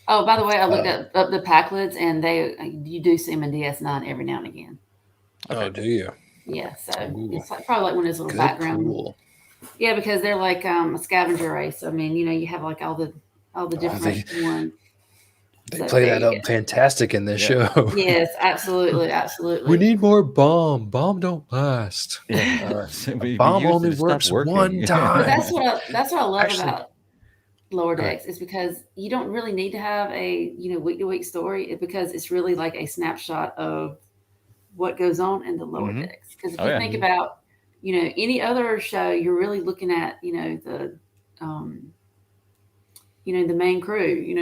Oh, by the way, I looked up the Packlids, and you do see them in DS9 every now and again. Okay. Oh, do you? Yeah, so it's probably like one of those little background. Cool. Yeah, because they're like a scavenger race. I mean, you have like all the different ones. They play that up fantastic in this show. Yes, absolutely, absolutely. We need more bomb. Bomb don't last. Yeah. Bomb only works one time. But that's what I love about Lower Decks is because you don't really need to have a week to week story because it's really like a snapshot of what goes on in the Lower Decks. Because if you think about any other show, you're really looking at the the main crew,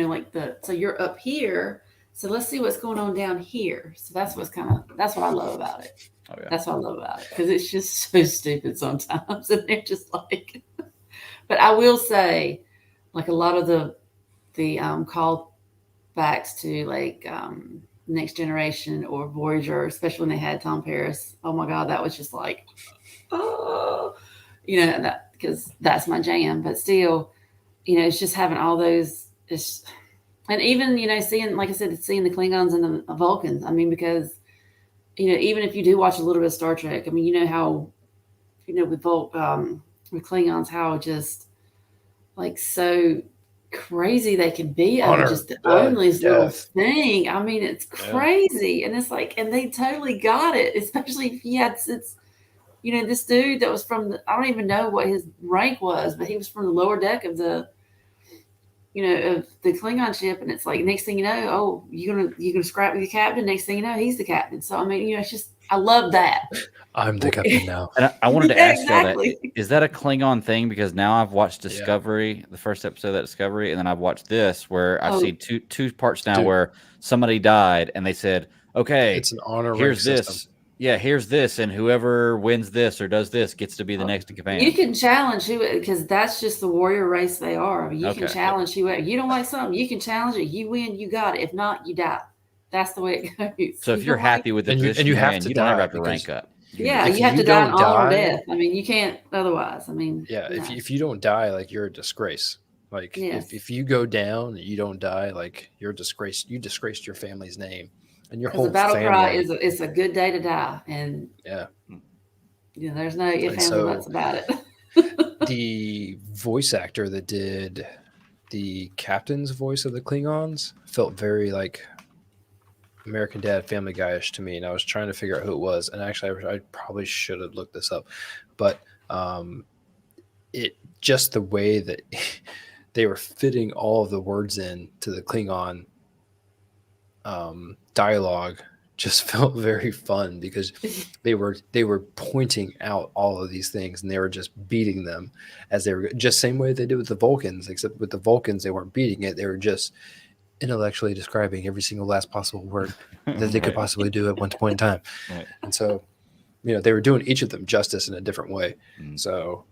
so you're up here. So let's see what's going on down here. So that's what I love about it. Oh, yeah. That's what I love about it because it's just so stupid sometimes, and they're just like. But I will say, like a lot of the call backs to like Next Generation or Voyager, especially when they had Tom Paris. Oh my God, that was just like, oh, that because that's my jam. But still, it's just having all those. And even, seeing, like I said, seeing the Klingons and the Vulcans. I mean, because, even if you do watch a little bit of Star Trek, I mean, you know how, with Klingons, how just like so crazy they can be over Honor, just the blood, onlyest little death. thing. I mean, it's Yeah. crazy. And it's like, and they totally got it, especially if he had, this dude that was from I don't even know what his rank was, but he was from the lower deck of the Klingon ship, and it's like next thing you know, oh, you're gonna scrap with the captain. Next thing you know, he's the captain. So I mean, it's just I love that. I'm the captain now. And I wanted to Yeah, ask y'all that. exactly. Is that a Klingon thing? Because now I've watched Discovery, the first episode of that Discovery, and then I've watched this where I've seen two parts now where somebody died and they said, okay, it's an honor here's rank this. system. Yeah, here's this, and whoever wins this or does this gets to be the next in command. You can challenge who, because that's just the warrior race they are. I mean, you can challenge whoever. You don't like something, you can challenge it. You win, you got it. If not, you die. That's the way it goes. So if you're happy with the position, you have have to you don't die ever have to rank up. You have to die an honor or death. I mean, you can't otherwise. I mean, if you don't die, like you're a disgrace. Like if you go down and you don't die, like you're a disgrace. You disgraced your family's name. And your whole the battle family. cry is it's a good day to die, and there's no ifs, ands, or buts about it. The voice actor that did the captain's voice of the Klingons felt very like American Dad, Family Guy-ish to me, and I was trying to figure out who it was. And actually, I probably should have looked this up, but it just the way that they were fitting all of the words in to the Klingon dialogue just felt very fun because they were pointing out all of these things and they were just beating them as they were just same way they did with the Vulcans, except with the Vulcans they weren't beating it, they were just intellectually describing every single last possible word that they could possibly do at one point in time. Right. And so they were doing each of them justice in a different way. So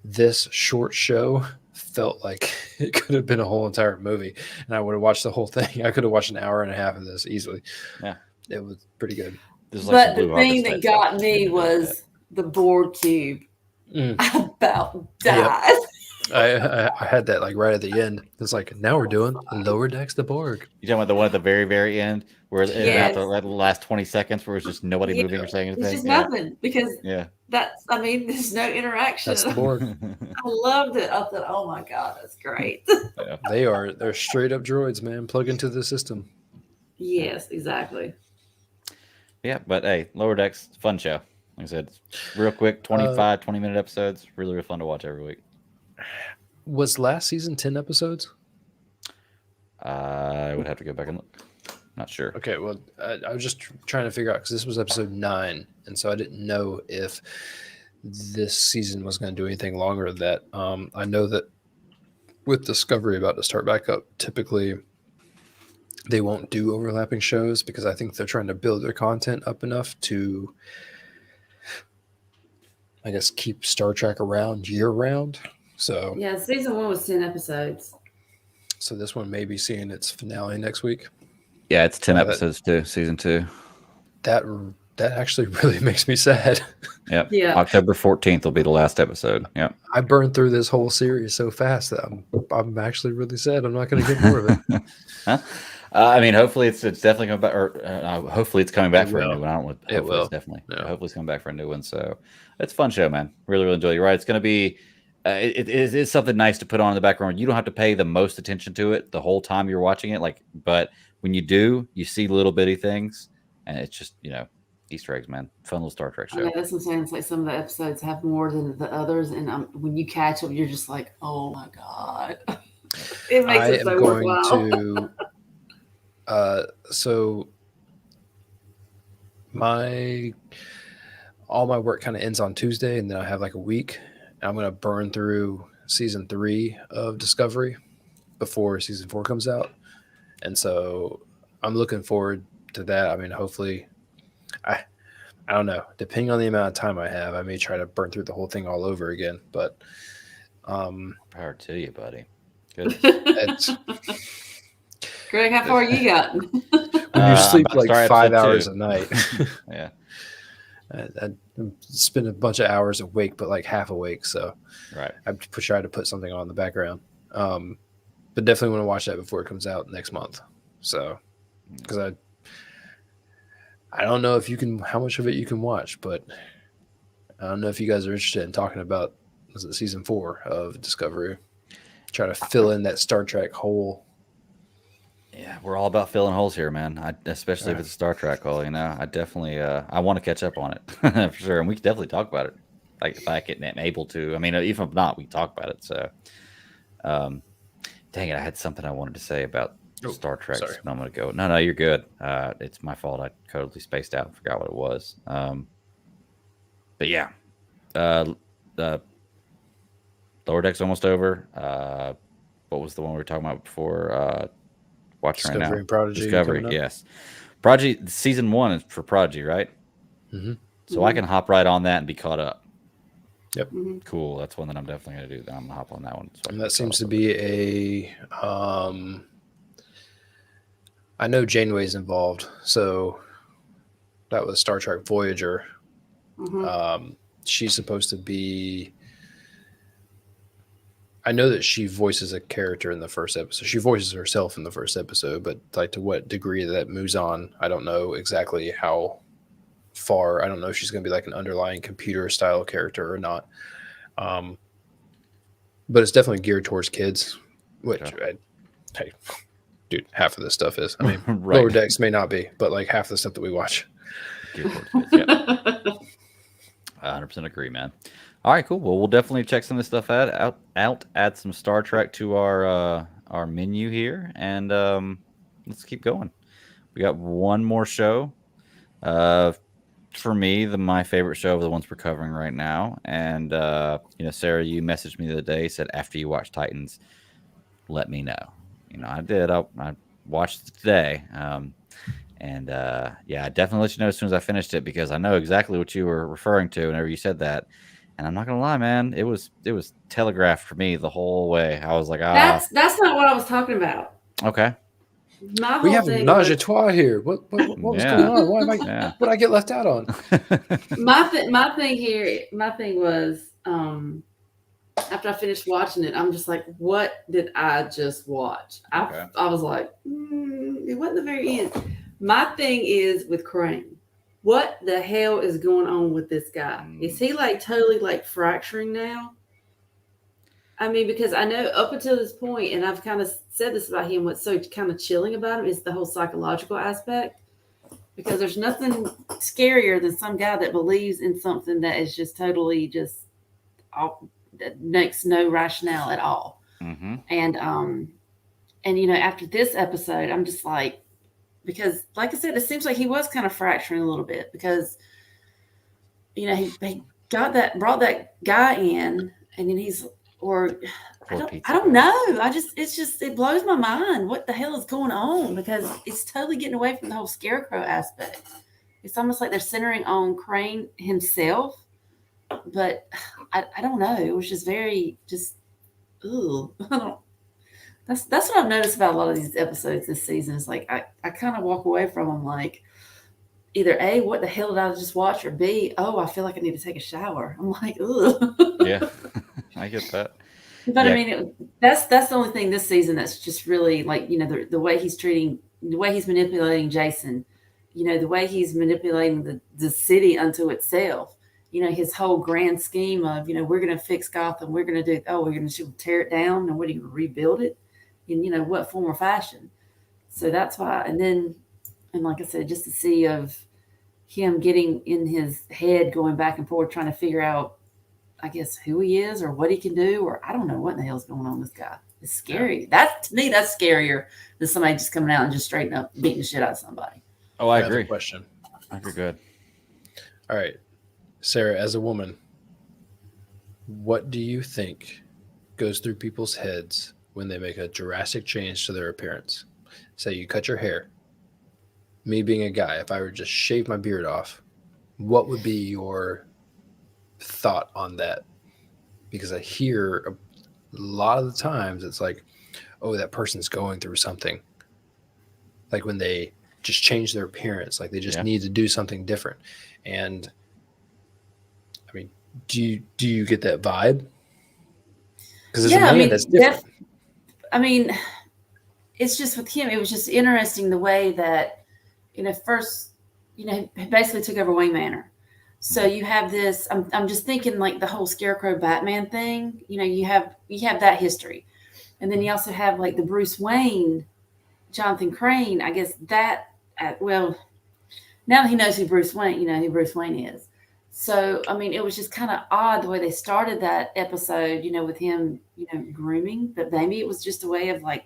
this short show felt like it could have been a whole entire movie, and I would have watched the whole thing. I could have watched an hour and a half of this easily. Yeah, it was pretty good. But the thing that got me was the Borg cube. I about died. I had that like right at the end. It's like, now we're doing Lower Decks the Borg. You talking about the one at the very, very end where about the last 20 seconds where it's just nobody moving or saying anything? It's just nothing because there's no interaction. That's the Borg. I loved it. I thought, oh my God, that's great. They're straight up droids, man. Plug into the system. Yes, exactly. Yeah, but hey, Lower Decks, fun show. Like I said, real quick, 20-minute episodes. Really, really fun to watch every week. Was last season 10 episodes? I would have to go back and look. Not sure. Okay, well, I was just trying to figure out because this was episode 9, and so I didn't know if this season was going to do anything longer than that. I know that with Discovery about to start back up, typically they won't do overlapping shows because I think they're trying to build their content up enough to, I guess, keep Star Trek around year-round. So yeah, season 1 was 10 episodes. So this one may be seeing its finale next week. Yeah, it's 10 episodes too, season 2. That actually really makes me sad. Yep. Yeah. October 14th will be the last episode. Yep. I burned through this whole series so fast that I'm actually really sad. I'm not going to get more of it. Huh? I mean, hopefully it's definitely coming back, or hopefully it's coming back for a new one. I don't know. It will. It's definitely. Yeah. Hopefully it's coming back for a new one. So it's a fun show, man. Really, really enjoy it. You're right. It's going to be. It is something nice to put on in the background. You don't have to pay the most attention to it the whole time you're watching it. But when you do, you see little bitty things, and it's just Easter eggs, man. Fun little Star Trek show. Yeah, that's what I'm saying. It's like some of the episodes have more than the others, and when you catch them, you're just like, oh my God, it makes it so worthwhile. So all my work kind of ends on Tuesday, and then I have like a week. I'm going to burn through season 3 of Discovery before season 4 comes out. And so I'm looking forward to that. I mean, hopefully, I don't know. Depending on the amount of time I have, I may try to burn through the whole thing all over again. But power to you, buddy. Good. Greg, how far you got? When you sleep like 5 hours a night. Yeah. I spend a bunch of hours awake, but like half awake. So right. I try to put something on in the background. but definitely want to watch that before it comes out next month. So, because I don't know if you can, how much of it you can watch, but I don't know if you guys are interested in talking about, was it season 4 of Discovery? Try to fill in that Star Trek hole. Yeah, we're all about filling holes here, man. Especially if it's a Star Trek hole, I definitely I want to catch up on it for sure, and we can definitely talk about it. Like if I can am able to. I mean, even if not, we can talk about it. So, dang it, I had something I wanted to say about Star Trek. Sorry. So I'm gonna go. No, you're good. It's my fault. I totally spaced out and forgot what it was. But yeah, Lower Deck's almost over. What was the one we were talking about before? Watching Discovery right now. and Prodigy. Discovery, yes. Prodigy, season 1 is for Prodigy, right? Mm-hmm. So I can hop right on that and be caught up. Yep. Cool. That's one that I'm definitely going to do. Then I'm going to hop on that one. So and that seems to be a. I know Janeway's involved, so that was Star Trek Voyager. She's supposed to be. I know that she voices a character in the first episode. She voices herself in the first episode, but like to what degree that moves on, I don't know exactly how far. I don't know if she's going to be like an underlying computer style character or not. But it's definitely geared towards kids, which, hey, dude, half of this stuff is. I mean, Right. Lower Decks may not be, but like half the stuff that we watch. Geared towards kids, yeah. 100% agree, man. All right, cool. Well, we'll definitely check some of this stuff out. Add some Star Trek to our menu here, and let's keep going. We got one more show. For me, my favorite show of the ones we're covering right now. And Sarah, you messaged me the other day, said after you watch Titans, let me know. I did. I watched it today. I definitely let you know as soon as I finished it, because I know exactly what you were referring to whenever you said that. And I'm not gonna lie, man, it was telegraphed for me the whole way. I was like, That's not what I was talking about. Okay. We have menage a trois here. What was going on? Why am I? What did I get left out on? My thing was after I finished watching it, I'm just like, what did I just watch? I was like, it wasn't the very end. My thing is with Crane. What the hell is going on with this guy? Is he like totally like fracturing now? I mean, because I know up until this point, and I've kind of said this about him, what's so kind of chilling about him is the whole psychological aspect. Because there's nothing scarier than some guy that believes in something that is just totally that makes no rationale at all. Mm-hmm. And after this episode, I'm just like, because like I said, it seems like he was kind of fracturing a little bit, because he brought that guy in, and then I don't know. It blows my mind what the hell is going on, because it's totally getting away from the whole scarecrow aspect. It's almost like they're centering on Crane himself, but I don't know. It was just very ooh. That's what I've noticed about a lot of these episodes this season. Is like I kind of walk away from them like, either A, what the hell did I just watch, or B, oh, I feel like I need to take a shower. I'm like, ugh. Yeah, I get that. But yeah. I mean, that's the only thing this season that's just really like, the way he's manipulating Jason, the way he's manipulating the city unto itself, his whole grand scheme of, we're going to fix Gotham. We're going to we're going to tear it down, and what are you going to rebuild it in, what form or fashion? So that's why. And like I said, just to see of him getting in his head, going back and forth, trying to figure out, I guess, who he is or what he can do, or I don't know what the hell's going on with this guy. It's scary. Yeah. To me, that's scarier than somebody just coming out and just straight up beating the shit out of somebody. Oh, I agree. Question. I agree. Good. All right, Sarah, as a woman, what do you think goes through people's heads when they make a drastic change to their appearance? Say you cut your hair. Me being a guy, if I were to just shave my beard off, what would be your thought on that? Because I hear a lot of the times it's like, oh, that person's going through something. Like when they just change their appearance, like they just need to do something different. And I mean, do you get that vibe? Because as a man, that's different. I mean, it's just with him, it was just interesting the way that, first, he basically took over Wayne Manor. So you have this, I'm just thinking like the whole Scarecrow Batman thing, you have that history. And then you also have like the Bruce Wayne, Jonathan Crane, I guess that, well, now that he knows who Bruce Wayne, who Bruce Wayne is. So, I mean, it was just kind of odd the way they started that episode, with him, grooming, but maybe it was just a way of like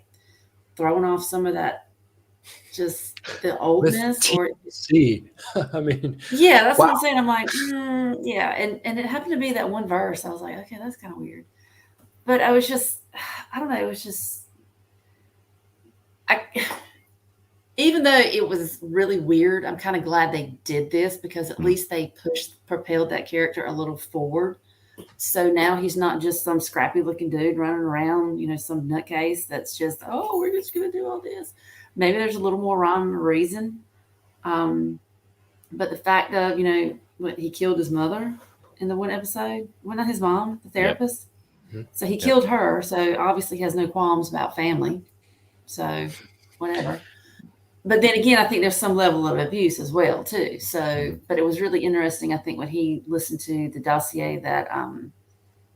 throwing off some of that, just the oldness or see. I mean, yeah, that's wow. what I'm saying. I'm like, yeah. And it happened to be that one verse. I was like, okay, that's kind of weird. But I was just, I don't know. It was just, even though it was really weird, I'm kind of glad they did this because at least they propelled that character a little forward. So now he's not just some scrappy looking dude running around, some nutcase that's just, oh, we're just going to do all this. Maybe there's a little more rhyme and reason. But the fact of, what he killed his mother in the one episode, well, not his mom, the therapist. Yep. So he killed her. So obviously he has no qualms about family. So whatever. But then again, I think there's some level of abuse as well, too. So, but it was really interesting, I think, when he listened to the dossier that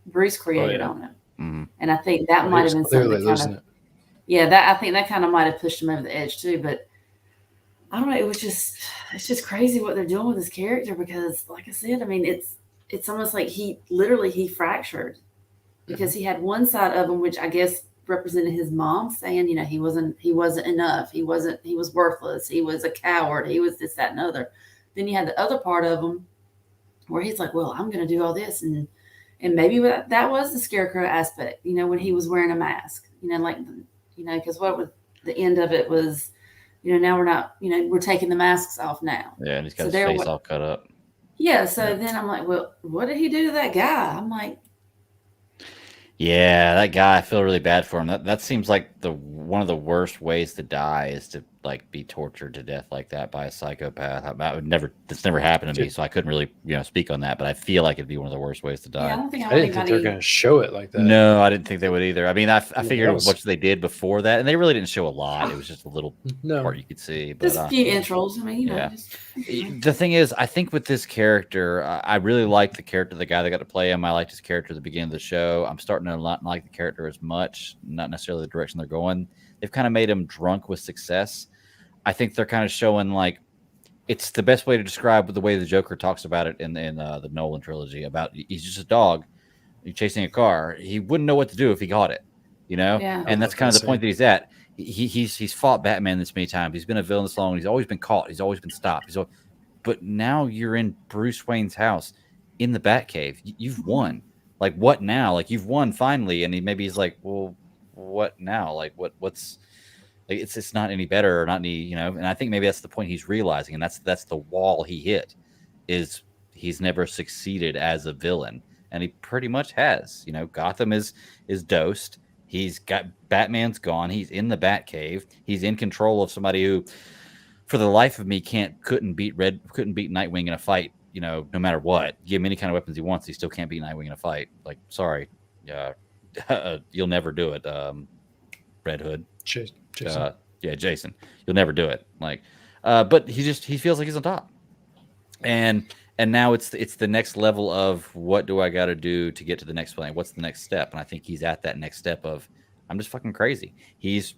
Bruce created on him. Mm-hmm. And I think that might have been something that kind of, I think that kind of might have pushed him over the edge, too. But I don't know. It's just crazy what they're doing with his character because, like I said, I mean, it's almost like he fractured because he had one side of him, which I guess represented his mom saying, he wasn't enough. He was worthless. He was a coward. He was this, that, and other. Then you had the other part of him where he's like, well, I'm going to do all this. And maybe that was the Scarecrow aspect, when he was wearing a mask, because what was the end of it was, now we're not, we're taking the masks off now. Yeah. And he's got his face all cut up. Yeah. So then I'm like, well, what did he do to that guy? I'm like, yeah, that guy, I feel really bad for him. That seems like one of the worst ways to die is to like be tortured to death like that by a psychopath. That's never happened to me, so I couldn't really, speak on that. But I feel like it'd be one of the worst ways to die. Yeah, I don't think I didn't think they were going to show it like that. No, I didn't think they would either. I mean, I figured what they did before that, and they really didn't show a lot. It was just a little part you could see. But, just a few intros. I mean, yeah. The thing is, I think with this character, I really like the character, the guy that got to play him. I liked his character at the beginning of the show. I'm starting to not like the character as much, not necessarily the direction they're going. They've kind of made him drunk with success. I think they're kind of showing like it's the best way to describe the way the Joker talks about it in the Nolan trilogy about he's just a dog. You're chasing a car. He wouldn't know what to do if he caught it, Yeah. And that's kind of the point that he's at. He's fought Batman this many times. He's been a villain this long. He's always been caught. He's always been stopped. But now you're in Bruce Wayne's house in the Batcave. You've won. Like, what now? Like, you've won finally. And maybe he's like, well, what now? Like, what's like, it's not any better or not any, and I think maybe that's the point he's realizing. And that's the wall he hit is he's never succeeded as a villain. And he pretty much has, Gotham is dosed. He's got Batman's gone. He's in the Batcave. He's in control of somebody who, for the life of me, couldn't beat Nightwing in a fight. No matter what, give him any kind of weapons he wants, he still can't beat Nightwing in a fight. Like, sorry, you'll never do it. Red Hood, Jason. Jason, you'll never do it. Like, but he feels like he's on top, and now it's the next level of what do I got to do to get to the next plane? What's the next step? And I think he's at that next step of I'm just fucking crazy. He's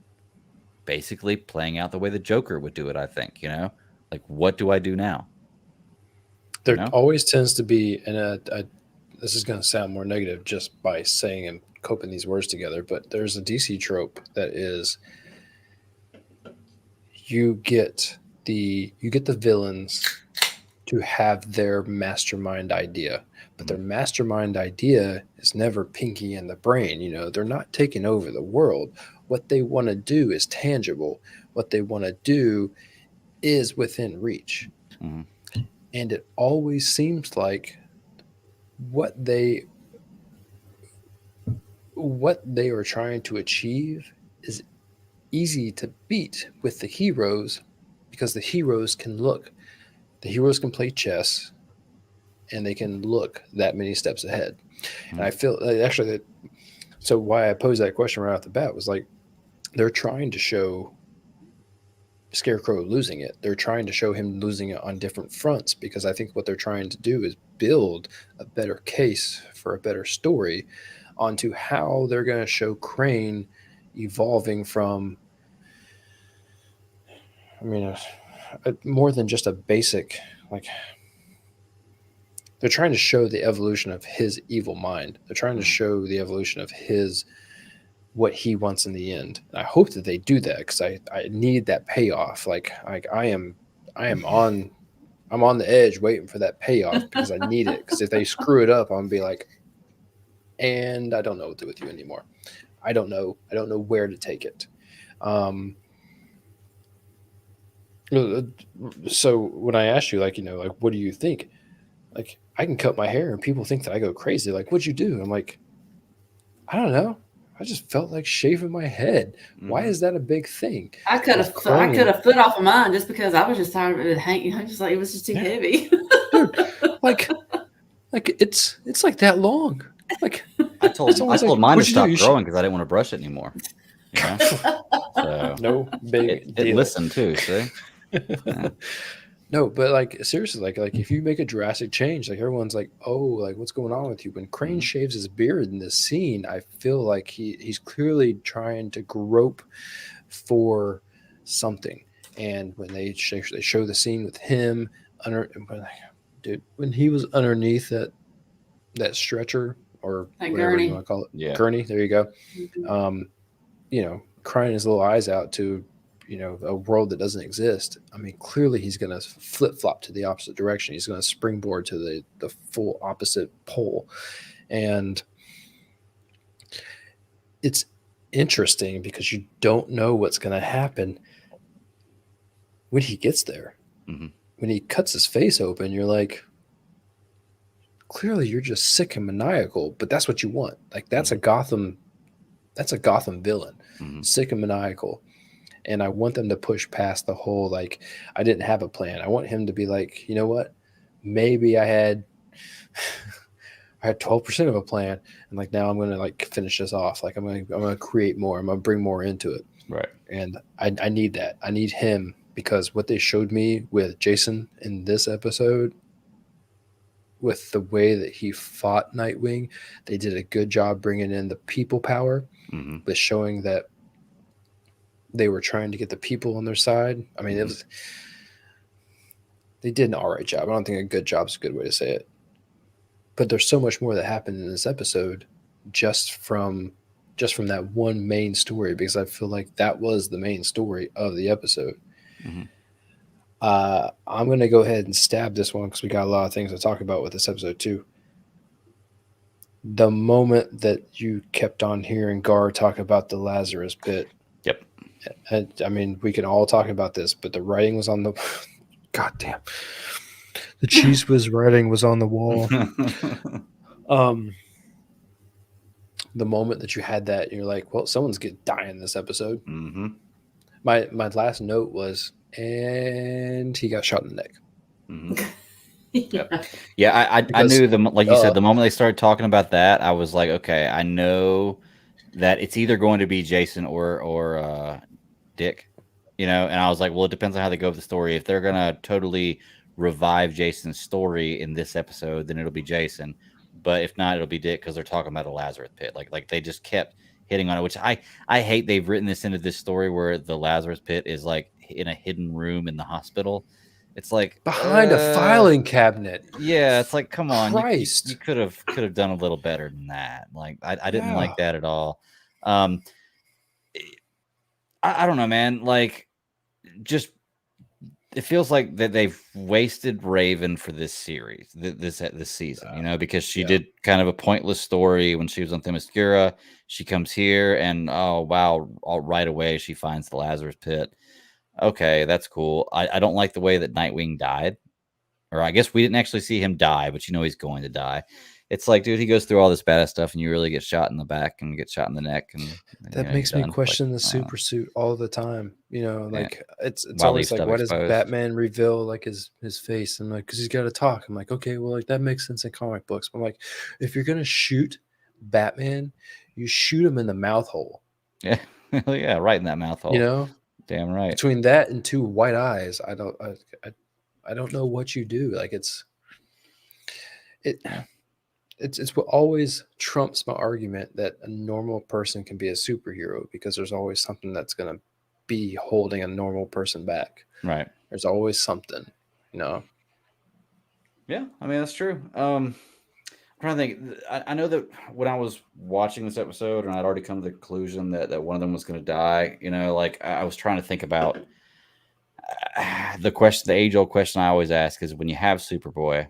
basically playing out the way the Joker would do it. I think like what do I do now? There always tends to be, and this is going to sound more negative just by saying and coping these words together, but there's a DC trope that is you get the villains to have their mastermind idea, but their mastermind idea is never Pinky and the Brain. They're not taking over the world. What they want to do is tangible. What they want to do is within reach. Mm-hmm. And it always seems like what they are trying to achieve is easy to beat with the heroes because the heroes can play chess and they can look that many steps ahead. Mm-hmm. And I feel actually that, so why I posed that question right off the bat was like, they're trying to show Scarecrow losing it. They're trying to show him losing it on different fronts, because I think what they're trying to do is build a better case for a better story onto how they're going to show Crane evolving from, I mean, more than just a basic, like, they're trying to show the evolution of his evil mind. They're trying to show the evolution of his, what he wants in the end. And I hope that they do that, because I need that payoff. Like I'm on the edge waiting for that payoff, because I need it. Because if they screw it up, I'm gonna be like, and I don't know what to do with you anymore. I don't know where to take it. So when I asked you, like, like, what do you think? Like, I can cut my hair and people think that I go crazy. Like, what'd you do? I'm like, I don't know. I just felt like shaving my head. Why is that a big thing? I cut a foot off of mine just because I was just tired of it hanging. I just like, it was just too heavy. Dude, like it's like that long. Like, I told mine to stop growing because I didn't want to brush it anymore. So no big deal. It listened too, see? Yeah. No, but like, seriously, like if you make a drastic change, like, everyone's like, oh, like, what's going on with you? When Crane shaves his beard in this scene, I feel like he's clearly trying to grope for something. And when they show the scene with him when he was underneath that stretcher, or whatever gurney. you want to call it, gurney, there you go. Mm-hmm. Crying his little eyes out to a world that doesn't exist. I mean, clearly he's going to flip-flop to the opposite direction. He's going to springboard to the full opposite pole. And it's interesting because you don't know what's going to happen when he gets there. Mm-hmm. When he cuts his face open, you're like, clearly you're just sick and maniacal, but that's what you want. Like, that's a Gotham villain, sick and maniacal. And I want them to push past the whole, like, I didn't have a plan. I want him to be like, you know what? Maybe I had 12% of a plan, and like, now I'm going to like finish this off. Like, I'm going to create more. I'm going to bring more into it. Right. And I need that. I need him, because what they showed me with Jason in this episode, with the way that he fought Nightwing, they did a good job bringing in the people power, but showing that they were trying to get the people on their side. I mean, they did an all right job. I don't think a good job is a good way to say it. But there's so much more that happened in this episode just from that one main story, because I feel like that was the main story of the episode. I'm going to go ahead and stab this one because we got a lot of things to talk about with this episode too. The moment that you kept on hearing Gar talk about the Lazarus pit. Yep. I mean, we can all talk about this, but the writing was on the goddamn. The Cheese Whiz writing was on the wall. The moment that you had that, you're like, well, someone's dying in this episode. My last note was, and he got shot in the neck. Yeah, I knew like you said, the moment they started talking about that, I was like, okay, I know that it's either going to be Jason or Dick, and I was like, well, it depends on how they go with the story. If they're gonna totally revive Jason's story in this episode, then it'll be Jason. But if not, it'll be Dick, because they're talking about a Lazarus pit. Like they just kept hitting on it, which I hate. They've written this into this story where the Lazarus pit is like in a hidden room in the hospital. It's like behind a filing cabinet. Yeah, it's like, come on, Christ. you could have done a little better than that. Like I didn't like that at all. I don't know, man. Like, just it feels like that they've wasted Raven for this series, this season, because she did kind of a pointless story when she was on Themyscira. She comes here and, oh, wow, right away she finds the Lazarus pit. Okay, that's cool. I don't like the way that Nightwing died. Or I guess we didn't actually see him die, but he's going to die. It's like, dude, he goes through all this badass stuff and you really get shot in the back and get shot in the neck. And that makes me question the super suit all the time. It's always like, why does Batman reveal like his face? I'm like, because he's got to talk. I'm like, okay, well, like that makes sense in comic books. But I'm like, if you're going to shoot Batman, you shoot him in the mouth hole. Yeah. Yeah, right in that mouth hole. You know, Damn right. between that and 2 white eyes, I don't know what you do. Like it Yeah. it's what always trumps my argument that a normal person can be a superhero, because there's always something that's going to be holding a normal person back. Right. There's always something, you know. Yeah, I mean that's true. I'm trying to think. I know that when I was watching this episode, and I'd already come to the conclusion that one of them was going to die. You know, like I was trying to think about the age-old question I always ask is, when you have Superboy,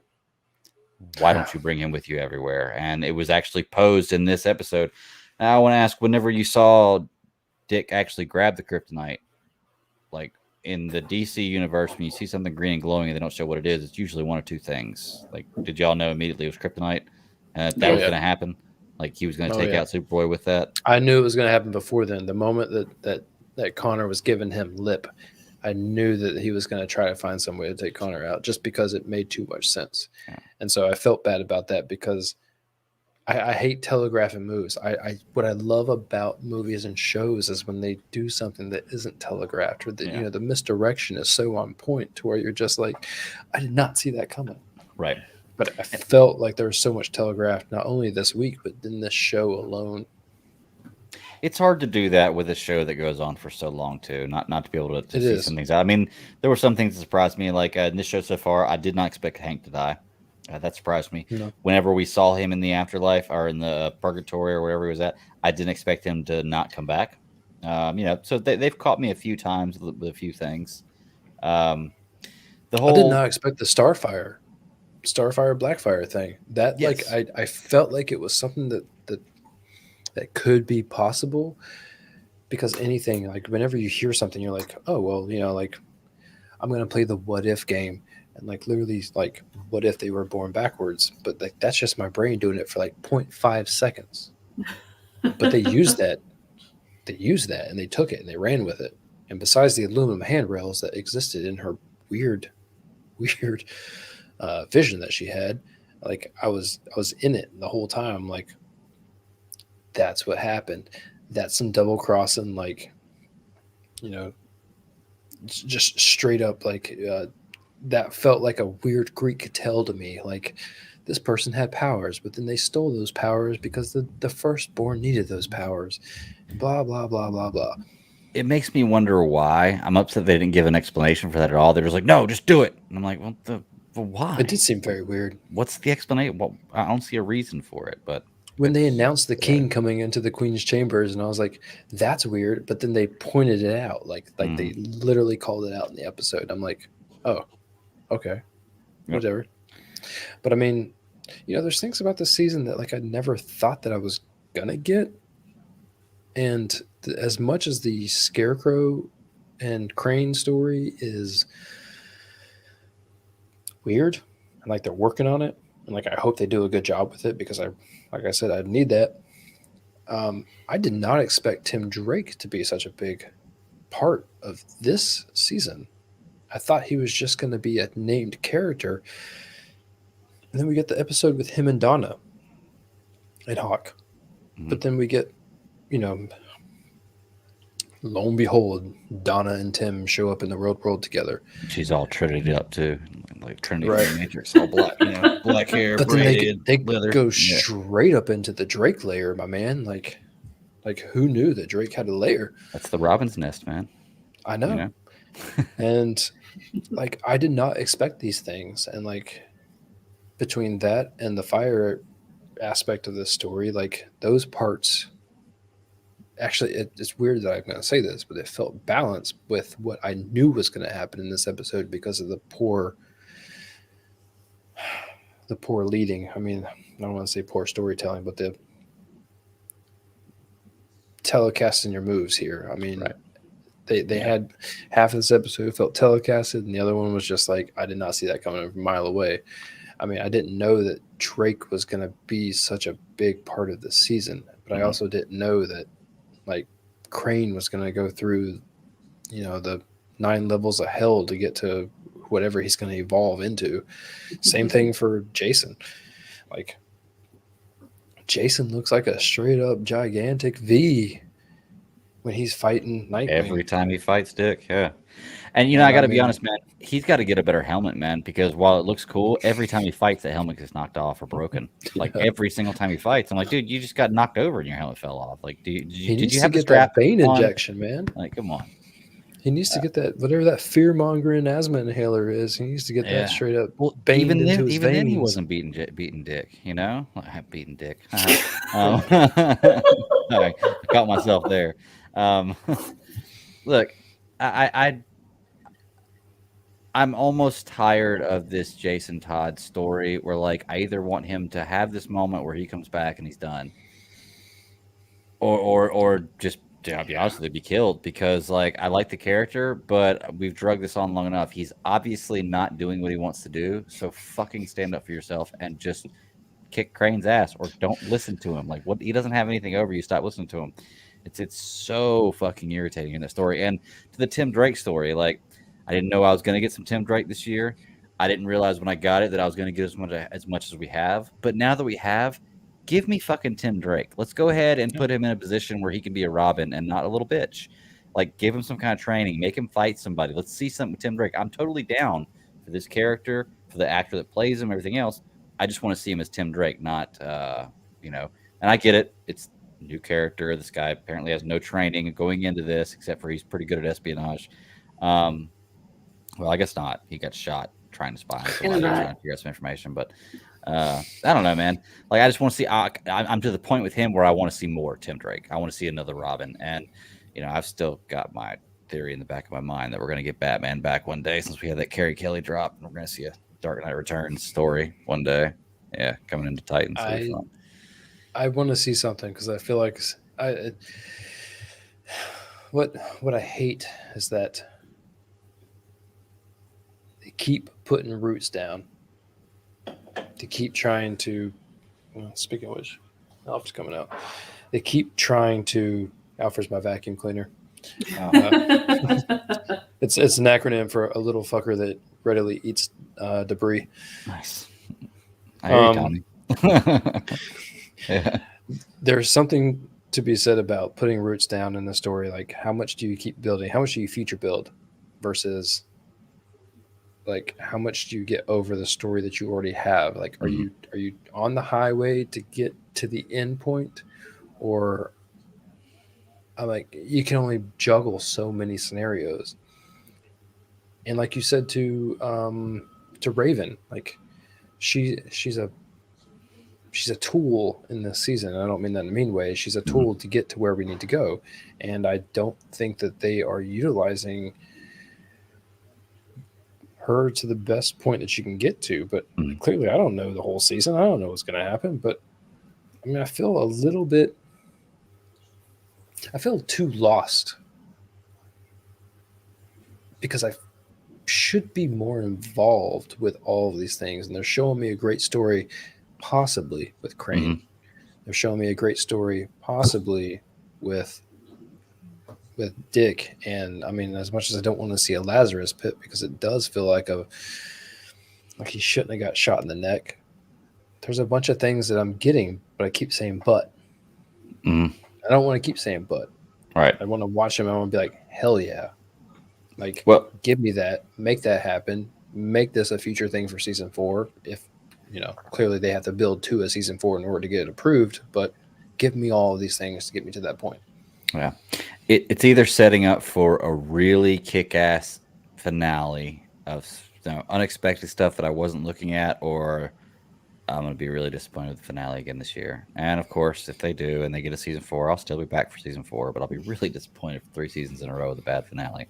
why don't you bring him with you everywhere? And it was actually posed in this episode. And I want to ask, whenever you saw Dick actually grab the kryptonite, like in the DC universe, when you see something green and glowing and they don't show what it is, it's usually one or two things. Like, did y'all know immediately it was kryptonite? That Oh was yeah. going to happen? Like, he was going to Oh take yeah. out Superboy with that? I knew it was going to happen before then. The moment that Connor was giving him lip, I knew that he was going to try to find some way to take Connor out, just because it made too much sense. Yeah. And so I felt bad about that, because I hate telegraphing moves. What I love about movies and shows is when they do something that isn't telegraphed, or that Yeah. the misdirection is so on point to where you're just like, I did not see that coming. Right. But I felt like there was so much telegraphed, not only this week, but in this show alone. It's hard to do that with a show that goes on for so long, too. Not to be able to It see is. some things out. I mean, there were some things that surprised me. Like in this show so far, I did not expect Hank to die. That surprised me. No. Whenever we saw him in the afterlife or in the purgatory or wherever he was at, I didn't expect him to not come back. So they've caught me a few times with a few things. The I did whole not expect the Starfire Blackfire thing. That Yes. I felt like it was something that could be possible, because anything, like whenever you hear something, you're like, oh well, like I'm gonna play the what if game, and like literally, like, what if they were born backwards? But like that's just my brain doing it for like 0.5 seconds. But they used that, and they took it and they ran with it. And besides the aluminum handrails that existed in her weird vision that she had, like I was in it the whole time. Like, that's what happened. That's some double crossing, like, just straight up, like, that felt like a weird Greek tale to me. Like, this person had powers, but then they stole those powers because the firstborn needed those powers. Blah blah blah blah blah. It makes me wonder why. I'm upset they didn't give an explanation for that at all. They're just like, no, just do it. And I'm like, well, why? It did seem very weird. What's the explanation? Well, I don't see a reason for it, but When they announced the king coming into the queen's chambers, and I was like, that's weird. But then they pointed it out, like they literally called it out in the episode. I'm like, oh, okay, whatever. But I mean, there's things about this season that, like, I never thought that I was gonna get. And as much as the Scarecrow and Crane story is weird, and like they're working on it, and like I hope they do a good job with it, because like I said, I need that. I did not expect Tim Drake to be such a big part of this season. I thought he was just going to be a named character. And then we get the episode with him and Donna and Hawk. Mhm. But then we get, lo and behold, Donna and Tim show up in the real world together. she's all Trinity up too, like Trinity Right. from the Matrix, all black, black hair, But then braided, they leather. go Yeah. straight up into the Drake layer, my man. Like who knew that Drake had a layer? That's the Robin's Nest, man. I know. And like, I did not expect these things. And like, between that and the fire aspect of this story, like those parts, actually, it's weird that I'm going to say this, but it felt balanced with what I knew was going to happen in this episode, because of the poor leading. I mean, I don't want to say poor storytelling, but the telecasting your moves here. I mean, Right. They had half of this episode felt telecasted, and the other one was just like, I did not see that coming from a mile away. I mean, I didn't know that Drake was going to be such a big part of the season, but I also didn't know that, like, Crane was going to go through, the 9 levels of hell to get to whatever he's going to evolve into. Same thing for Jason. Like, Jason looks like a straight up gigantic V. when he's fighting Nightwing. Every time he fights Dick, yeah. And And I got to I be mean- honest, man. He's got to get a better helmet, man. Because while it looks cool, every time he fights, the helmet gets knocked off or broken. Like every single time he fights, I'm like, dude, you just got knocked over and your helmet fell off. Like, he did needs you to have the get strap that Bane on? injection, man. Like, come on. He needs to get that whatever that fear mongering asthma inhaler is. He needs to get Yeah. that straight up Well, baned even into then, his even veins. then, he wasn't beating Dick. You know, beating Dick. I caught myself there. Look, I'm almost tired of this Jason Todd story where like I either want him to have this moment where he comes back and he's done, or just I'll be honest with you, be killed, because like I like the character, but we've drugged this on long enough. He's obviously not doing what he wants to do, so fucking stand up for yourself and just kick Crane's ass, or don't listen to him. Like, what, he doesn't have anything over you. Stop listening to him. It's so fucking irritating in that story. And to the Tim Drake story, like, I didn't know I was going to get some Tim Drake this year. I didn't realize when I got it that I was going to get as much as we have. But now that we have, give me fucking Tim Drake. Let's go ahead and put him in a position where he can be a Robin and not a little bitch. Like, give him some kind of training, make him fight somebody. Let's see something with Tim Drake. I'm totally down for this character, for the actor that plays him, everything else. I just want to see him as Tim Drake, not, and I get it. It's a new character. This guy apparently has no training going into this, except for he's pretty good at espionage. Well, I guess not. He got shot trying to spy on somebody, trying to figure out some information. But I don't know, man. Like, I just want to see. I'm to the point with him where I want to see more Tim Drake. I want to see another Robin, and I've still got my theory in the back of my mind that we're going to get Batman back one day, since we had that Carrie Kelly drop, and we're going to see a Dark Knight Returns story one day. Yeah, coming into Titans. I want to see something, because I feel like what I hate is that they keep putting roots down. They keep trying to. Well, speaking of which, Alfred's coming out. They keep trying to. Alfred's my vacuum cleaner. It's an acronym for a little fucker that readily eats debris. Nice. I hear you, Tommy. Yeah. There's something to be said about putting roots down in the story. Like, how much do you keep building? How much do you future build versus like how much do you get over the story that you already have? Like, are you on the highway to get to the end point, or I'm like, you can only juggle so many scenarios. And like you said to Raven, like she's a tool in this season. I don't mean that in a mean way. She's a tool to get to where we need to go. And I don't think that they are utilizing her to the best point that she can get to. But clearly, I don't know the whole season. I don't know what's going to happen. But I mean, I feel too lost, because I should be more involved with all of these things. And they're showing me a great story, possibly with Crane. They're showing me a great story, possibly with Dick. And I mean, as much as I don't want to see a Lazarus pit, because it does feel like he shouldn't have got shot in the neck. There's a bunch of things that I'm getting, but I keep saying but. I don't want to keep saying but. Right. I want to watch him. I want to be like, hell yeah. Like, give me that. Make that happen. Make this a future thing for season 4. If, clearly they have to build to a season 4 in order to get it approved, but give me all of these things to get me to that point. Yeah. It's either setting up for a really kick-ass finale of unexpected stuff that I wasn't looking at, or I'm going to be really disappointed with the finale again this year. And of course, if they do and they get a season 4, I'll still be back for season 4, but I'll be really disappointed for 3 seasons in a row with a bad finale.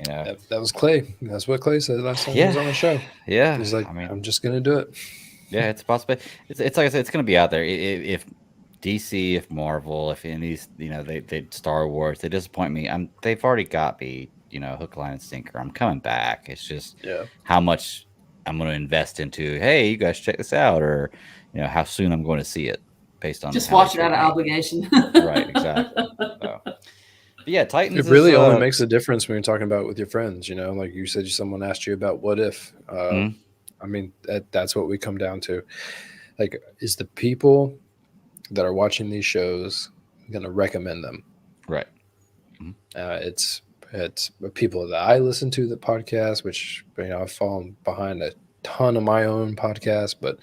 That was Clay. That's what Clay said last time he was on the show. Yeah. He's like, I'm just going to do it. Yeah, it's a possibility. It's like I said, it's going to be out there. If DC, if Marvel, if any of these, they Star Wars, they disappoint me. They've already got me, hook, line, and sinker. I'm coming back. It's just how much I'm going to invest into, hey, you guys check this out, or how soon I'm going to see it based on just watch it out of obligation. Right, exactly. But yeah, Titans. It really only makes a difference when you're talking about with your friends. Like you said, someone asked you about what if. I mean, that's what we come down to. Like, is the people that are watching these shows going to recommend them? Right. Mhm. It's people that I listen to the podcast, which I've fallen behind a ton of my own podcasts, but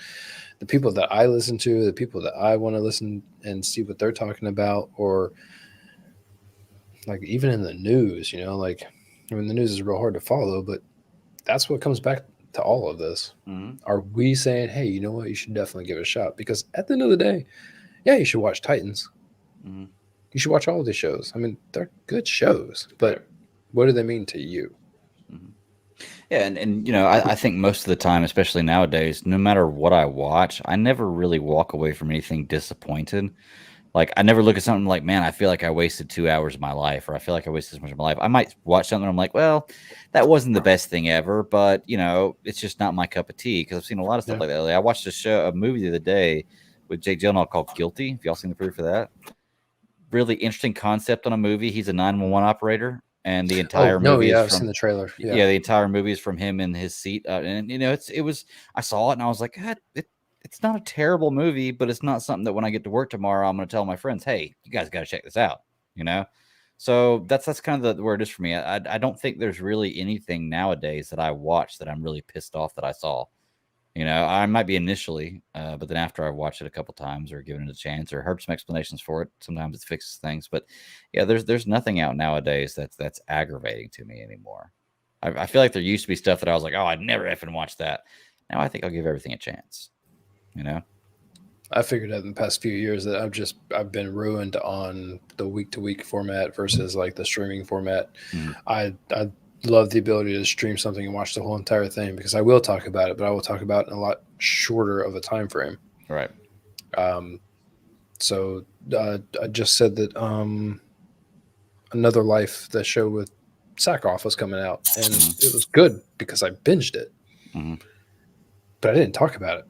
the people that I listen to, the people that I want to listen and see what they're talking about, or like even in the news, like the news is real hard to follow, but that's what comes back to all of this. Mhm. Are we saying, hey, you know what, you should definitely give it a shot? Because at the end of the day, yeah, you should watch Titans. Mhm. You should watch all of these shows. I mean, they're good shows, but what do they mean to you? Mhm. Yeah, and I think most of the time, especially nowadays, no matter what I watch, I never really walk away from anything disappointed. Like, I never look at something like, man, I feel like I wasted 2 hours of my life, or I feel like I wasted this much of my life. I might watch something and I'm like, well, that wasn't the best thing ever, but it's just not my cup of tea, because I've seen a lot of stuff Yeah. like that. Like, I watched a movie the other day with Jake Gyllenhaal called Guilty. Have y'all seen the preview for that? Really interesting concept on a movie. He's a 911 operator, and the entire Oh no, movie yeah, is I've seen from the trailer. yeah, the entire movie is from him in his seat, and it was. I saw it and I was like, God, it's not a terrible movie, but it's not something that when I get to work tomorrow, I'm going to tell my friends, hey, you guys got to check this out. So that's kind of where it is for me. I don't think there's really anything nowadays that I watch that I'm really pissed off that I saw. I might be initially, but then after I've watched it a couple times or given it a chance or heard some explanations for it, sometimes it fixes things. But yeah, there's nothing out nowadays that's aggravating to me anymore. I feel like there used to be stuff that I was like, oh, I'd never effing watch that. Now I think I'll give everything a chance. I figured out in the past few years that I've been ruined on the week to week format versus like the streaming format. Mhm. I love the ability to stream something and watch the whole entire thing, because I will talk about it, but I will talk about it in a lot shorter of a time frame. Right. So I just said that Another Life, the show with Sackhoff, was coming out, and it was good because I binged it, but I didn't talk about it.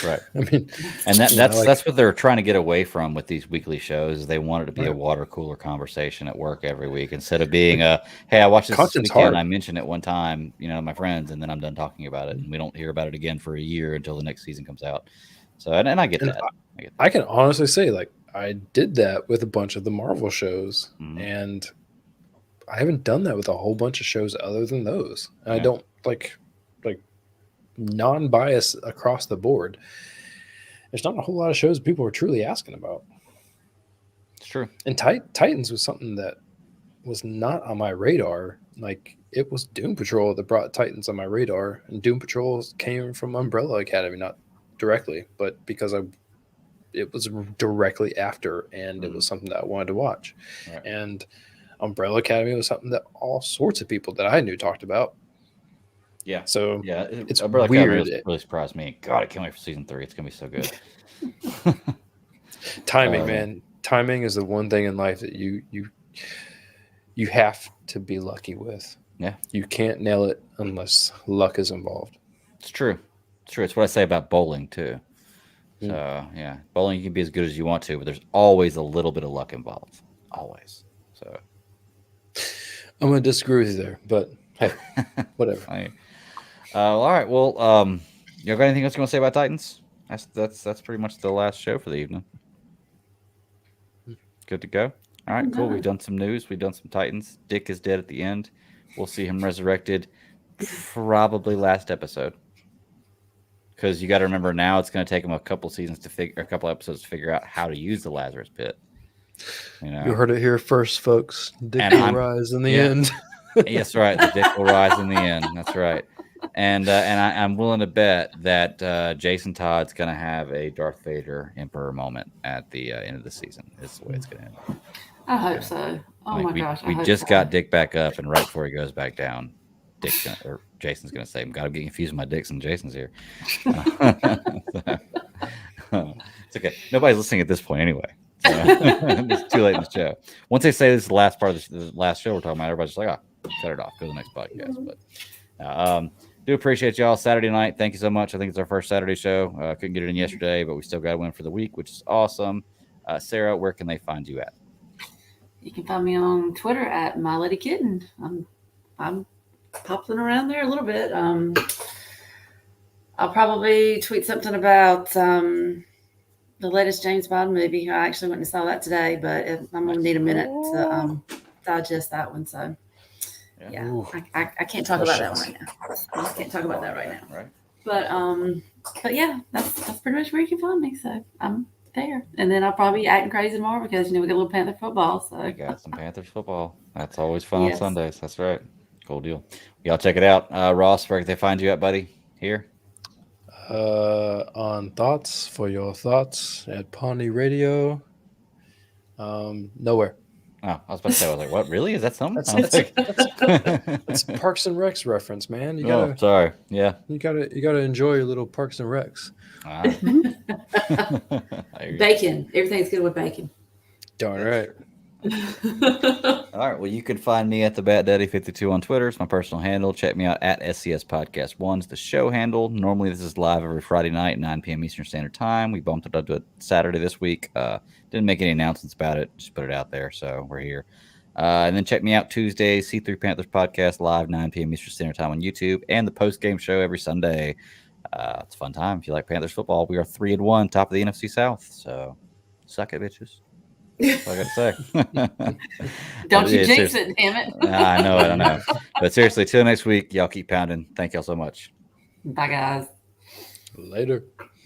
Right. I mean, and that's what they're trying to get away from with these weekly shows. They want it to be a Right. water cooler conversation at work every week, instead of being hey, I watched this Content's weekend. hard. I mentioned it one time, my friends, and then I'm done talking about it, and we don't hear about it again for a year until the next season comes out. So, and I get And that. I can honestly say, like, I did that with a bunch of the Marvel shows, and I haven't done that with a whole bunch of shows other than those. And I don't like non-bias across the board. There's not a whole lot of shows people are truly asking about. It's true. And Titans was something that was not on my radar. Like, it was Doom Patrol that brought Titans on my radar, and Doom Patrol came from Umbrella Academy, not directly, but because it was directly after, and it was something that I wanted to watch. Right. And Umbrella Academy was something that all sorts of people that I knew talked about. Yeah. So yeah, it's Umbrella weird. Academy really surprised me. God, I can't wait for season 3. It's gonna be so good. Timing, man. Timing is the one thing in life that you have to be lucky with. Yeah. You can't nail it unless luck is involved. It's true. It's true. It's what I say about bowling too. So yeah, bowling, you can be as good as you want to, but there's always a little bit of luck involved. Always. So I'm gonna disagree with you there, but hey, whatever. All right. Well, you got anything else you want to say about Titans? That's pretty much the last show for the evening. Good to go. All right, cool. We've done some news. We've done some Titans. Dick is dead at the end. We'll see him resurrected probably last episode. Because you got to remember, now it's going to take him a couple episodes to figure out how to use the Lazarus Pit. You heard it here first, folks. Dick will rise in the end. Yes, right. The dick will rise in the end. That's right. And I'm willing to bet that Jason Todd's going to have a Darth Vader Emperor moment at the end of the season. Is the way it's going to end. I hope so. Oh my gosh. We just got Dick back up, and right before he goes back down, Jason's going to say, "Got to get confused with my Dicks and Jason's here." It's okay. Nobody's listening at this point anyway. So, it's too late in the show. Once they say this is the last part of the last show we're talking about, everybody's just like, cut it off. Go to the next podcast. But do appreciate y'all. Saturday night. Thank you so much. I think it's our first Saturday show. Couldn't get it in yesterday, but we still got a win for the week, which is awesome. Sarah, where can they find you at? You can find me on Twitter at MyLadyKitten. I'm popping around there a little bit. I'll probably tweet something about the latest James Bond movie. I actually went and saw that today, but I'm going to need a minute to digest that one. So yeah, Ooh. I can't talk about that one right now. I just can't talk about that right now. Right. But yeah, that's pretty much where you can find me. So I'm there, and then I'll probably be acting crazy tomorrow because we got a little Panther football. So We got some Panthers football. That's always fun on Yes. Sundays. That's right. Cool deal. Y'all check it out. Ross, where can they find you at, buddy? Here. On Thoughts for Your Thoughts at Pawnee Radio. Nowhere. Oh, I was about to say, I was like, what? Really? Is that something? That's- I was like- It's Parks and Recs reference, man. You oh, gotta sorry. Yeah. you gotta enjoy your little Parks and Recs. Ah. I hear you. bacon, everything's good with bacon. Darn right. All right. Well, you can find me at the Bat Daddy 52 on Twitter. It's my personal handle. Check me out at SCS Podcast 1's the show handle. Normally, this is live every Friday night, 9 p.m. Eastern Standard Time. We bumped it up to it Saturday this week. Didn't make any announcements about it. Just put it out there. So we're here. And then check me out Tuesday, C3 Panthers Podcast, live 9 p.m. Eastern Standard Time on YouTube, and the post-game show every Sunday. It's a fun time. If you like Panthers football, we are 3-1, top of the NFC South. So suck it, bitches. That's all I got to say. Don't you Yeah, jinx seriously. it, damn it. I know it. I know. But seriously, till next week, y'all keep pounding. Thank y'all so much. Bye, guys. Later.